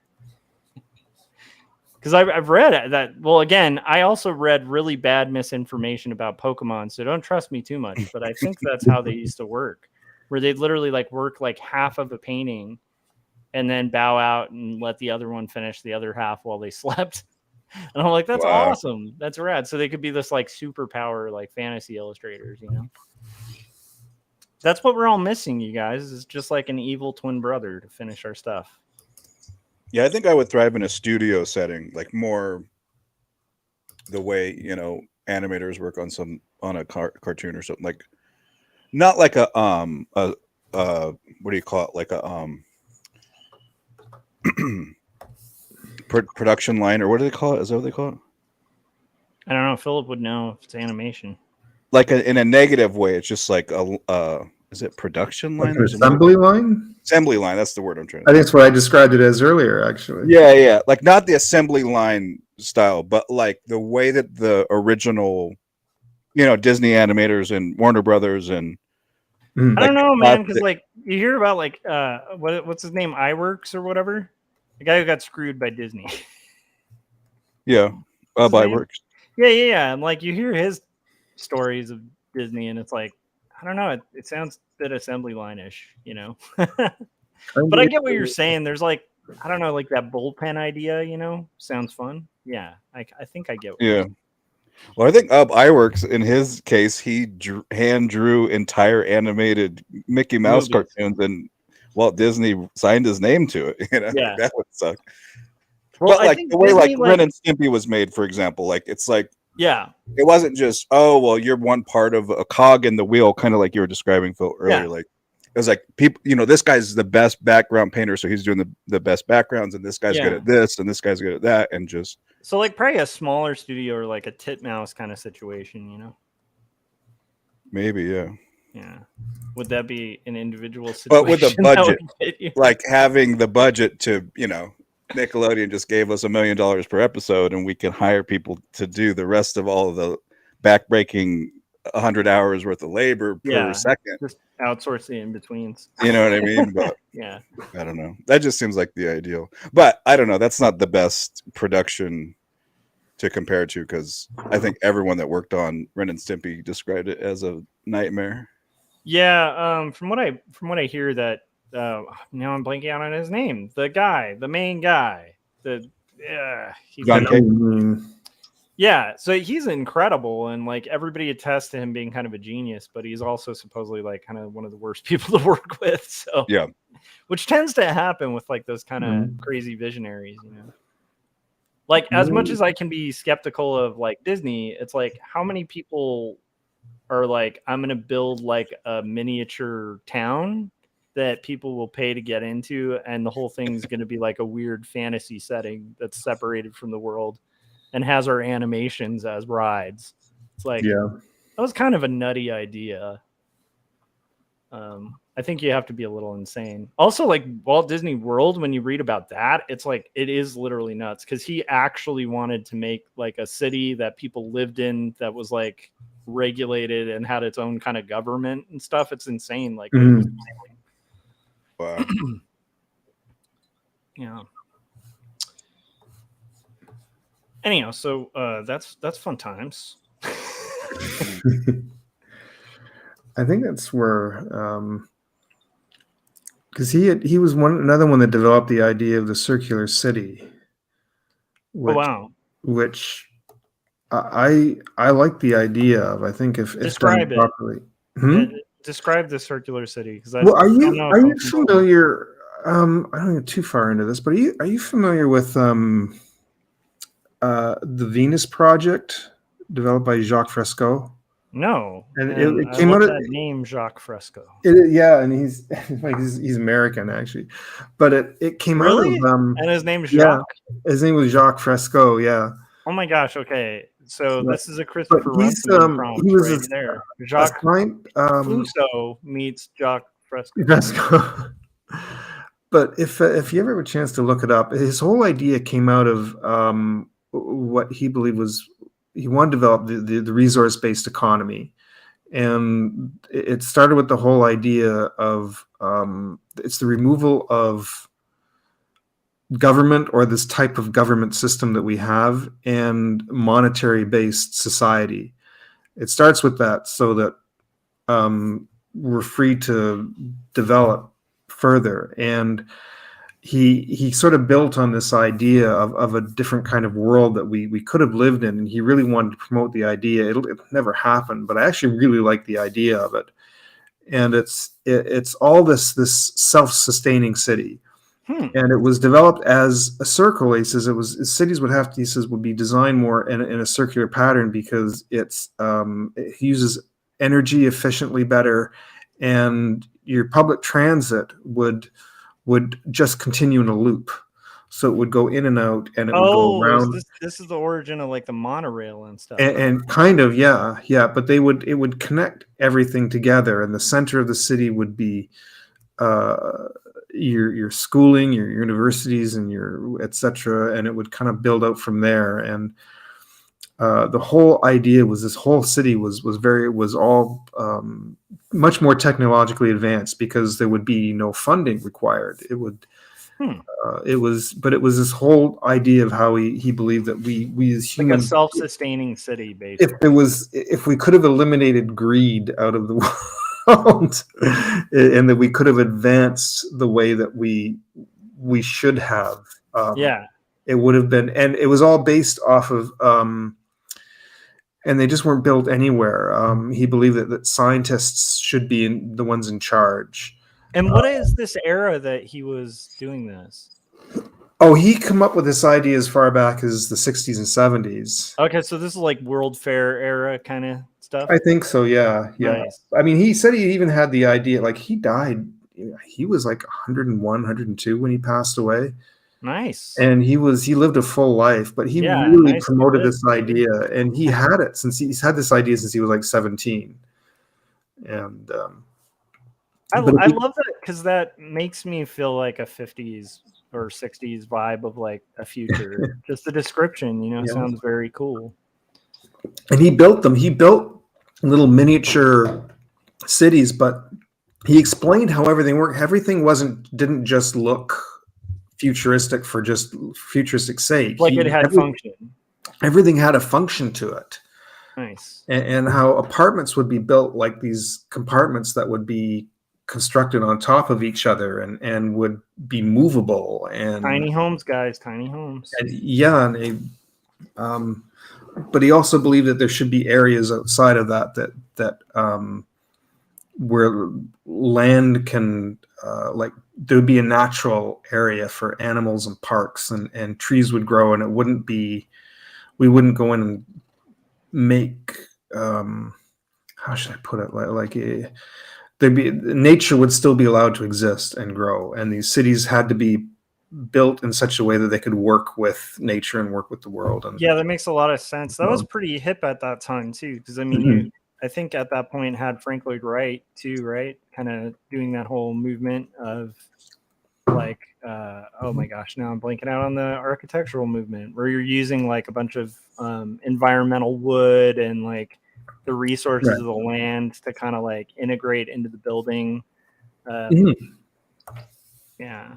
S3: Because I've read that. Well, again, I also read really bad misinformation about Pokemon, so don't trust me too much. But I think that's how they used to work, where they'd literally like work like half of a painting and then bow out and let the other one finish the other half while they slept. And I'm like, that's
S2: Wow.
S3: awesome. That's rad. So they could be this like superpower, like fantasy illustrators, you know? That's what we're all missing, you guys, is just like an evil twin brother to finish our stuff.
S2: Yeah, I think I would thrive in a studio setting, like more the way, you know, animators work on a cartoon or something, like not like a what do you call it? Like a production line, or what do they call it? Is that what they call it?
S3: I don't know. Philip would know if it's animation.
S2: Like in a negative way, it's just like a is it production line?
S1: Like an assembly line?
S2: Assembly line. That's the word I'm trying to.
S1: I think that's what I described it as earlier, actually.
S2: Yeah. Like not the assembly line style, but like the way that the original, you know, Disney animators and Warner Brothers and
S3: I don't know, man, because like you hear about like what's his name, iWorks or whatever, the guy who got screwed by Disney.
S2: Yeah, iWorks.
S3: Yeah. And like you hear his stories of Disney, and it's like, I don't know, it sounds a bit assembly line-ish, you know. But I get what you're saying. There's like, I don't know, like that bullpen idea, you know, sounds fun. Yeah, I think I get what you're saying.
S2: Well, I think iWorks, in his case, he hand drew entire animated Mickey Mouse cartoons, and Walt Disney signed his name to it. You know,
S3: Yeah.
S2: That would suck.
S3: Well,
S2: but like the way Disney, like Ren and Stimpy was made, for example, like it's like,
S3: yeah,
S2: it wasn't just, oh well, you're one part of a cog in the wheel, kind of like you were describing, Phil, earlier. Yeah. Like it was like people, you know, this guy's the best background painter, so he's doing the best backgrounds, and this guy's good at this, and this guy's good at that, and just.
S3: So like probably a smaller studio or like a Titmouse kind of situation, you know?
S2: Maybe, yeah.
S3: Yeah. Would that be an individual situation?
S2: But with a budget, like having the budget to, you know, Nickelodeon just gave us $1 million per episode, and we can hire people to do the rest of all of the backbreaking 100 hours worth of labor per second.
S3: Just outsource the in-betweens.
S2: You know what I mean? But
S3: yeah.
S2: I don't know. That just seems like the ideal. But I don't know. That's not the best production to compare to, because I think everyone that worked on Ren and Stimpy described it as a nightmare.
S3: Yeah. From what I hear, that now I'm blanking out on his name. The main guy. Yeah, so he's incredible, and like everybody attests to him being kind of a genius, but he's also supposedly like kind of one of the worst people to work with. So
S2: yeah,
S3: which tends to happen with like those kind of crazy visionaries, you know. Like as much as I can be skeptical of like Disney, it's like how many people are like, I'm gonna build like a miniature town that people will pay to get into, and the whole thing's gonna be like a weird fantasy setting that's separated from the world and has our animations as rides. It's like, that was kind of a nutty idea. I think you have to be a little insane. Also, like Walt Disney World, when you read about that, it's like, it is literally nuts, because he actually wanted to make like a city that people lived in that was like regulated and had its own kind of government and stuff. It's insane. Like,
S2: wow.
S3: Yeah. Anyhow, so that's fun times.
S1: I think that's where, because he was another one that developed the idea of the circular city,
S3: Oh
S1: which
S3: wow.
S1: which I like the idea of. I think if done
S3: Describe it.
S1: properly. Hmm?
S3: Describe the circular city, because I
S1: Well,
S3: don't know
S1: are
S3: if
S1: you
S3: I'm familiar.
S1: familiar? I don't get too far into this, but are you familiar with the Venus Project developed by Jacques Fresco?
S3: No,
S1: And
S3: and
S1: it
S3: I
S1: came
S3: love
S1: out of
S3: that name, Jacques Fresco.
S1: yeah, and he's like he's American actually, but it came out
S3: Really?
S1: of
S3: And his name's
S1: yeah,
S3: Jacques?
S1: his name was Jacques Fresco, yeah.
S3: Oh my gosh. Okay, so
S1: But,
S3: this is a
S1: but
S3: Christopher
S1: he's
S3: Runciman
S1: he
S3: prompt
S1: was
S3: right there.
S1: a
S3: Jacques
S1: science
S3: Clouseau meets Jacques Fresco.
S1: Fresco. But if you ever have a chance to look it up, his whole idea came out of what he believed was he wanted to develop the resource based economy, and it started with the whole idea of it's the removal of government or this type of government system that we have and monetary based society. It starts with that so that we're free to develop further. And he sort of built on this idea of a different kind of world that we could have lived in, and he really wanted to promote the idea. It never happened, but I actually really like the idea of it. And it's all this self-sustaining city. And it was developed as a circle. He says cities would have to, he says, would be designed more in a circular pattern because it uses energy efficiently better, and your public transit would just continue in a loop. So it would go in and out, and it would go
S3: Oh,
S1: around.
S3: this is the origin of like the monorail and stuff.
S1: And kind of, yeah. But it would connect everything together, and the center of the city would be your schooling, your universities, and your etc. And it would kind of build out from there. And the whole idea was this whole city was all much more technologically advanced because there would be no funding required. It would. It was this whole idea of how he believed that we as
S3: like
S1: humans,
S3: a self-sustaining city, basically.
S1: if we could have eliminated greed out of the world, and that we could have advanced the way that we should have, it would have been, and it was all based off of, and they just weren't built anywhere. He believed that scientists should be the ones in charge.
S3: And what is this era that he was doing this?
S1: Oh, he come up with this idea as far back as the 60s and 70s.
S3: Okay, so this is like World Fair era kind of stuff?
S1: I think so, yeah.
S3: Nice.
S1: I mean, he said he even had the idea, like he died, he was like 101, 102 when he passed away.
S3: Nice.
S1: And he lived a full life, but he really promoted this idea, and he had it he's had this idea since he was like 17. And
S3: I love that because that makes me feel like a 50s or 60s vibe of like a future. Just the description, sounds very cool.
S1: And he built them. He built little miniature cities, but he explained how everything worked. Everything didn't just look futuristic for just futuristic sake.
S3: Like it had function.
S1: Everything had a function to it.
S3: Nice.
S1: And how apartments would be built like these compartments that would be constructed on top of each other and would be movable, and
S3: tiny homes, guys, tiny homes.
S1: And but he also believed that there should be areas outside of that where land can like there would be a natural area for animals and parks, and trees would grow, and we wouldn't go in and make how should I put it, nature would still be allowed to exist and grow, and these cities had to be built in such a way that they could work with nature and work with the world. And
S3: that makes a lot of sense. That was pretty hip at that time too, because I mean, I think at that point had Frank Lloyd Wright too, right? Kind of doing that whole movement of like, oh my gosh, now I'm blanking out on the architectural movement where you're using like a bunch of environmental wood and like the resources of the land to kind of like integrate into the building. Yeah,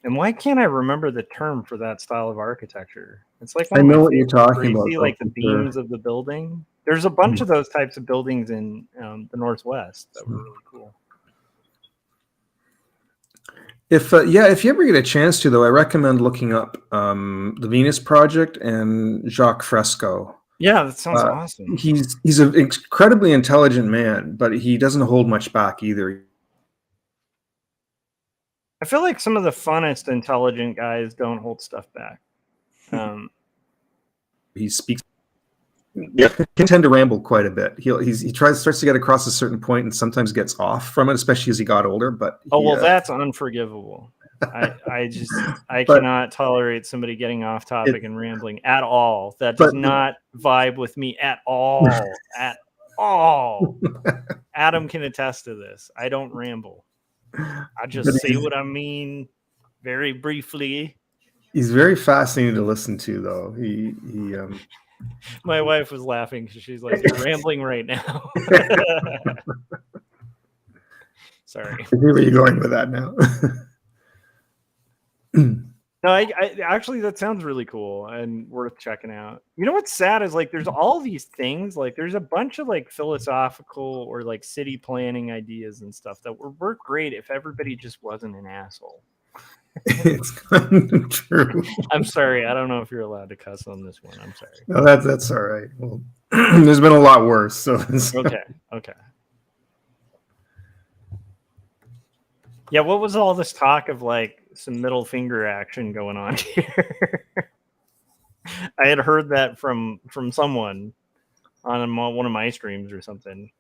S3: And why can't I remember the term for that style of architecture? It's like
S1: I
S3: one of
S1: know
S3: my
S1: what you're
S3: favorites, where
S1: talking
S3: you
S1: about.
S3: see
S1: though,
S3: like the
S1: for sure.
S3: beams of the building. There's a bunch of those types of buildings in the Northwest that were really cool.
S1: If if you ever get a chance to, though, I recommend looking up the Venus Project and Jacques Fresco.
S3: Yeah, that sounds awesome.
S1: He's an incredibly intelligent man, but he doesn't hold much back either.
S3: I feel like some of the funnest intelligent guys don't hold stuff back.
S1: He speaks. Yeah, he can tend to ramble quite a bit. He starts to get across a certain point and sometimes gets off from it, especially as he got older. But
S3: that's unforgivable. I cannot tolerate somebody getting off topic and rambling at all. That does not vibe with me at all. At all. Adam can attest to this. I don't ramble. I just say what I mean very briefly.
S1: He's very fascinating to listen to, though.
S3: My wife was laughing because she's like, "You're rambling right now." Sorry.
S1: I see where you're going with that now.
S3: No, I actually, that sounds really cool and worth checking out. You know what's sad is like there's all these things, like there's a bunch of like philosophical or like city planning ideas and stuff that would work great if everybody just wasn't an asshole.
S1: It's kind of true.
S3: I'm sorry, I don't know if you're allowed to cuss on this one. I'm sorry.
S1: No, that's all right. Well, there's been a lot worse. So
S3: okay. Yeah, what was all this talk of like some middle finger action going on here? I had heard that from someone on one of my streams or something.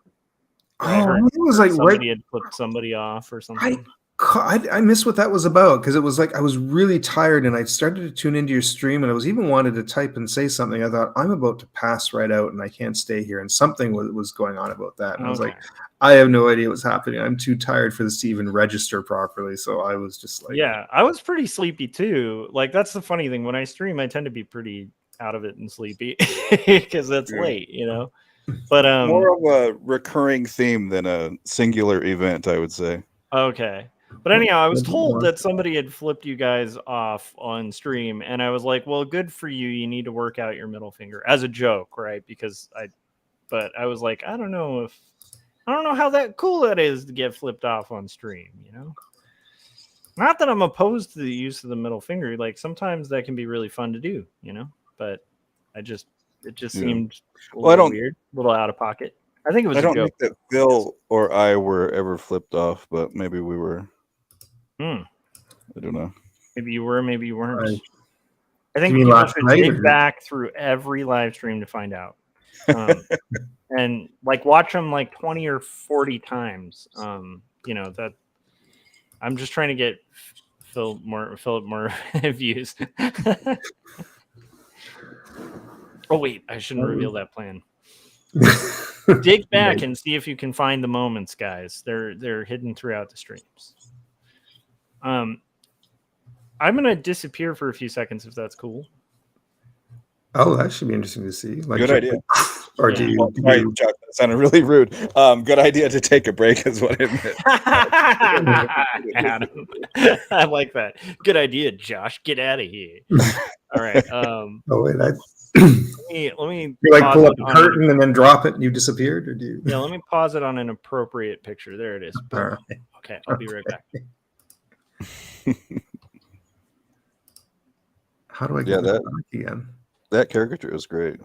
S1: It was like
S3: somebody had flipped somebody off or something.
S1: I missed what that was about, because it was like I was really tired and I started to tune into your stream and I was even wanted to type and say something. I thought, I'm about to pass right out and I can't stay here. And something was going on about that. And I was like, I have no idea what's happening. I'm too tired for this to even register properly. So I was just like,
S3: yeah, I was pretty sleepy too. Like, that's the funny thing. When I stream, I tend to be pretty out of it and sleepy because it's late, you know. But
S2: more of a recurring theme than a singular event, I would say.
S3: Okay. But anyhow, I was told that somebody had flipped you guys off on stream, and I was like, well, good for you. You need to work out your middle finger as a joke, right? But I was like, I don't know how cool that is to get flipped off on stream, you know? Not that I'm opposed to the use of the middle finger. Like, sometimes that can be really fun to do, you know? But it just seemed a little weird, a little out of pocket. I think it was a joke. I don't think
S2: that Phil or I were ever flipped off, but maybe we were. I don't know.
S3: Maybe you were, maybe you weren't. Right. I think people should dig back through every live stream to find out. And like watch them like 20 or 40 times. You know, that I'm just trying to get Philip more views. Oh wait, I shouldn't reveal that plan. Dig back and see if you can find the moments, guys. They're hidden throughout the streams. I'm gonna disappear for a few seconds if that's cool.
S1: Oh, that should be interesting to see. Like,
S2: good idea.
S1: Or do you?
S2: Sorry, Chuck, that sounded really rude. Good idea to take a break is what it meant.
S3: Adam, I like that. Good idea, Josh. Get out of here. All right.
S1: Oh wait,
S3: let me.
S1: You like pull up the curtain and then drop it, and you disappeared, or do you?
S3: Yeah, let me pause it on an appropriate picture. There it is.
S1: All right.
S3: Okay, I'll be right back.
S1: How do I get that back again?
S2: That caricature is great.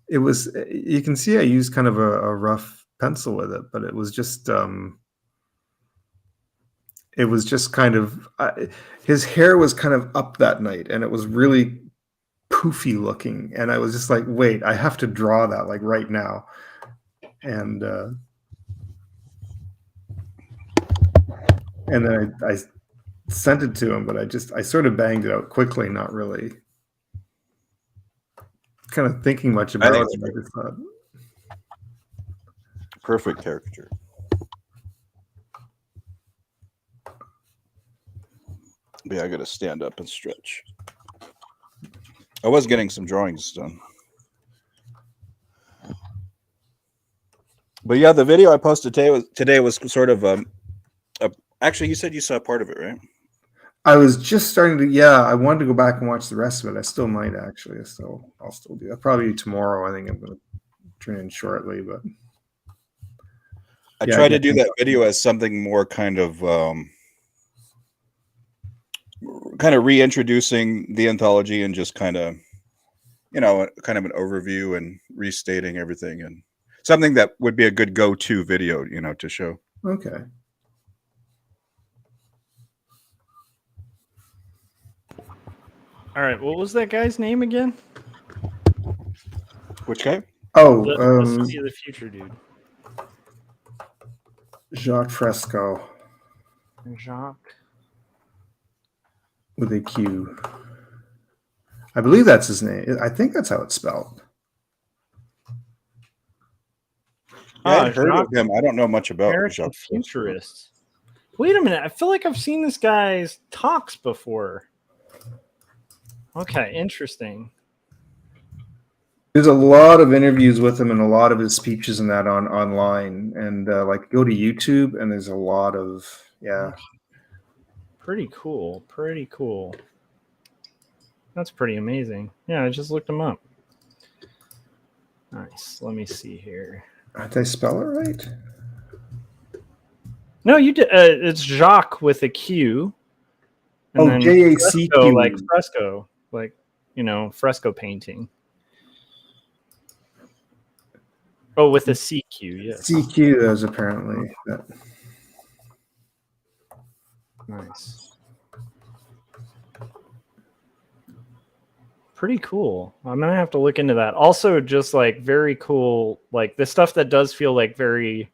S1: It was. You can see I used kind of a rough pencil with it, but it was just. It was just kind of. His hair was kind of up that night, and it was really poofy looking, and I was just like, "Wait, I have to draw that like right now," and then I sent it to him, but I sort of banged it out quickly, not really kind of thinking much about it. I just thought,
S2: perfect caricature. Yeah, I got to stand up and stretch. I was getting some drawings done. But yeah, the video I posted today was sort of actually, you said you saw part of it, right?
S1: I was just starting to. Yeah, I wanted to go back and watch the rest of it. I still might actually. I'll still do that. Probably tomorrow. I think I'm going to turn in shortly. But
S2: I
S1: yeah,
S2: try to do that video as something more kind of reintroducing the anthology and just kind of, kind of an overview and restating everything, and something that would be a good go-to video, to show.
S1: Okay.
S3: All right, what was that guy's name again?
S2: Which guy?
S1: Oh,
S3: The City of the Future dude.
S1: Jacques Fresco
S3: Jacques.
S1: with a Q. I believe that's his name. I think that's how it's spelled.
S2: I've heard of him. I don't know much about
S3: American
S2: Jacques
S3: Futurist. Wait a minute. I feel like I've seen this guy's talks before. Okay, interesting.
S1: There's a lot of interviews with him and a lot of his speeches and that online. And like go to YouTube and there's a lot of
S3: Pretty cool. Pretty cool. That's pretty amazing. Yeah, I just looked him up. Nice. Let me see here.
S1: Did I spell it right?
S3: No, you did. It's Jacques with a Q.
S1: And then JACQ.
S3: Like fresco, like, fresco painting. Oh, with a CQ, yes.
S1: CQ is apparently.
S3: Nice. Pretty cool. I'm gonna have to look into that. Also, just like very cool, like the stuff that does feel like very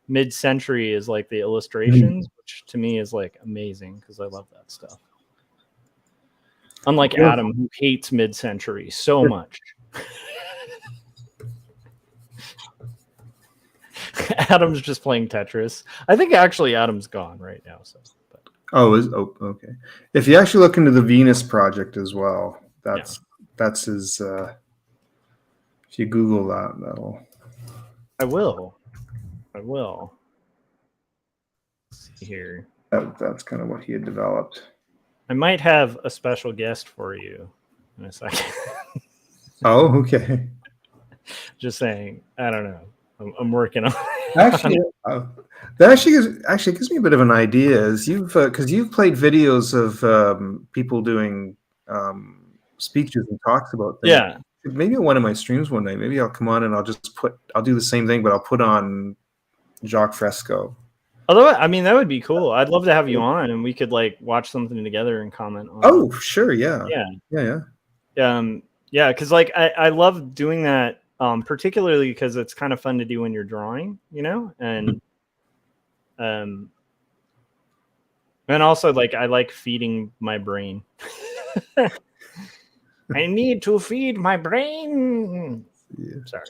S3: mid-century is like the illustrations, which to me is like amazing because I love that stuff. Unlike Adam, who hates mid-century so much. Adam's just playing Tetris. I think actually Adam's gone right now. So,
S1: okay. If you actually look into the Venus Project as well, that's his. If you Google that, that'll.
S3: I will. Let's see here.
S1: That's kind of what he had developed.
S3: I might have a special guest for you in a second.
S1: Oh, okay.
S3: Just saying. I don't know. I'm working on it.
S1: Actually, that actually gives me a bit of an idea. Is because you've played videos of people doing speeches and talks about things.
S3: Yeah.
S1: Maybe on one of my streams one day. Maybe I'll come on and I'll do the same thing, but I'll put on Jacques Fresco.
S3: Although, I mean, that would be cool. I'd love to have you on and we could like watch something together and comment on
S1: Oh, sure. Yeah.
S3: Yeah. Because like I love doing that. Particularly because it's kind of fun to do when you're drawing, and also like I like feeding my brain. I need to feed my brain.
S1: Yeah.
S3: Sorry.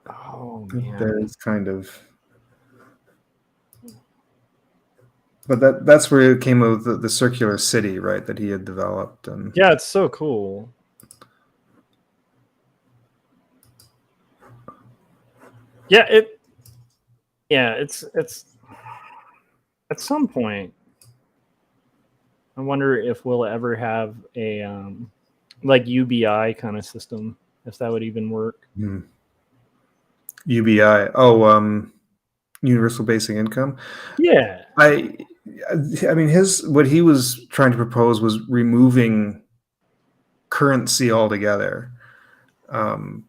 S3: Oh man.
S1: There's kind of. But that's where it came with the circular city, right? That he had developed, and
S3: yeah, it's so cool. It's at some point. I wonder if we'll ever have a like UBI kind of system, if that would even work.
S1: UBI. Universal basic income.
S3: Yeah.
S1: I mean, what he was trying to propose was removing currency altogether,
S3: and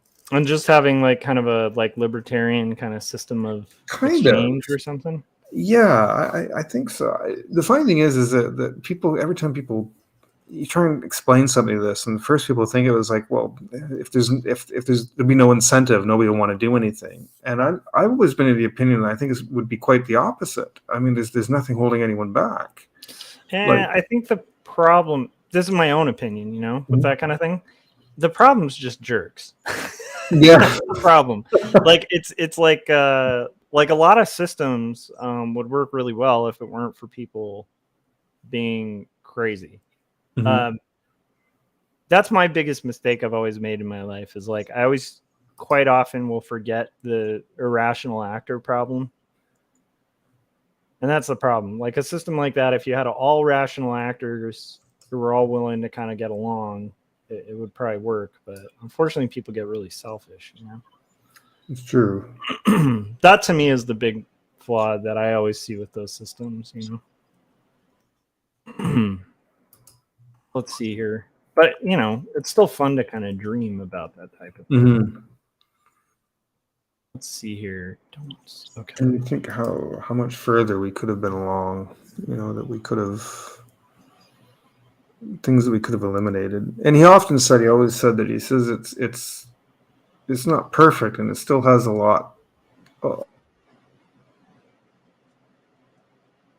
S3: just having like kind of a like libertarian kind of system of exchange or something.
S1: Yeah, I think so. The funny thing is that people, every time you try and explain something to this, and the first people think it was like, well, if there'd be no incentive, nobody will want to do anything. And I've always been of the opinion that I think it would be quite the opposite. I mean, there's nothing holding anyone back.
S3: I think the problem, this is my own opinion, with that kind of thing. The problem's just jerks.
S1: Yeah.
S3: That's the problem. Like it's like a lot of systems would work really well if it weren't for people being crazy.
S1: Mm-hmm.
S3: That's my biggest mistake I've always made in my life is like I always quite often will forget the irrational actor problem. And that's the problem. Like a system like that, if you had all rational actors who were all willing to kind of get along, it would probably work. But unfortunately, people get really selfish, you know?
S1: It's true.
S3: That to me is the big flaw that I always see with those systems, you know? Let's see here. But, you know, it's still fun to kind of dream about that type of thing.
S1: Mm-hmm.
S3: Let's see here. Okay.
S1: And you think how much further we could have been along, you know, that we could have, things that we could have eliminated. And he always said that he says it's not perfect and it still has a lot.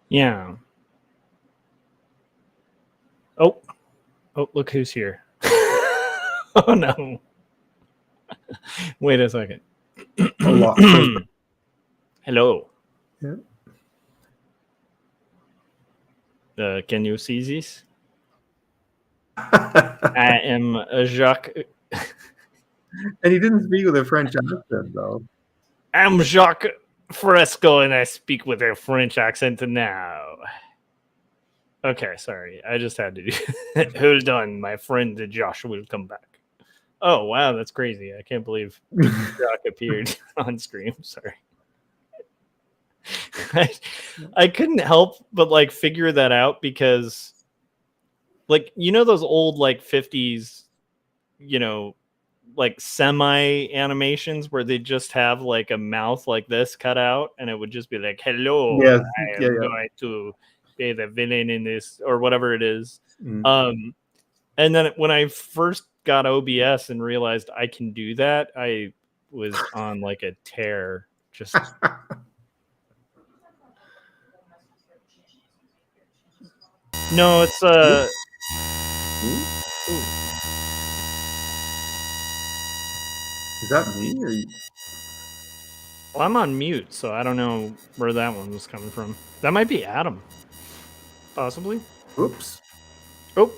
S3: Yeah. Oh, look who's here. Oh, no. Wait a second.
S1: A lot.
S3: Hello.
S1: Yeah.
S3: Can you see this? I am Jacques.
S1: And he didn't speak with a French accent, though.
S3: I'm Jacques Fresco, and I speak with a French accent now. Okay, sorry. I just had to do Hold on, my friend Josh will come back. Oh, wow, that's crazy. I can't believe Jacques appeared on screen. Sorry. I couldn't help but like figure that out because like, you know, those old like 50s, you know, like semi animations where they just have like a mouth like this cut out and it would just be like, hello,
S1: Yes.
S3: I am going to be the villain in this or whatever it is. And then when I first got OBS and realized I can do that, I was on like a tear. Just no, it's
S1: Is that me? Or you...
S3: Well, I'm on mute, so I don't know where that one was coming from. That might be Adam, possibly.
S1: Oops.
S3: Oh.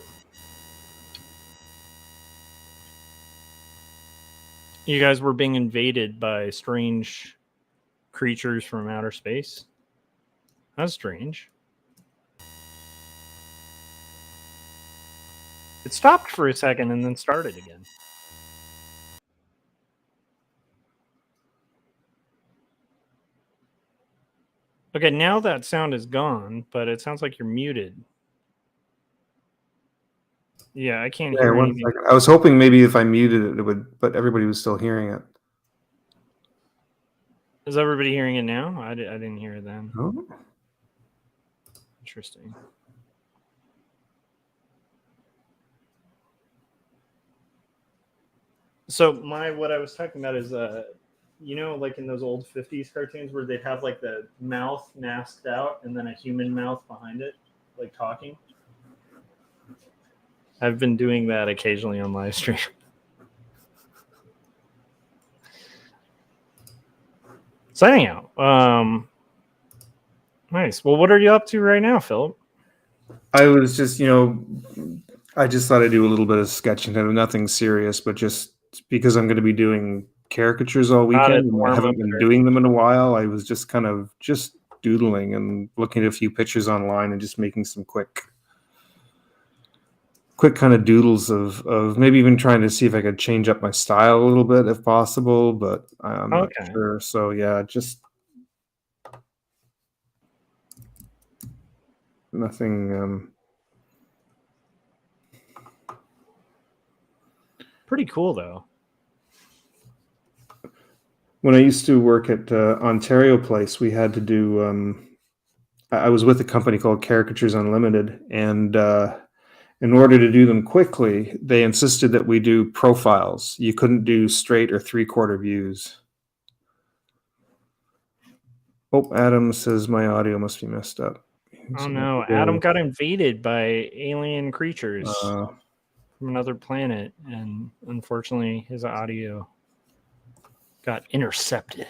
S3: You guys were being invaded by strange creatures from outer space. That's strange. It stopped for a second and then started again. Okay, now that sound is gone, but it sounds like you're muted. Yeah, I can't hear anything.
S1: I was hoping maybe if I muted it, it would, but everybody was still hearing it.
S3: Is everybody hearing it now? I didn't hear it then.
S1: Oh.
S3: Interesting. So what I was talking about is you know, like in those old 50s cartoons where they'd have like the mouth masked out and then a human mouth behind it, like talking. I've been doing that occasionally on live stream. So anyhow, nice. Well, what are you up to right now, Philip?
S1: I was just, I just thought I'd do a little bit of sketching, nothing serious, but just because I'm going to be doing caricatures all weekend, and I haven't been doing them in a while. I was just kind of just doodling and looking at a few pictures online and just making some quick kind of doodles of maybe even trying to see if I could change up my style a little bit if possible, but I'm not sure. So yeah, just nothing.
S3: Pretty cool though.
S1: When I used to work at Ontario Place, we had to do. I was with a company called Caricatures Unlimited, and in order to do them quickly, they insisted that we do profiles. You couldn't do straight or 3/4 views. Oh, Adam says my audio must be messed up.
S3: Oh no, Adam got invaded by alien creatures from another planet, and unfortunately his audio got intercepted.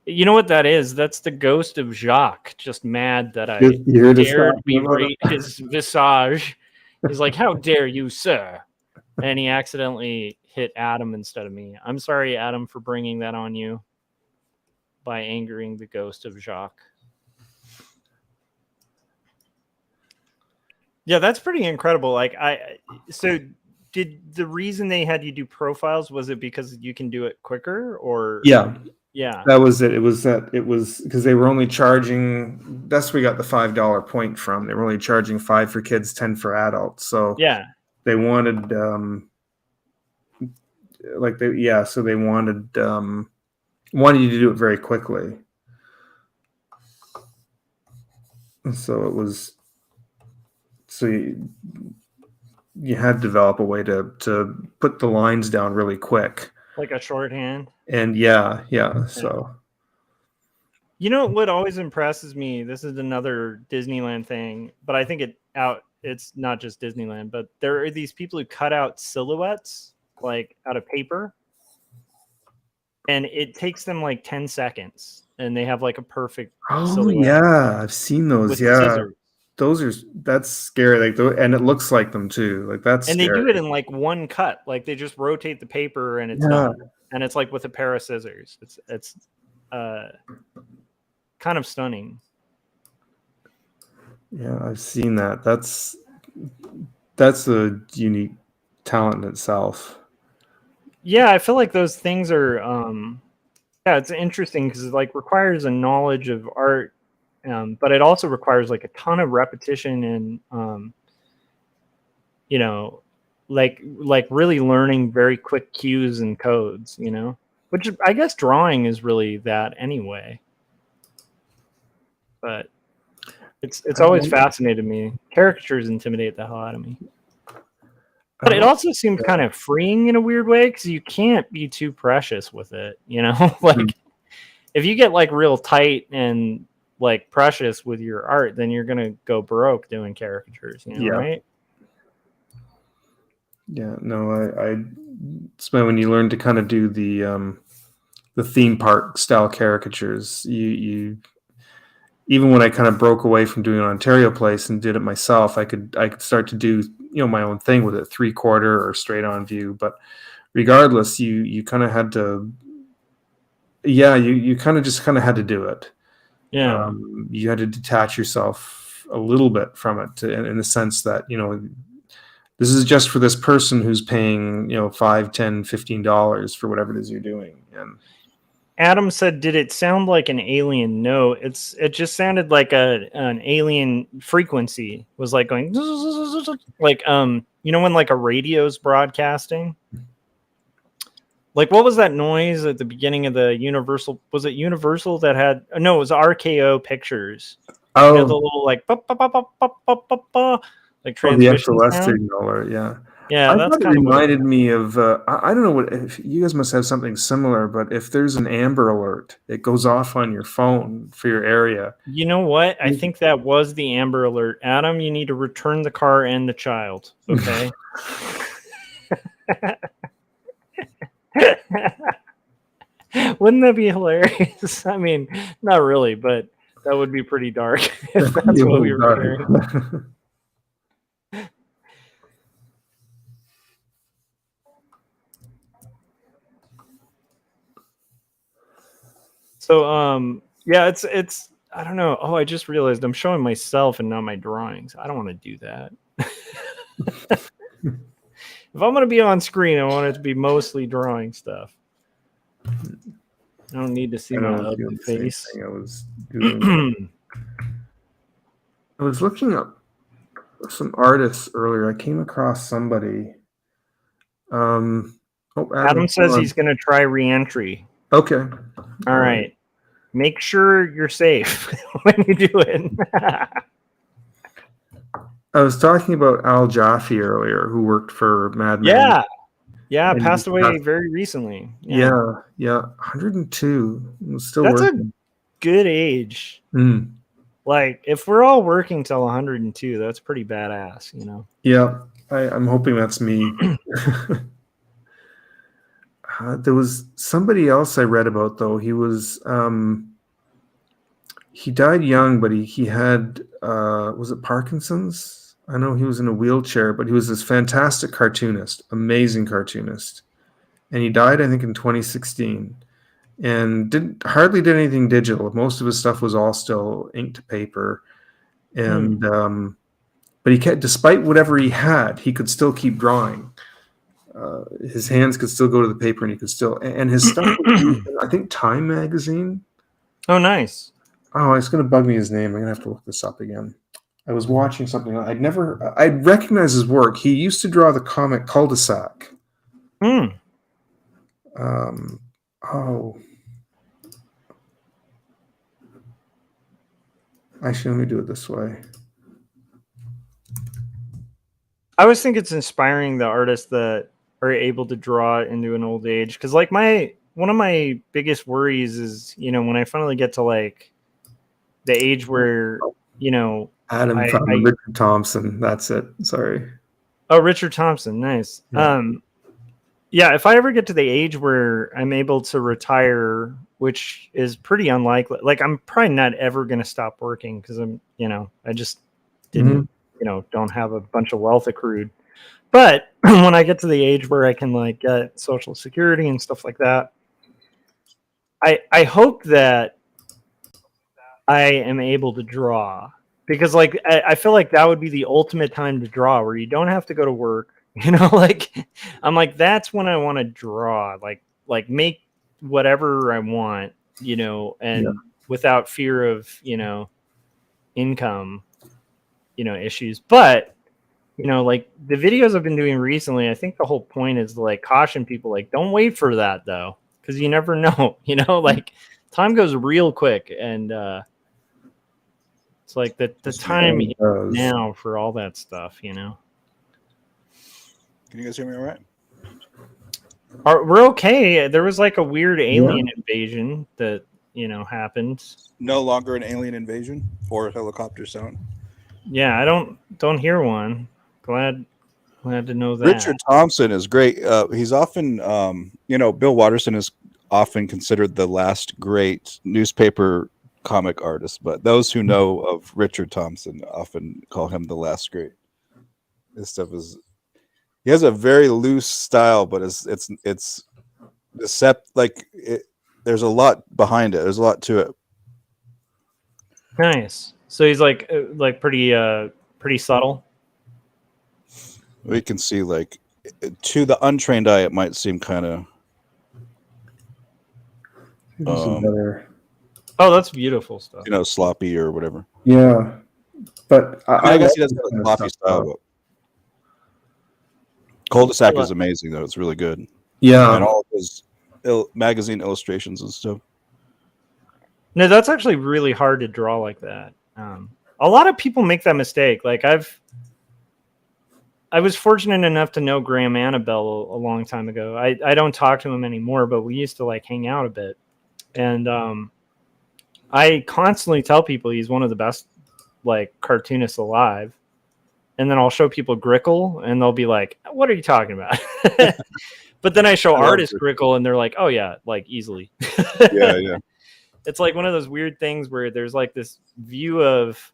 S3: You know what that is? That's the ghost of Jacques, just mad that I dared berate his visage. He's like, how dare you, sir? And he accidentally hit Adam instead of me. I'm sorry, Adam, for bringing that on you by angering the ghost of Jacques. Yeah, that's pretty incredible. Like so did the reason they had you do profiles, was it because you can do it quicker, or
S1: Yeah,
S3: yeah.
S1: that was it. It was because they were only charging. That's where we got the $5 point from. They were only charging 5 for kids, 10 for adults. So
S3: Yeah.
S1: they wanted so they wanted you to do it very quickly. So it was you had to develop a way to put the lines down really quick.
S3: Like a shorthand.
S1: And yeah. So
S3: You know what always impresses me? This is another Disneyland thing, but I think it's not just Disneyland, but there are these people who cut out silhouettes like out of paper, and it takes them like 10 seconds, and they have like a perfect silhouette
S1: yeah, I've seen those.
S3: with
S1: Yeah,
S3: scissors.
S1: that's scary. Like and it looks like them too. Like that's
S3: And
S1: scary.
S3: they do it in like one cut. Like they just rotate the paper and it's done. And it's like with a pair of scissors. It's kind of stunning.
S1: Yeah, I've seen that. That's a unique talent in itself.
S3: Yeah, I feel like those things are it's interesting because it like requires a knowledge of art, but it also requires like a ton of repetition and you know, like really learning very quick cues and codes, you know, which I guess drawing is really that anyway. But it's always fascinated me. Caricatures intimidate the hell out of me. But it also seems kind of freeing in a weird way because you can't be too precious with it, you know? Like if you get like real tight and like precious with your art, then you're gonna go broke doing caricatures, you know, right?
S1: Yeah, no, it's when you learn to kind of do the theme park style caricatures. You even when I kind of broke away from doing Ontario Place and did it myself, I could start to do my own thing with it, 3/4 or straight on view. But regardless, you kind of had to, you kind of just had to do it.
S3: Yeah,
S1: you had to detach yourself a little bit from it in the sense that this is just for this person who's paying $5, $10, $15 for whatever it is you're doing. And
S3: Adam said, "Did it sound like an alien?" No, it just sounded like an alien frequency was like going like when like a radio's broadcasting. Like what was that noise at the beginning of the Universal? Was it Universal that had? No, it was RKO Pictures.
S1: Oh,
S3: the little like like
S1: the
S3: transmission
S1: SOS
S3: sound.
S1: signal, yeah.
S3: Yeah,
S1: I
S3: that's
S1: thought it
S3: kind of
S1: reminded me of. I don't know what if you guys must have something similar, but if there's an Amber Alert, it goes off on your phone for your area.
S3: You know what? I think that was the Amber Alert. Adam, you need to return the car and the child. Okay. Wouldn't that be hilarious? I mean, not really, but that would be pretty dark if that's what we were hearing. So yeah, it's I don't know. Oh, I just realized I'm showing myself and not my drawings. I don't want to do that. If I'm going to be on screen, I want it to be mostly drawing stuff. I don't need to see my ugly face.
S1: I was looking up some artists earlier. I came across somebody.
S3: Adam says he's going to try re-entry.
S1: Okay.
S3: All right. Make sure you're safe when you do it.
S1: I was talking about Al Jaffe earlier, who worked for Mad Men.
S3: Yeah, passed away very recently.
S1: Yeah, 102. Still
S3: That's
S1: working.
S3: A good age. Like, if we're all working till 102, that's pretty badass, you know?
S1: Yeah, I'm hoping that's me. There was somebody else I read about, though. He was he died young, but he had was it Parkinson's? I know he was in a wheelchair, but he was this fantastic cartoonist, amazing cartoonist, and he died, I think, in 2016, and hardly did anything digital. Most of his stuff was all still ink to paper, and but he kept, despite whatever he had, he could still keep drawing. His hands could still go to the paper, and he could still. And his stuff, I think Time magazine.
S3: Oh, nice.
S1: Oh, it's going to bug me his name. I'm going to have to look this up again. I was watching something. I'd recognize his work. He used to draw the comic Cul-de-sac.
S3: Hmm.
S1: Actually, let me do it this way.
S3: I always think it's inspiring the artists that are able to draw into an old age, because like one of my biggest worries is, you know, when I finally get to like the age where, you know,
S1: Adam found Richard Thompson. That's it. Sorry.
S3: Oh, Richard Thompson. Nice.
S1: Yeah.
S3: Yeah, if I ever get to the age where I'm able to retire, which is pretty unlikely, like I'm probably not ever going to stop working because I'm, you know, I just didn't, you know, don't have a bunch of wealth accrued. But when I get to the age where I can like get Social Security and stuff like that, I hope that I am able to draw, because like I feel like that would be the ultimate time to draw, where you don't have to go to work. You know, like I'm like, that's when I want to draw, like make whatever I want, you know, and without fear of, you know, income, you know, issues. But, you know, like the videos I've been doing recently, I think the whole point is to like caution people, like, don't wait for that though, because you never know, you know, like time goes real quick, and it's like the time is now for all that stuff, you know.
S2: Can you guys hear me all right?
S3: We're okay. There was like a weird alien invasion that, you know, happened.
S2: No longer an alien invasion or helicopter sound.
S3: Yeah, I don't hear one. Glad to know that.
S2: Richard Thompson is great. He's often, you know, Bill Watterson is often considered the last great newspaper comic artist, but those who know of Richard Thompson often call him the last great. His stuff is. He has a very loose style, but it's like there's a lot behind it. There's a lot to it.
S3: Nice. So he's like pretty subtle.
S2: We can see, like, to the untrained eye, it might seem kind of.
S3: Oh, that's beautiful stuff.
S2: You know, sloppy or whatever.
S1: Yeah, but
S2: I guess he doesn't have a sloppy style. But Cul-de-sac is amazing, though. It's really good.
S1: Yeah.
S2: And all of his magazine illustrations and stuff.
S3: No, that's actually really hard to draw like that. A lot of people make that mistake. Like I was fortunate enough to know Graham Annabelle a long time ago. I don't talk to him anymore, but we used to like hang out a bit. And I constantly tell people he's one of the best like cartoonists alive. And then I'll show people Grickle, and they'll be like, "What are you talking about?" But then I show artist Grickle, and they're like, "Oh yeah, like easily."
S2: Yeah.
S3: It's like one of those weird things where there's like this view of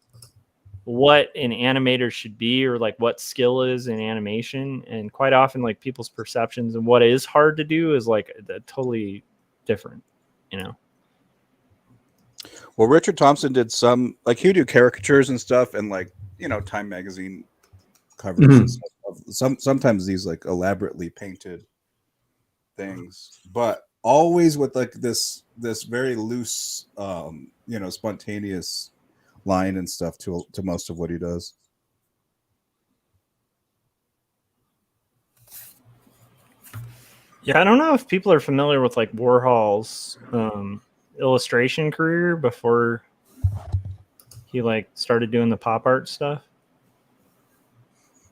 S3: what an animator should be, or like what skill is in animation, and quite often like people's perceptions and what is hard to do is like totally different, you know.
S2: Well, Richard Thompson did some, like, he would do caricatures and stuff, and like, you know, Time magazine covers and stuff. Sometimes these like elaborately painted things, but always with like this very loose, you know, spontaneous line and stuff to most of what he does.
S3: Yeah, I don't know if people are familiar with like Warhol's illustration career before he like started doing the pop art stuff.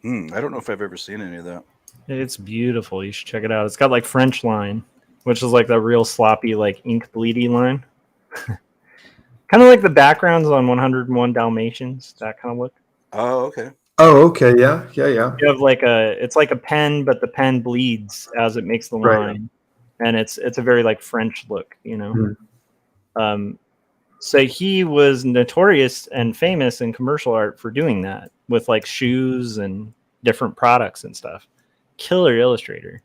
S2: I don't know if I've ever seen any of that.
S3: It's beautiful. You should check it out. It's got like French line, which is like that real sloppy, like ink bleedy line. Kind of like the backgrounds on 101 Dalmatians, that kind of look.
S2: Oh, okay.
S1: Oh, okay. Yeah.
S3: You have like it's like a pen, but the pen bleeds as it makes the line. And it's a very like French look, you know? So he was notorious and famous in commercial art for doing that with like shoes and different products and stuff. Killer illustrator.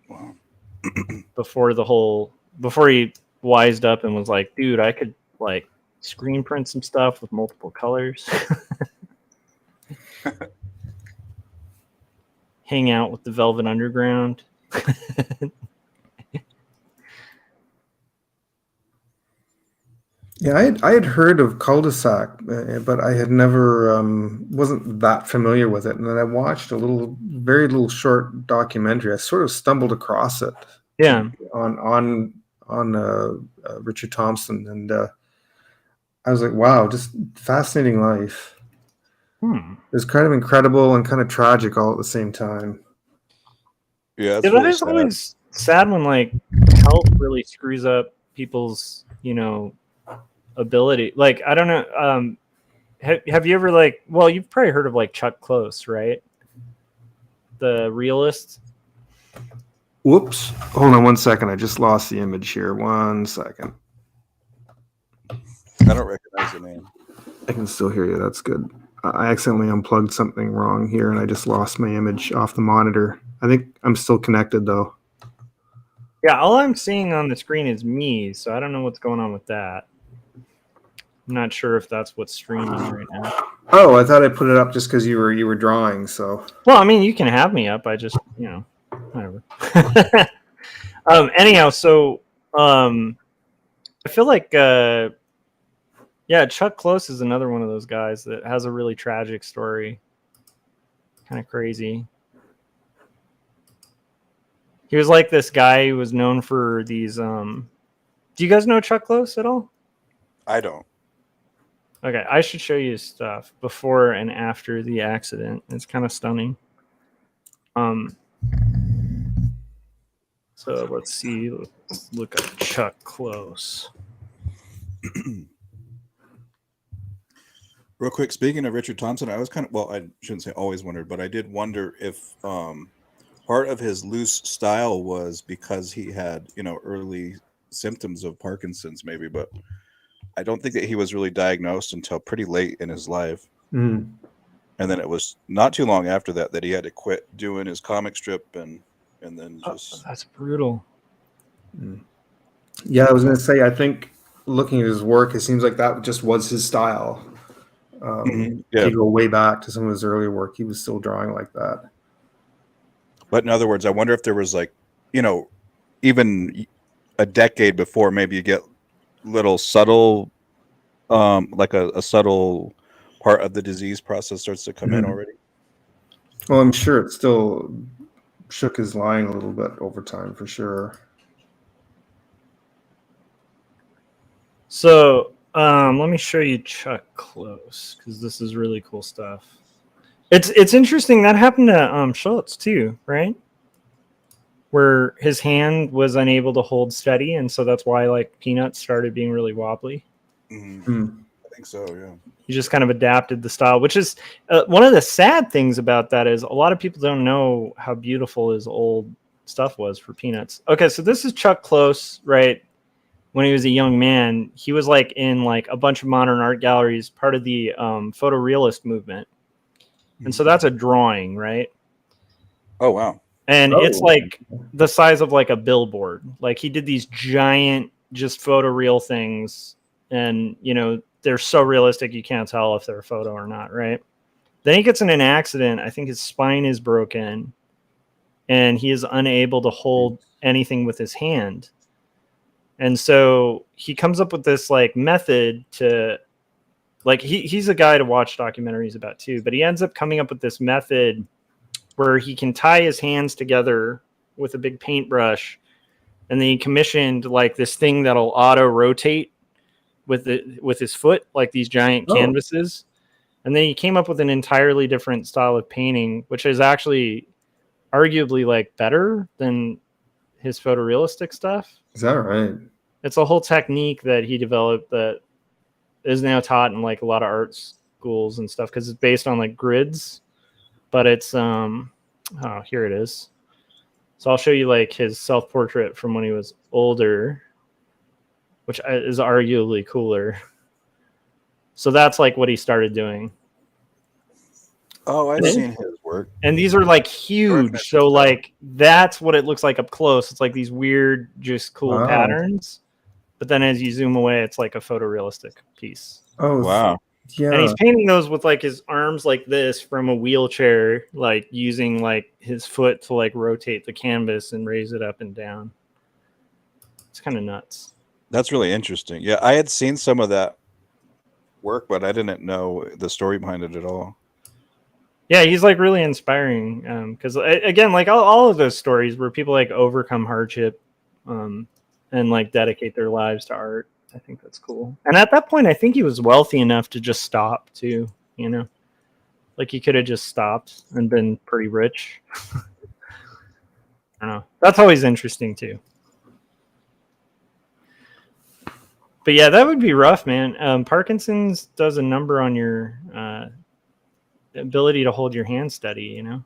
S2: Wow.
S3: Before he wised up and was like, dude, I could like screen print some stuff with multiple colors. hang out with the Velvet Underground.
S1: Yeah, I had heard of Cul-de-sac, but I had never wasn't that familiar with it. And then I watched a very little short documentary. I sort of stumbled across it
S3: Yeah.
S1: on Richard Thompson, and I was like, wow, just fascinating life. It's kind of incredible and kind of tragic all at the same time.
S2: Yeah,
S3: Yeah, that is always sad when like health really screws up people's, ability. Like, I don't know. Have you ever well, you've probably heard of like Chuck Close, right? The realist.
S1: Whoops. Hold on one second. I just lost the image here. 1 second.
S2: I don't recognize the name.
S1: I can still hear you. That's good. I accidentally unplugged something wrong here and I just lost my image off the monitor. I think I'm still connected though.
S3: Yeah, all I'm seeing on the screen is me, so I don't know what's going on with that. I'm not sure if that's what's streaming right now.
S1: Oh, I thought I put it up just because you were drawing. So.
S3: Well, I mean, you can have me up. I just, whatever. Anyhow, so I feel like, Chuck Close is another one of those guys that has a really tragic story. Kind of crazy. He was like this guy who was known for these. Do you guys know Chuck Close at all?
S2: I don't.
S3: Okay, I should show you his stuff before and after the accident. It's kind of stunning. So let's see. Let's look up Chuck Close.
S2: Real quick, speaking of Richard Thompson, I was I shouldn't say always wondered, but I did wonder if part of his loose style was because he had, early symptoms of Parkinson's maybe, but I don't think that he was really diagnosed until pretty late in his life.
S1: Mm.
S2: And then it was not too long after that he had to quit doing his comic strip and then just...
S3: that's brutal.
S1: Yeah, I was going to say, I think looking at his work, it seems like that just was his style. You go way back to some of his earlier work, he was still drawing like that.
S2: But in other words, I wonder if there was even a decade before, maybe you get little subtle, like a subtle part of the disease process starts to come in already.
S1: Well, I'm sure it still shook his line a little bit over time for sure.
S3: So let me show you Chuck Close because this is really cool stuff. It's interesting that happened to Schultz too, right? Where his hand was unable to hold steady, and so that's why like Peanuts started being really wobbly.
S2: I think so, yeah.
S3: He just kind of adapted the style, which is one of the sad things about that is a lot of people don't know how beautiful his old stuff was for Peanuts. Okay, so this is Chuck Close, right? When he was a young man, he was like in like a bunch of modern art galleries, part of the photorealist movement. And so that's a drawing, right?
S2: Oh, wow.
S3: And it's like the size of like a billboard. Like he did these giant just photoreal things. And, they're so realistic you can't tell if they're a photo or not, right? Then he gets in an accident. I think his spine is broken. And he is unable to hold anything with his hand. And so he comes up with this like method to like he's a guy to watch documentaries about too, but he ends up coming up with this method where he can tie his hands together with a big paintbrush, and then he commissioned like this thing that'll auto rotate with his foot, like these giant canvases. And then he came up with an entirely different style of painting, which is actually arguably like better than his photorealistic stuff.
S1: Is that right?
S3: It's a whole technique that he developed that is now taught in like a lot of art schools and stuff because it's based on like grids, but it's here it is. So I'll show you like his self-portrait from when he was older, which is arguably cooler. So that's like what he started doing.
S2: Oh, I've seen his work.
S3: And these are like huge. So like that's what it looks like up close. It's like these weird, just cool patterns. But then as you zoom away, it's like a photorealistic piece.
S1: Oh,
S2: wow.
S3: And he's
S1: Yeah.
S3: painting those with like his arms like this from a wheelchair, like using like his foot to like rotate the canvas and raise it up and down. It's kind of nuts.
S2: That's really interesting. Yeah, I had seen some of that work, but I didn't know the story behind it at all.
S3: Yeah, he's like really inspiring. Because again, like all of those stories where people like overcome hardship, and like dedicate their lives to art. I think that's cool. And at that point, I think he was wealthy enough to just stop too. You know, like he could have just stopped and been pretty rich. I don't know. That's always interesting too. But yeah, that would be rough, man. Parkinson's does a number on your ability to hold your hand steady, you know?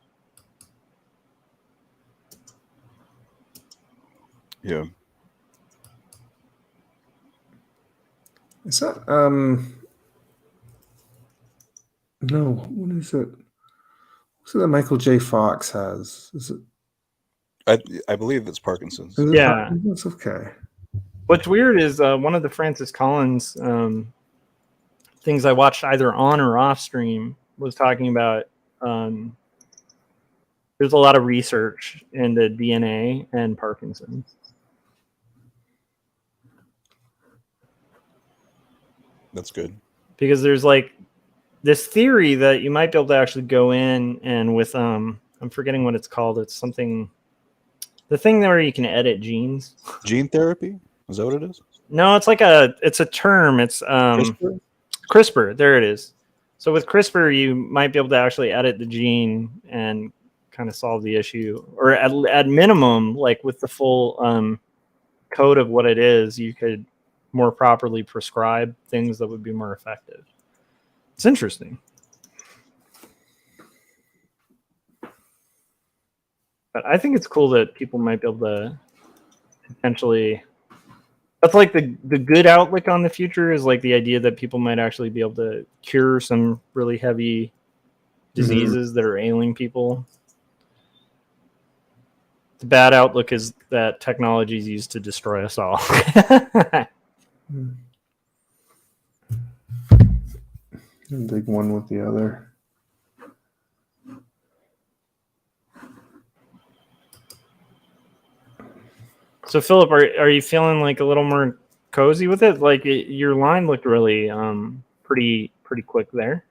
S2: Yeah.
S1: Is that no, what is it? What's it that Michael J. Fox has? Is
S2: I believe it's Parkinson's.
S1: it
S3: Yeah.
S1: That's okay.
S3: What's weird is one of the Francis Collins things I watched either on or off stream was talking about there's a lot of research into DNA and Parkinson's.
S2: That's good.
S3: Because there's like this theory that you might be able to actually go in and with I'm forgetting what it's called. It's something, the thing where you can edit genes.
S2: Gene therapy? Is that what it is?
S3: No, it's like it's a term. It's
S2: CRISPR?
S3: CRISPR. There it is. So with CRISPR, you might be able to actually edit the gene and kind of solve the issue, or at minimum, like with the full code of what it is, you could more properly prescribe things that would be more effective. It's interesting. But I think it's cool that people might be able to potentially. That's like the good outlook on the future is like the idea that people might actually be able to cure some really heavy diseases that are ailing people. The bad outlook is that technology is used to destroy us all.
S1: Big one with the other.
S3: So Philip, are you feeling like a little more cozy with it? Like your line looked really pretty quick there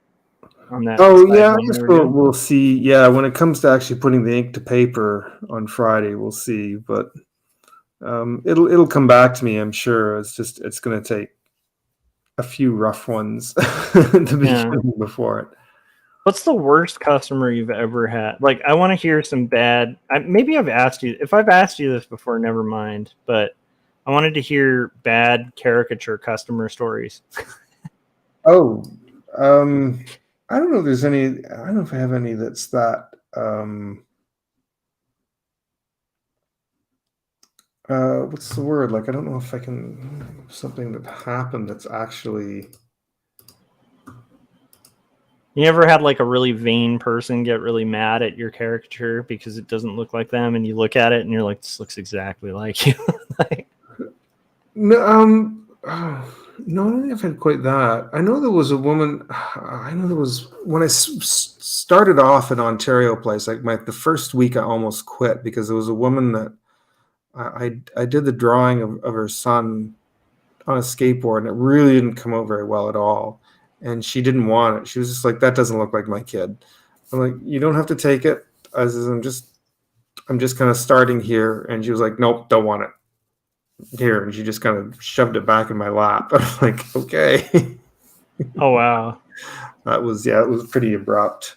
S3: on that.
S1: Oh
S3: slide
S1: yeah, I
S3: one
S1: guess
S3: you were doing.
S1: we'll see. Yeah, when it comes to actually putting the ink to paper on Friday, we'll see. But it'll come back to me, I'm sure. It's going to take a few rough ones to begin before it.
S3: What's the worst customer you've ever had? Like, I want to hear some bad. Maybe I've asked you. If I've asked you this before, never mind. But I wanted to hear bad caricature customer stories.
S1: Oh, I don't know if there's any. I don't know if I have any that's that. What's the word? Like, I don't know if I can something that happened that's actually.
S3: You ever had like a really vain person get really mad at your caricature because it doesn't look like them, and you look at it and you're like, "This looks exactly like you." Like,
S1: No, no, I don't think I've had quite that. I know there was a woman. I know there was when I started off at Ontario Place. Like the first week, I almost quit because there was a woman that I did the drawing of her son on a skateboard, and it really didn't come out very well at all. And she didn't want it. She was just like, "That doesn't look like my kid." I'm like, "You don't have to take it." I'm just kind of starting here. And she was like, "Nope, don't want it." Here, and she just kind of shoved it back in my lap. I'm like, okay.
S3: oh wow.
S1: It was pretty abrupt.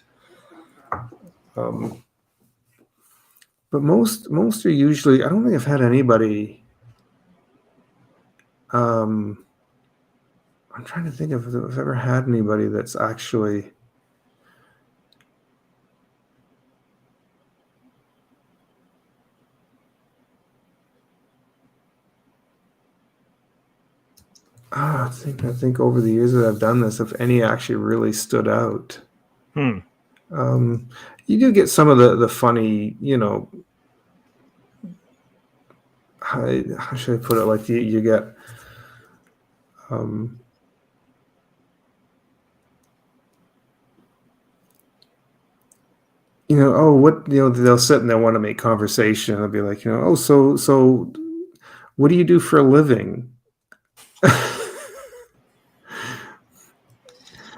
S1: But most are usually. I don't think I've had anybody. I'm trying to think if I've ever had anybody that's actually. I think over the years that I've done this, if any actually really stood out. You do get some of the funny, how should I put it? Like you get, oh, what, they'll sit and they'll want to make conversation. I'll be like, oh, so what do you do for a living?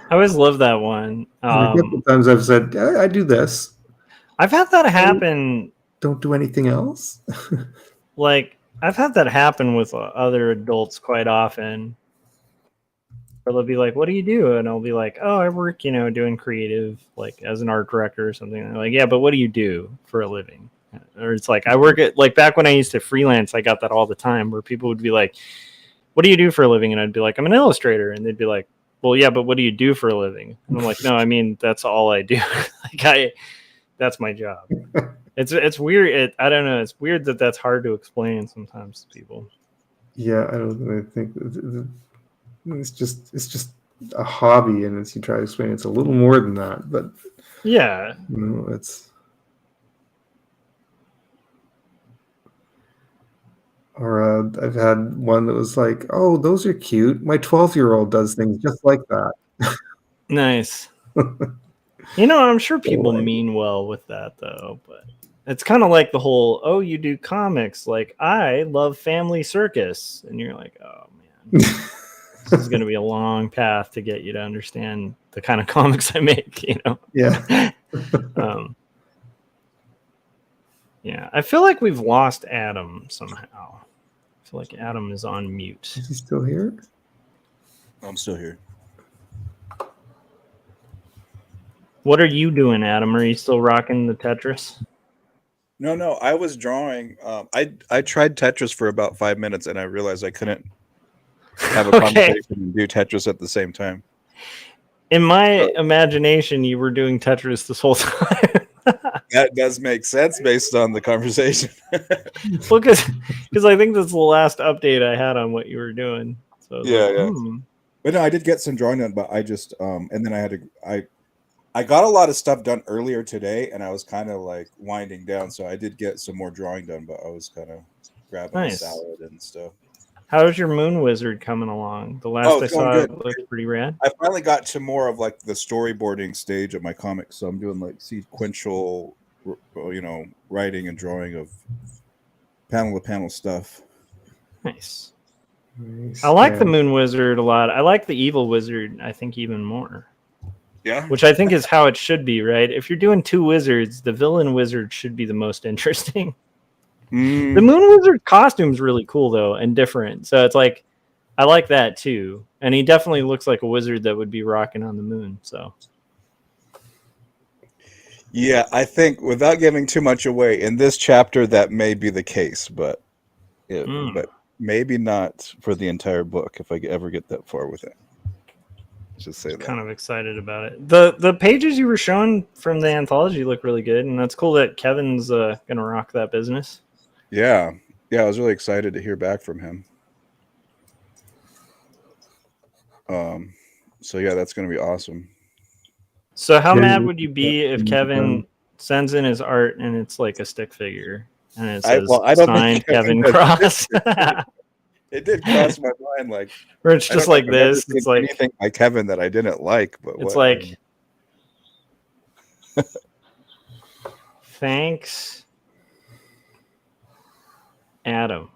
S3: I always love that one.
S1: A couple times I've said, I do this.
S3: I've had that happen.
S1: Don't do anything else.
S3: Like, I've had that happen with other adults quite often. Or they'll be like, "What do you do?" And I'll be like, "Oh, I work, doing creative, like as an art director or something." And they're like, "Yeah, but what do you do for a living?" Or it's like, I work at, like, back when I used to freelance, I got that all the time where people would be like, "What do you do for a living?" And I'd be like, "I'm an illustrator." And they'd be like, "Well, yeah, but what do you do for a living?" And I'm like, "No, I mean, that's all I do. That's my job." It's weird. I don't know. It's weird that that's hard to explain sometimes to people.
S1: Yeah, I think it's just a hobby, and as you try to explain, it's a little more than that. But
S3: yeah,
S1: it's. Or I've had one that was like, "Oh, those are cute. My 12-year-old does things just like that."
S3: nice. I'm sure people mean well with that, though, but it's kind of like the whole, "Oh, you do comics. Like, I love Family Circus." And you're like, "Oh, man, this is going to be a long path to get you to understand the kind of comics I make,"
S1: Yeah.
S3: Yeah, I feel like we've lost Adam somehow. I feel like Adam is on mute.
S1: Is he still here?
S2: I'm still here.
S3: What are you doing, Adam? Are you still rocking the Tetris?
S2: No, I was drawing. I tried Tetris for about 5 minutes, and I realized I couldn't have a conversation and do Tetris at the same time.
S3: In my imagination, you were doing Tetris this whole time.
S2: That does make sense based on the conversation.
S3: Well, because I think that's the last update I had on what you were doing. So
S2: yeah. But no, I did get some drawing done, but I just and then I got a lot of stuff done earlier today, and I was kind of like winding down, so I did get some more drawing done, but I was kind of grabbing a salad and stuff.
S3: How's your Moon Wizard coming along? The last I saw it looked pretty rad.
S2: I finally got to more of like the storyboarding stage of my comics, so I'm doing like sequential, writing and drawing of panel to panel stuff.
S3: Nice. I like the Moon Wizard a lot. I like the Evil Wizard, I think, even more.
S2: Yeah.
S3: Which I think is how it should be, right? If you're doing two wizards, the villain wizard should be the most interesting. The Moon Wizard costume's really cool, though, and different. So it's like, I like that, too. And he definitely looks like a wizard that would be rocking on the moon, so.
S2: Yeah, I think, without giving too much away, in this chapter, that may be the case, but maybe not for the entire book, if I ever get that far with it. Just say that.
S3: Kind of excited about it. The pages you were showing from the anthology look really good, and that's cool that Kevin's gonna rock that business.
S2: Yeah, I was really excited to hear back from him. So yeah, that's gonna be awesome.
S3: So how mad would you be if Kevin sends in his art and it's like a stick figure and it says signed Kevin Cross?
S2: It did cross my mind, like,
S3: or it's just like this. It's like
S2: anything by Kevin that I didn't like, but
S3: it's like, thanks, Adam.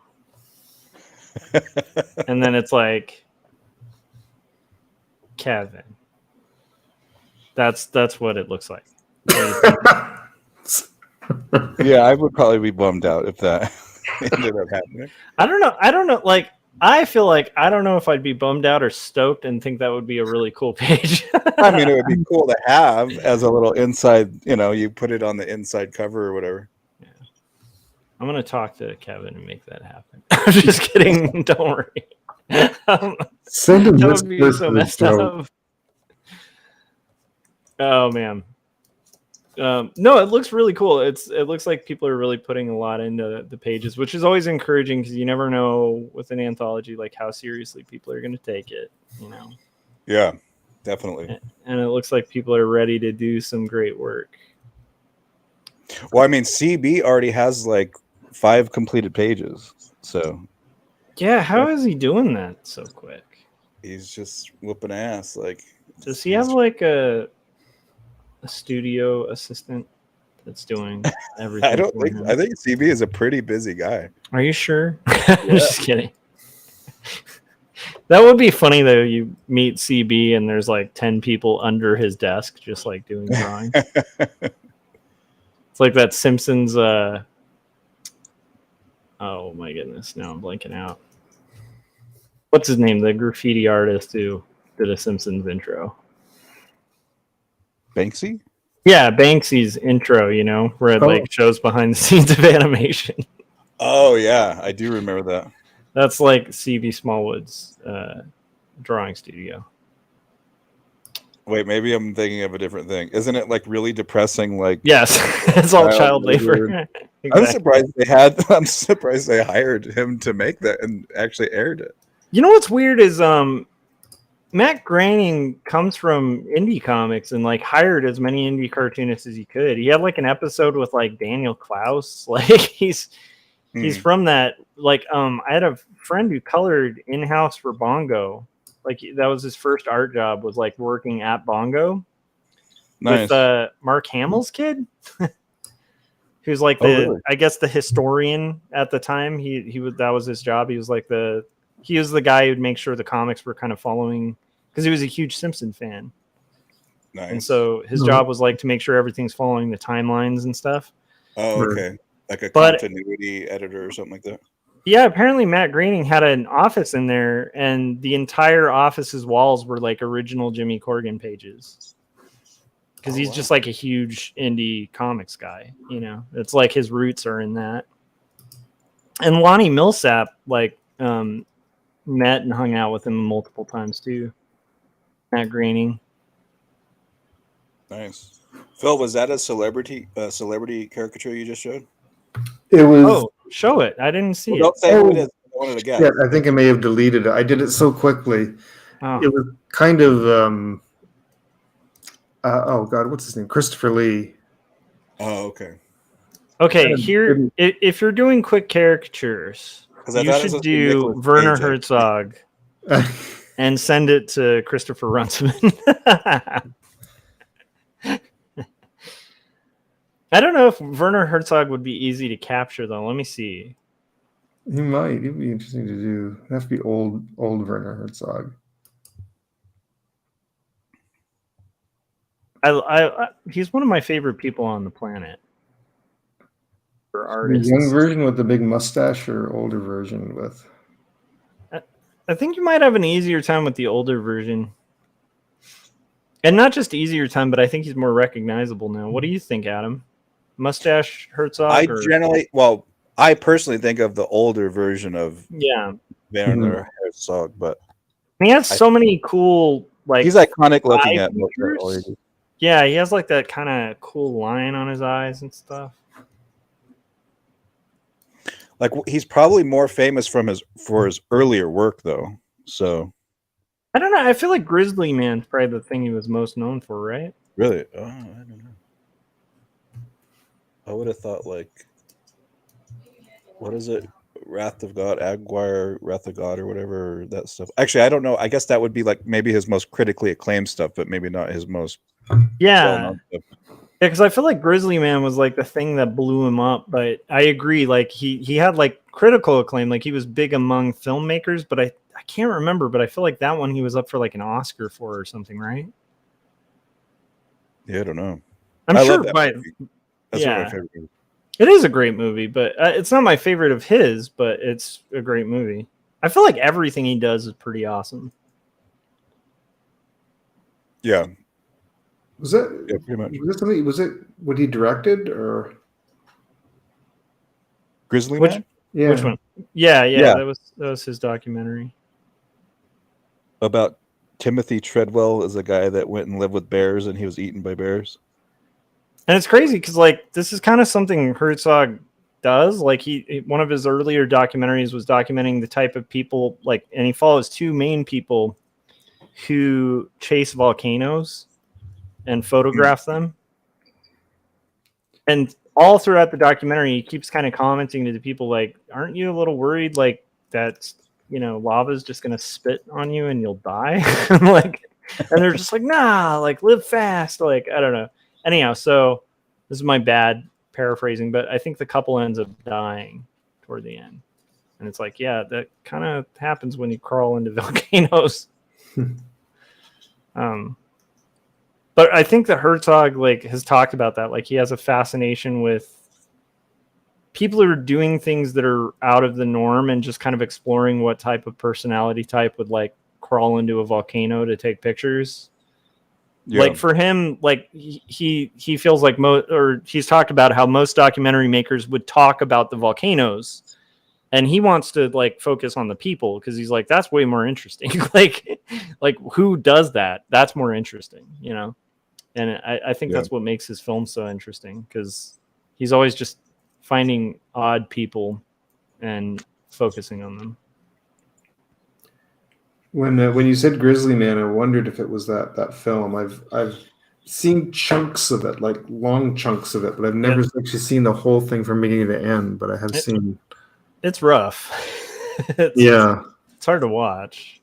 S3: And then it's like, Kevin. That's what it looks like.
S2: Yeah, I would probably be bummed out if that ended up happening.
S3: I don't know. Like, I feel like I don't know if I'd be bummed out or stoked and think that would be a really cool page.
S2: I mean, it would be cool to have as a little inside, you put it on the inside cover or whatever.
S3: Yeah. I'm going to talk to Kevin and make that happen. I'm just kidding. Don't worry.
S1: Send him
S3: that
S1: this
S3: would be so messed up. Oh, man. No, it looks really cool. It looks like people are really putting a lot into the pages, which is always encouraging because you never know with an anthology like how seriously people are going to take it.
S2: Yeah, definitely.
S3: And it looks like people are ready to do some great work.
S2: Well, I mean, CB already has like 5 completed pages, so
S3: yeah. How is he doing that so quick?
S2: He's just whooping ass. Like,
S3: does he have like a studio assistant? that's doing everything.
S2: I don't
S3: for
S2: think.
S3: him.
S2: I think CB is a pretty busy guy.
S3: Are you sure? I'm just kidding. That would be funny though. You meet CB and there's like 10 people under his desk just like doing drawings. It's like that Simpsons. Oh my goodness! Now I'm blanking out. What's his name? The graffiti artist who did a Simpsons intro.
S2: Banksy.
S3: Yeah, Banksy's intro. You know, where it like shows behind the scenes of animation.
S2: Oh yeah, I do remember that.
S3: That's like CB Smallwood's drawing studio.
S2: Wait, maybe I'm thinking of a different thing. Isn't it like really depressing? Like,
S3: Yes, it's all child labor.
S2: I'm
S3: Exactly.
S2: surprised they had. I'm surprised they hired him to make that and actually aired it.
S3: You know what's weird is Matt Groening comes from indie comics and like hired as many indie cartoonists as he could. He had like an episode with like Daniel Klaus. Like he's from that. Like I had a friend who colored in-house for Bongo. Like that was his first art job, was like working at Bongo
S2: Nice.
S3: with Mark Hamill's kid. Who's like
S2: really?
S3: I guess the historian at the time. He was, that was his job. He was the guy who'd make sure the comics were kind of following, because he was a huge Simpson fan.
S2: Nice.
S3: And so his job was like to make sure everything's following the timelines and stuff.
S2: Oh, okay. Like a
S3: But-
S2: continuity editor or something like that.
S3: Yeah, apparently Matt Groening had an office in there, and the entire office's walls were like original Jimmy Corrigan pages. Because he's just like a huge indie comics guy, you know. It's like his roots are in that. And Lonnie Millsap met and hung out with him multiple times too. Matt Groening.
S2: Nice. Phil, was that a celebrity caricature you just showed?
S1: It was.
S3: Oh, show it. I didn't see it.
S2: Don't say who it is. I wanted to guess.
S1: Yeah, I think I may have deleted it. I did it so quickly.
S3: Oh.
S1: It was kind of. Oh God, what's his name? Christopher Lee.
S2: Oh, okay.
S3: Okay,
S1: Kind of
S3: here,
S1: didn't-
S3: if you're doing quick caricatures,
S2: 'Cause I
S3: you
S2: thought it was
S3: should
S2: supposed to be
S3: do
S2: Nicolas
S3: Werner
S2: Cage,
S3: Herzog and send it to Christopher Runciman. I don't know if Werner Herzog would be easy to capture, though. Let me see.
S1: He might. It'd be interesting to do. It'd have to be old Werner Herzog.
S3: He's one of my favorite people on the planet. For
S1: The
S3: artists.
S1: young version with the big mustache, or older version with.
S3: I think you might have an easier time with the older version. And not just easier time, but I think he's more recognizable now. What do you think, Adam? Mustache Herzog?
S2: I personally think of the older version of
S3: Yeah.
S2: Werner Herzog, but
S3: He has so many cool, like,
S2: he's iconic looking
S3: eye
S2: at most
S3: features.
S2: already.
S3: Yeah, he has like that kind of cool line on his eyes and stuff.
S2: Like he's probably more famous for his earlier work though. So
S3: I don't know. I feel like Grizzly Man's probably the thing he was most known for, right?
S2: really, I don't know. I would have thought like, what is it? Wrath of God, Aguirre, Wrath of God, or whatever that stuff. Actually, I don't know. I guess that would be like maybe his most critically acclaimed stuff, but maybe not his most
S3: Yeah.
S2: well-known stuff.
S3: Yeah, because I feel like Grizzly Man was like the thing that blew him up. But I agree. Like he had like critical acclaim. Like he was big among filmmakers, but I can't remember. But I feel like that one he was up for like an Oscar for or something, right?
S2: Yeah, I don't know.
S3: I'm
S2: I
S3: sure.
S2: love that
S3: But
S2: movie. That's one of
S3: yeah.
S2: my favorite movies.
S3: It is a great movie, but it's not my favorite of his, but it's a great movie. I feel like everything he does is pretty awesome.
S2: Yeah,
S1: Was that?
S2: yeah, pretty much.
S1: Was it something? Was it what he directed or?
S2: Grizzly
S3: Which-
S2: Man?
S1: Yeah.
S3: Which one? Yeah,
S2: Yeah.
S3: that was his documentary.
S2: About Timothy Treadwell is a guy that went and lived with bears and he was eaten by bears.
S3: And it's crazy because like this is kind of something Herzog does. Like one of his earlier documentaries was documenting the type of people like, and he follows two main people who chase volcanoes and photograph them. And all throughout the documentary, he keeps kind of commenting to the people like, "Aren't you a little worried like that? You know, lava's just gonna spit on you and you'll die?" Like, and they're just like, "Nah, like live fast." Like I don't know. Anyhow, so This is my bad paraphrasing, but I think the couple ends up dying toward the end. And it's like, yeah, that kind of happens when you crawl into volcanoes. But I think that Herzog like has talked about that. Like he has a fascination with people who are doing things that are out of the norm and just kind of exploring what type of personality type would like crawl into a volcano to take pictures.
S2: Yeah.
S3: Like for him, like he feels like he's talked about how most documentary makers would talk about the volcanoes, and he wants to like focus on the people because he's like, that's way more interesting. like who does that? That's more interesting, you know? And I think that's what makes his film so interesting, because he's always just finding odd people and focusing on them.
S1: When you said Grizzly Man, I wondered if it was that film. I've seen chunks of it, like long chunks of it, but I've never actually seen the whole thing from beginning to end. But I have seen.
S3: It's rough. It's hard to watch.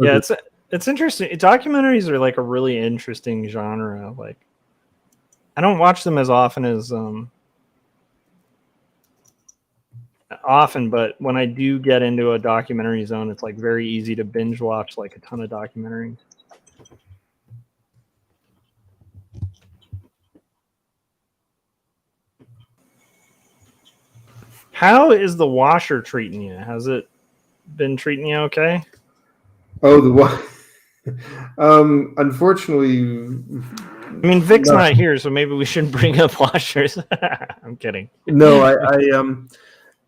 S3: Yeah, it's interesting. Documentaries are like a really interesting genre. Like, I don't watch them as often but when I do get into a documentary zone, it's like very easy to binge watch like a ton of documentaries. How is the washer treating you? Has it been treating you okay?
S1: Oh, the one. Unfortunately,
S3: I mean, Vic's not here, so maybe we shouldn't bring up washers. I'm kidding.
S1: No,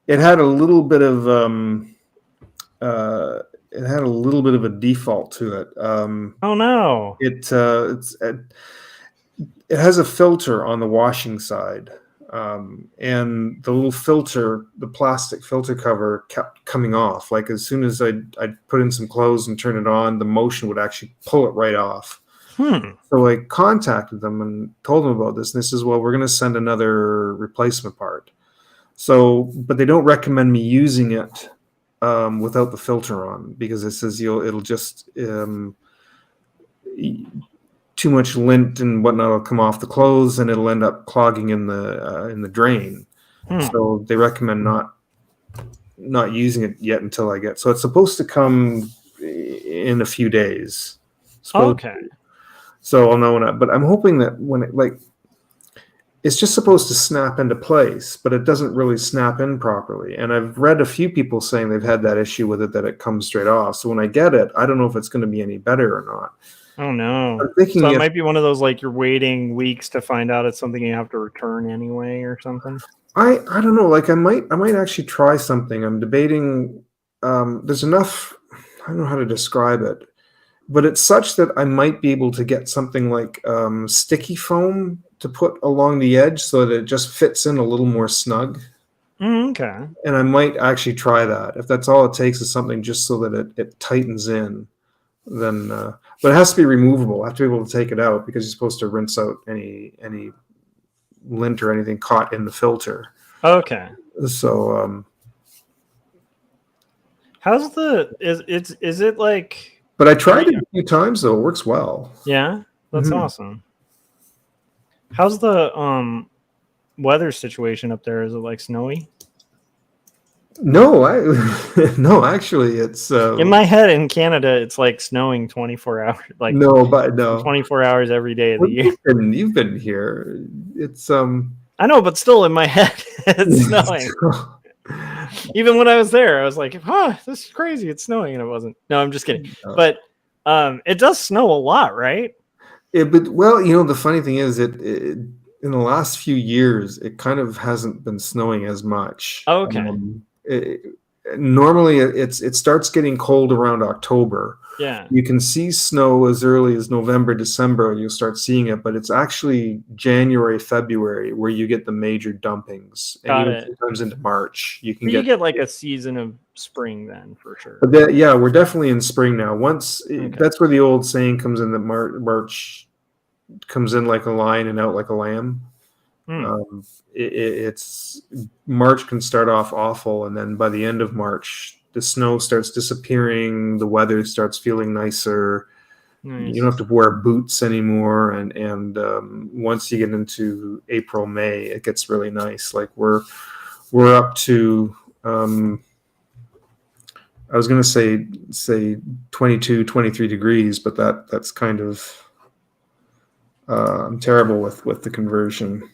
S1: it had a little bit of a default to it.
S3: Oh no!
S1: It has a filter on the washing side. And the little filter, the plastic filter cover, kept coming off. Like as soon as I'd put in some clothes and turn it on, the motion would actually pull it right off. So I contacted them and told them about this. And they says, well, we're going to send another replacement part. So, but they don't recommend me using it without the filter on, because it says it'll just too much lint and whatnot will come off the clothes, and it'll end up clogging in the drain. So they recommend not using it yet until I get. So it's supposed to come in a few days.
S3: Okay.
S1: So I'll know when but I'm hoping that when it's just supposed to snap into place, but it doesn't really snap in properly. And I've read a few people saying they've had that issue with it, that it comes straight off. So when I get it, I don't know if it's going to be any better or not.
S3: Oh no!
S1: I'm thinking
S3: so it might be one of those like you're waiting weeks to find out it's something you have to return anyway or something.
S1: I don't know. Like I might actually try something. I'm debating. There's enough. I don't know how to describe it, but it's such that I might be able to get something like sticky foam to put along the edge so that it just fits in a little more snug.
S3: Okay.
S1: And I might actually try that. If that's all it takes is something just so that it tightens in, then but it has to be removable. I have to be able to take it out, because you're supposed to rinse out any lint or anything caught in the filter.
S3: Okay.
S1: So
S3: how's is it like?
S1: But I tried it a few times though. It works well.
S3: Yeah, that's awesome. How's the weather situation up there? Is it like snowy?
S1: No, no. Actually, it's
S3: in my head in Canada. It's like snowing 24 hours. Like
S1: no, but no,
S3: 24 hours every day of the year.
S1: You've been here. It's
S3: I know, but still in my head, it's snowing. Even when I was there, I was like, "Huh, this is crazy! It's snowing," and it wasn't. No, I'm just kidding. But it does snow a lot, right?
S1: But the funny thing is, it in the last few years, it kind of hasn't been snowing as much.
S3: Okay.
S1: Normally, it starts getting cold around October.
S3: Yeah.
S1: You can see snow as early as November, December, and you'll start seeing it. But it's actually January, February where you get the major dumpings. And even sometimes into March, you get
S3: like a season of spring then, for sure.
S1: But we're definitely in spring now. That's where the old saying comes in, that March comes in like a lion and out like a lamb. It's March can start off awful, and then by the end of March, the snow starts disappearing, the weather starts feeling nicer,
S3: Nice.
S1: You don't have to wear boots anymore, and once you get into April, May, it gets really nice. Like we're up to I was going to say 22, 23 degrees, but that's kind of I'm terrible with the conversion.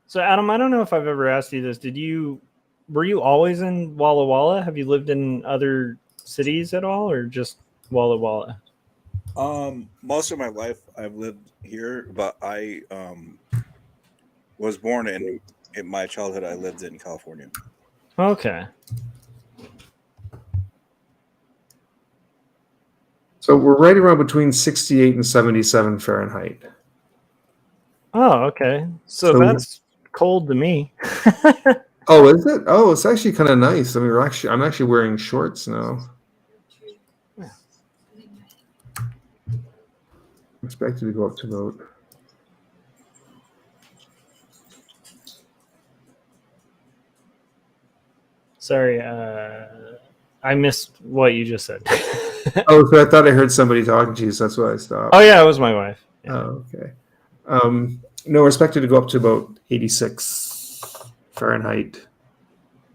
S3: So Adam, I don't know if I've ever asked you this. Were you always in Walla Walla? Have you lived in other cities at all, or just Walla Walla?
S2: Most of my life I've lived here, but I was born in my childhood. I lived in California.
S3: Okay.
S1: So we're right around between 68 and 77 Fahrenheit.
S3: Oh, okay. So that's cold to me.
S1: Oh, is it? Oh, it's actually kind of nice. I mean, I'm actually wearing shorts now. Expected to go up to about.
S3: Sorry, I missed what you just said.
S1: Oh, so I thought I heard somebody talking to you, so that's why I stopped.
S3: Oh yeah, it was my wife. Yeah.
S1: Oh, okay. No, we're expected to go up to about 86 Fahrenheit.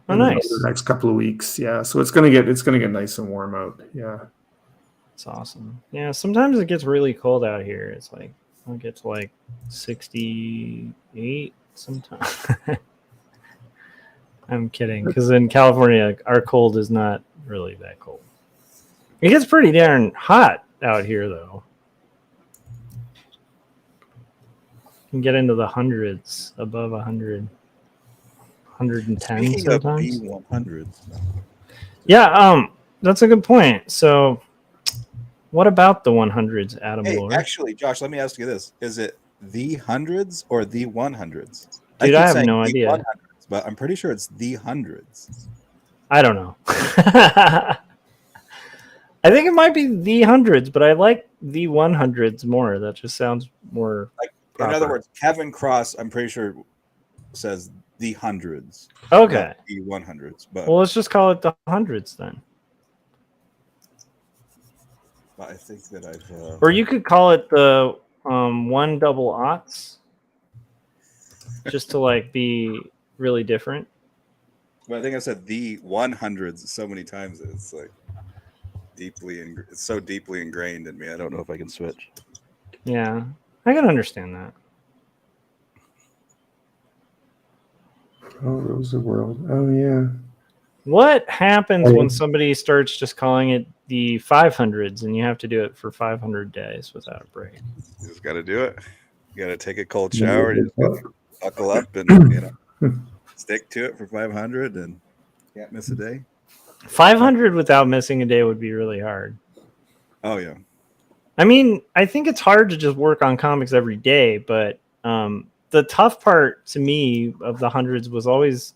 S3: Oh,
S1: in
S3: nice.
S1: The next couple of weeks, yeah. So it's gonna get nice and warm out. Yeah.
S3: It's awesome. Yeah, sometimes it gets really cold out here. It's like I'll get to like 68 sometimes. I'm kidding, because in California, our cold is not really that cold. It gets pretty darn hot out here, though. You can get into the hundreds, above 100, 110
S2: Speaking
S3: sometimes.
S2: of B100s,
S3: Yeah, that's a good point. So, what about the 100s, Adam
S2: hey,
S3: Lord?
S2: actually, Josh, let me ask you this: is it the hundreds or the 100s?
S3: Dude,
S2: keep
S3: I have
S2: saying
S3: no
S2: the
S3: idea.
S2: 100s, but I'm pretty sure it's the hundreds.
S3: I don't know. I think it might be the hundreds, but I like the 100s more. That just sounds more
S2: Like,
S3: proper.
S2: in other words, Kevin Cross, I'm pretty sure says the hundreds.
S3: Okay.
S2: not the 100s, but,
S3: Well, let's just call it the hundreds then.
S2: but I think that I've.
S3: Or you could call it the one double aughts, just to like be really different.
S2: But I think I said the 100s so many times that it's like it's so deeply ingrained in me. I don't know if I can switch.
S3: Yeah, I can understand that.
S1: Oh, Rosa World. Oh, yeah.
S3: What happens when somebody starts just calling it the 500s and you have to do it for 500 days without a break?
S2: You just got to do it. You got to take a cold shower. You just gotta buckle up and stick to it for 500 and can't miss a day.
S3: 500 without missing a day would be really hard.
S2: Oh yeah.
S3: I mean, I think it's hard to just work on comics every day, but the tough part to me of the hundreds was always,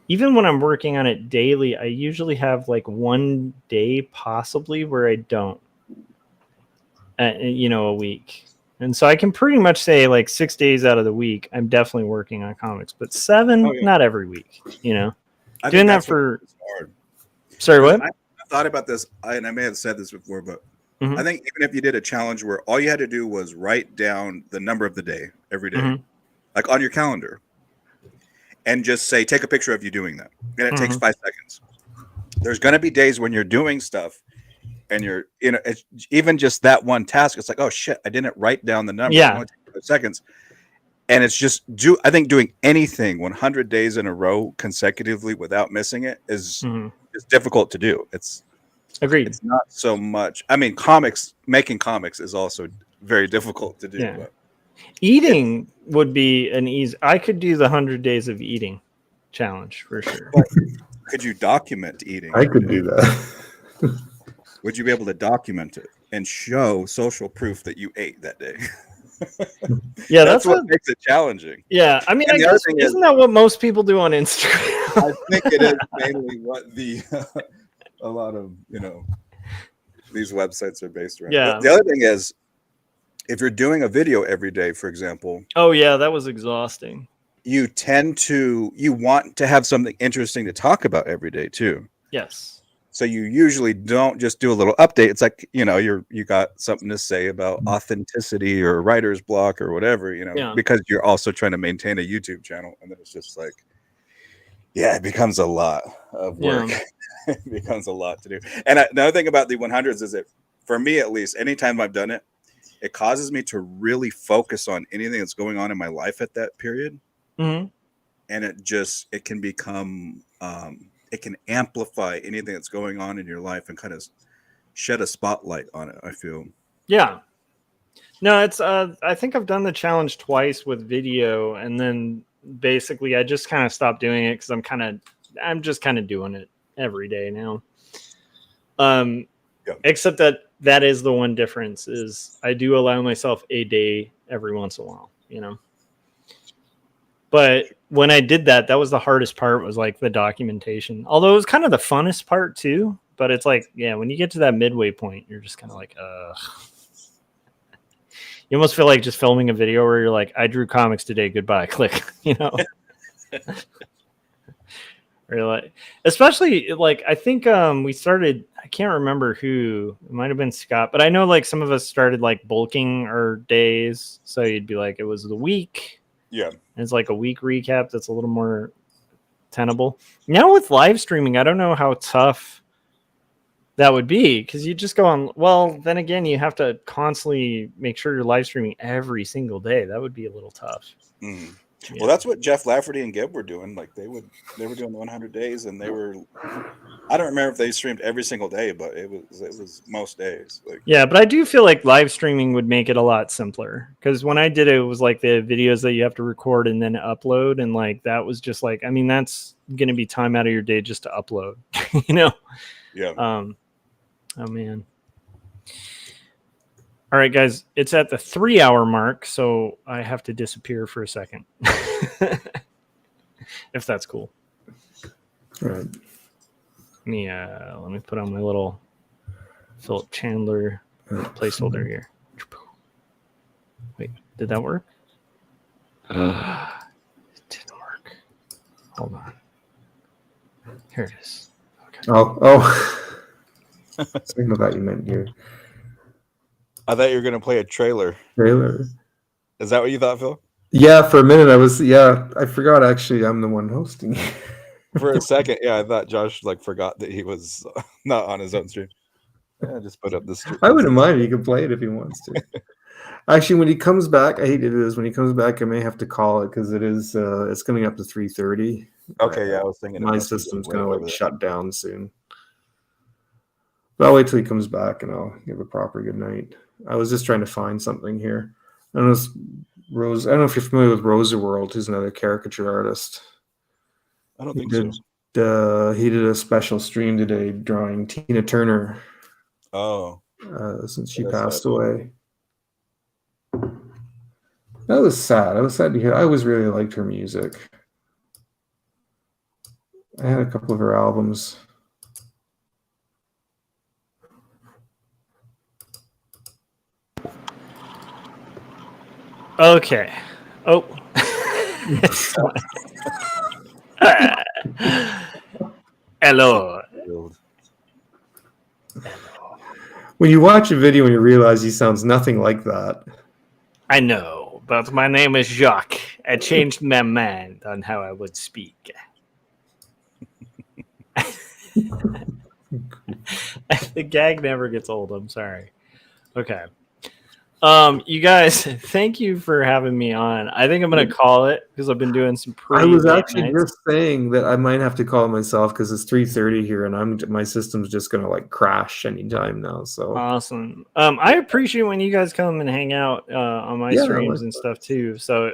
S3: even when I'm working on it daily, I usually have like one day possibly where I don't, a week. And so I can pretty much say like 6 days out of the week, I'm definitely working on comics, but 7, not every week,
S2: I
S3: doing
S2: think
S3: that
S2: that's
S3: for,
S2: what's hard.
S3: sorry, what?
S2: I thought about this, and I may have said this before, but
S3: Mhm.
S2: I think even if you did a challenge where all you had to do was write down the number of the day every day,
S3: Mhm.
S2: like on your calendar, and just say, take a picture of you doing that. And it takes 5 seconds. There's going to be days when you're doing stuff and you're, it's even just that one task. It's like, oh shit, I didn't write down the number.
S3: Yeah.
S2: It only took 5 seconds. And it's just I think doing anything 100 days in a row consecutively without missing it is difficult to do.
S3: Agreed.
S2: It's not so much. I mean, making comics is also very difficult to do.
S3: Yeah.
S2: But
S3: Eating would be an easy. I could do the 100 days of eating challenge for sure.
S2: But could you document eating?
S1: I could do that.
S2: Would you be able to document it and show social proof that you ate that day?
S3: Yeah,
S2: that's what makes it challenging.
S3: Yeah, I mean,
S2: And
S3: I
S2: the other
S3: guess
S2: thing
S3: isn't that what most people do on Instagram?
S2: I think it is mainly what a lot of these websites are based around.
S3: Yeah.
S2: The other thing is, if you're doing a video every day, for example,
S3: Oh yeah, that was exhausting.
S2: you want to have something interesting to talk about every day too.
S3: Yes.
S2: So you usually don't just do a little update. It's like, you got something to say about authenticity or writer's block or whatever,
S3: Yeah.
S2: because you're also trying to maintain a YouTube channel. And then it's just like, yeah, it becomes a lot of work.
S3: Yeah.
S2: It becomes a lot to do. And the other thing about the 100s is that, for me at least, anytime I've done it, it causes me to really focus on anything that's going on in my life at that period.
S3: Mm-hmm.
S2: And it can become, it can amplify anything that's going on in your life and kind of shed a spotlight on it, I feel.
S3: Yeah. No, it's I think I've done the challenge twice with video, and then basically I just kind of stopped doing it because I'm just kind of doing it every day now.
S2: Yeah.
S3: Except that is the one difference is I do allow myself a day every once in a while, But when I did that was the hardest part, was like the documentation. Although it was kind of the funnest part too. But it's like, yeah, when you get to that midway point, you're just kind of like, you almost feel like just filming a video where you're like, I drew comics today, goodbye, click, Or like, especially like, I think we started, I can't remember who, it might have been Scott, but I know like some of us started like bulking our days. So you'd be like, it was the week.
S2: Yeah.
S3: And it's like a week recap that's a little more tenable. Now with live streaming, I don't know how tough that would be, because you just go on. Well, then again, you have to constantly make sure you're live streaming every single day. That would be a little tough.
S2: Mm.
S3: Yeah.
S2: Well, that's what Jeff Lafferty and Gib were doing. Like they were doing the 100 days, and I don't remember if they streamed every single day, but it was most days. Like,
S3: yeah, but I do feel like live streaming would make it a lot simpler, because when I did it, it was like the videos that you have to record and then upload, and like that was just like, I mean, that's gonna be time out of your day just to upload,
S2: Yeah.
S3: Oh man. All right, guys, it's at the 3-hour mark, so I have to disappear for a second. If that's cool.
S1: All right.
S3: Let me put on my little Philip Chandler placeholder here. Wait, did that work? It didn't work. Hold on. Here it is. Okay.
S1: Oh. Something about you meant here.
S2: I thought you were going to play a trailer.
S1: Trailer.
S2: Is that what you thought, Phil?
S1: Yeah, for a minute I forgot actually I'm the one hosting.
S2: For a second, yeah, I thought Josh forgot that he was not on his own stream. Yeah, just put up this.
S1: I wouldn't mind. He can play it if he wants to. Actually, when he comes back, I hate it is when he comes back, I may have to call it because it is it's coming up to 3:30.
S2: Okay, yeah, I was thinking
S1: my system's gonna shut down soon. But I'll wait till he comes back and I'll give a proper good night. I was just trying to find something here. I don't know if you're familiar with Rosa World, who's another caricature artist.
S2: I don't think so.
S1: He did a special stream today drawing Tina Turner.
S2: Oh.
S1: Since she passed away. That was sad. I was sad to hear. I always really liked her music. I had a couple of her albums.
S3: Okay. Oh. Hello.
S1: When you watch a video and you realize he sounds nothing like that.
S3: I know, but my name is Jacques. I changed my mind on how I would speak. The gag never gets old. I'm sorry. Okay. You guys, thank you for having me on. I think I'm gonna call it because I've been doing some pretty.
S1: I was actually
S3: nights.
S1: just saying that I might have to call myself because it's 3:30 here, and my system's just gonna crash anytime now. So
S3: awesome. I appreciate when you guys come and hang out on my streams and stuff too. So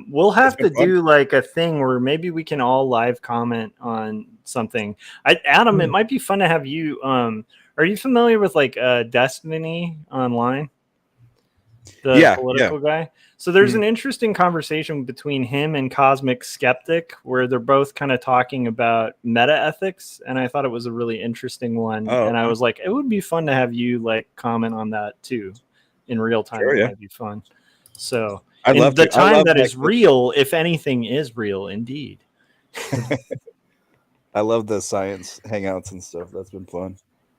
S3: we'll have to do a thing where maybe we can all live comment on something. Adam, it might be fun to have you. Are you familiar with Destiny Online? The political guy. So there's an interesting conversation between him and Cosmic Skeptic where they're both kind of talking about meta ethics, and I thought it was a really interesting one. And I was like, it would be fun to have you comment on that too in real time. It might be fun. So
S2: I love
S3: the time that is real, if anything is real indeed.
S2: I love the science hangouts and stuff. That's been fun.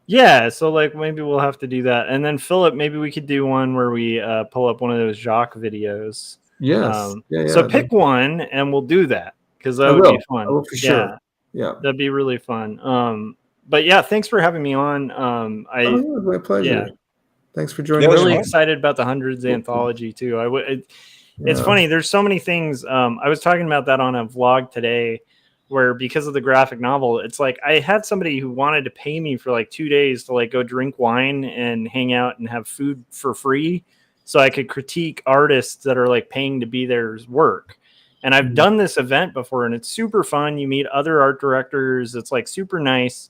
S3: Yeah, so like maybe we'll have to do that. And then Philip, maybe we could do one where we pull up one of those Jacques videos.
S1: Yes. Yeah.
S3: So
S1: Yeah.
S3: pick one and we'll do that because that
S1: I
S3: would
S1: will.
S3: be fun.
S1: I will for
S3: Yeah,
S1: sure. Yeah.
S3: that'd be really fun. But yeah, thanks for having me on.
S1: Oh, yeah, it was my pleasure.
S3: Yeah.
S1: Thanks for
S2: Yeah,
S1: joining.
S2: it
S3: I'm
S2: was
S3: really
S2: fun.
S3: excited about the hundreds
S1: Yeah.
S3: anthology too. It's
S1: Yeah.
S3: funny. There's so many things. I was talking about that on a vlog today, where because of the graphic novel, it's like I had somebody who wanted to pay me for like 2 days to like go drink wine and hang out and have food for free, so I could critique artists that are like paying to be there's work. And I've
S1: Mhm.
S3: done this event before, and it's super fun. You meet other art directors. It's like super nice.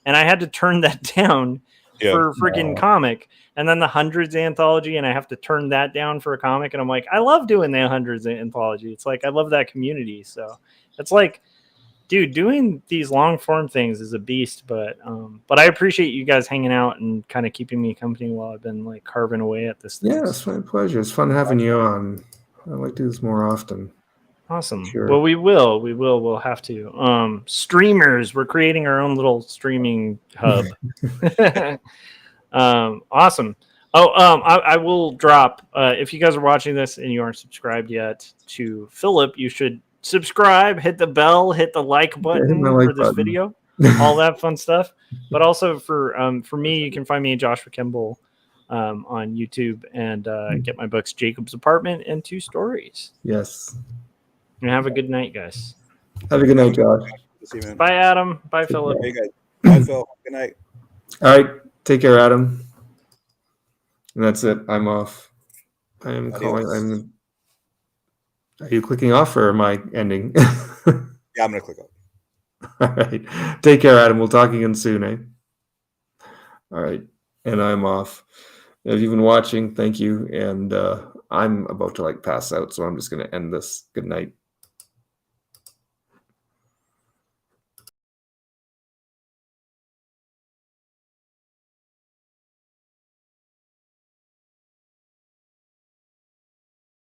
S3: And I had to turn that down
S2: Yeah.
S3: for freaking comic. And then the hundreds anthology, and I have to turn that down for a comic. And I'm like, I love doing the hundreds anthology. It's like I love that community. So it's like, dude, doing these long form things is a beast. But I appreciate you guys hanging out and kind of keeping me company while I've been like carving away at this thing.
S1: Yeah, it's my pleasure. It's fun having you on. I'd like to do this more often.
S3: Awesome.
S1: Sure.
S3: Well, we'll have to. Streamers, we're creating our own little streaming hub. Awesome. Oh, I will drop. If you guys are watching this and you aren't subscribed yet to Philip, you should subscribe, hit the bell, hit the like button
S1: my like
S3: for this
S1: button.
S3: video, all that fun stuff. But also for me, you can find me Joshua Kimball on YouTube and get my books Jacob's Apartment and Two Stories.
S1: Yes.
S3: And have a good night, guys.
S1: Have a good night, Josh.
S2: See you, man.
S3: Bye, Adam. Bye, Philip.
S2: Hey guys. Bye, Phil. Good night.
S1: All right. Take care, Adam. And that's it. I'm off. I am calling. Are you clicking off or am I ending?
S2: Yeah, I'm gonna click up.
S1: All right. Take care, Adam. We'll talk again soon, eh? All right. And I'm off. If you've been watching, thank you. And I'm about to like pass out, so I'm just going to end this. Good night.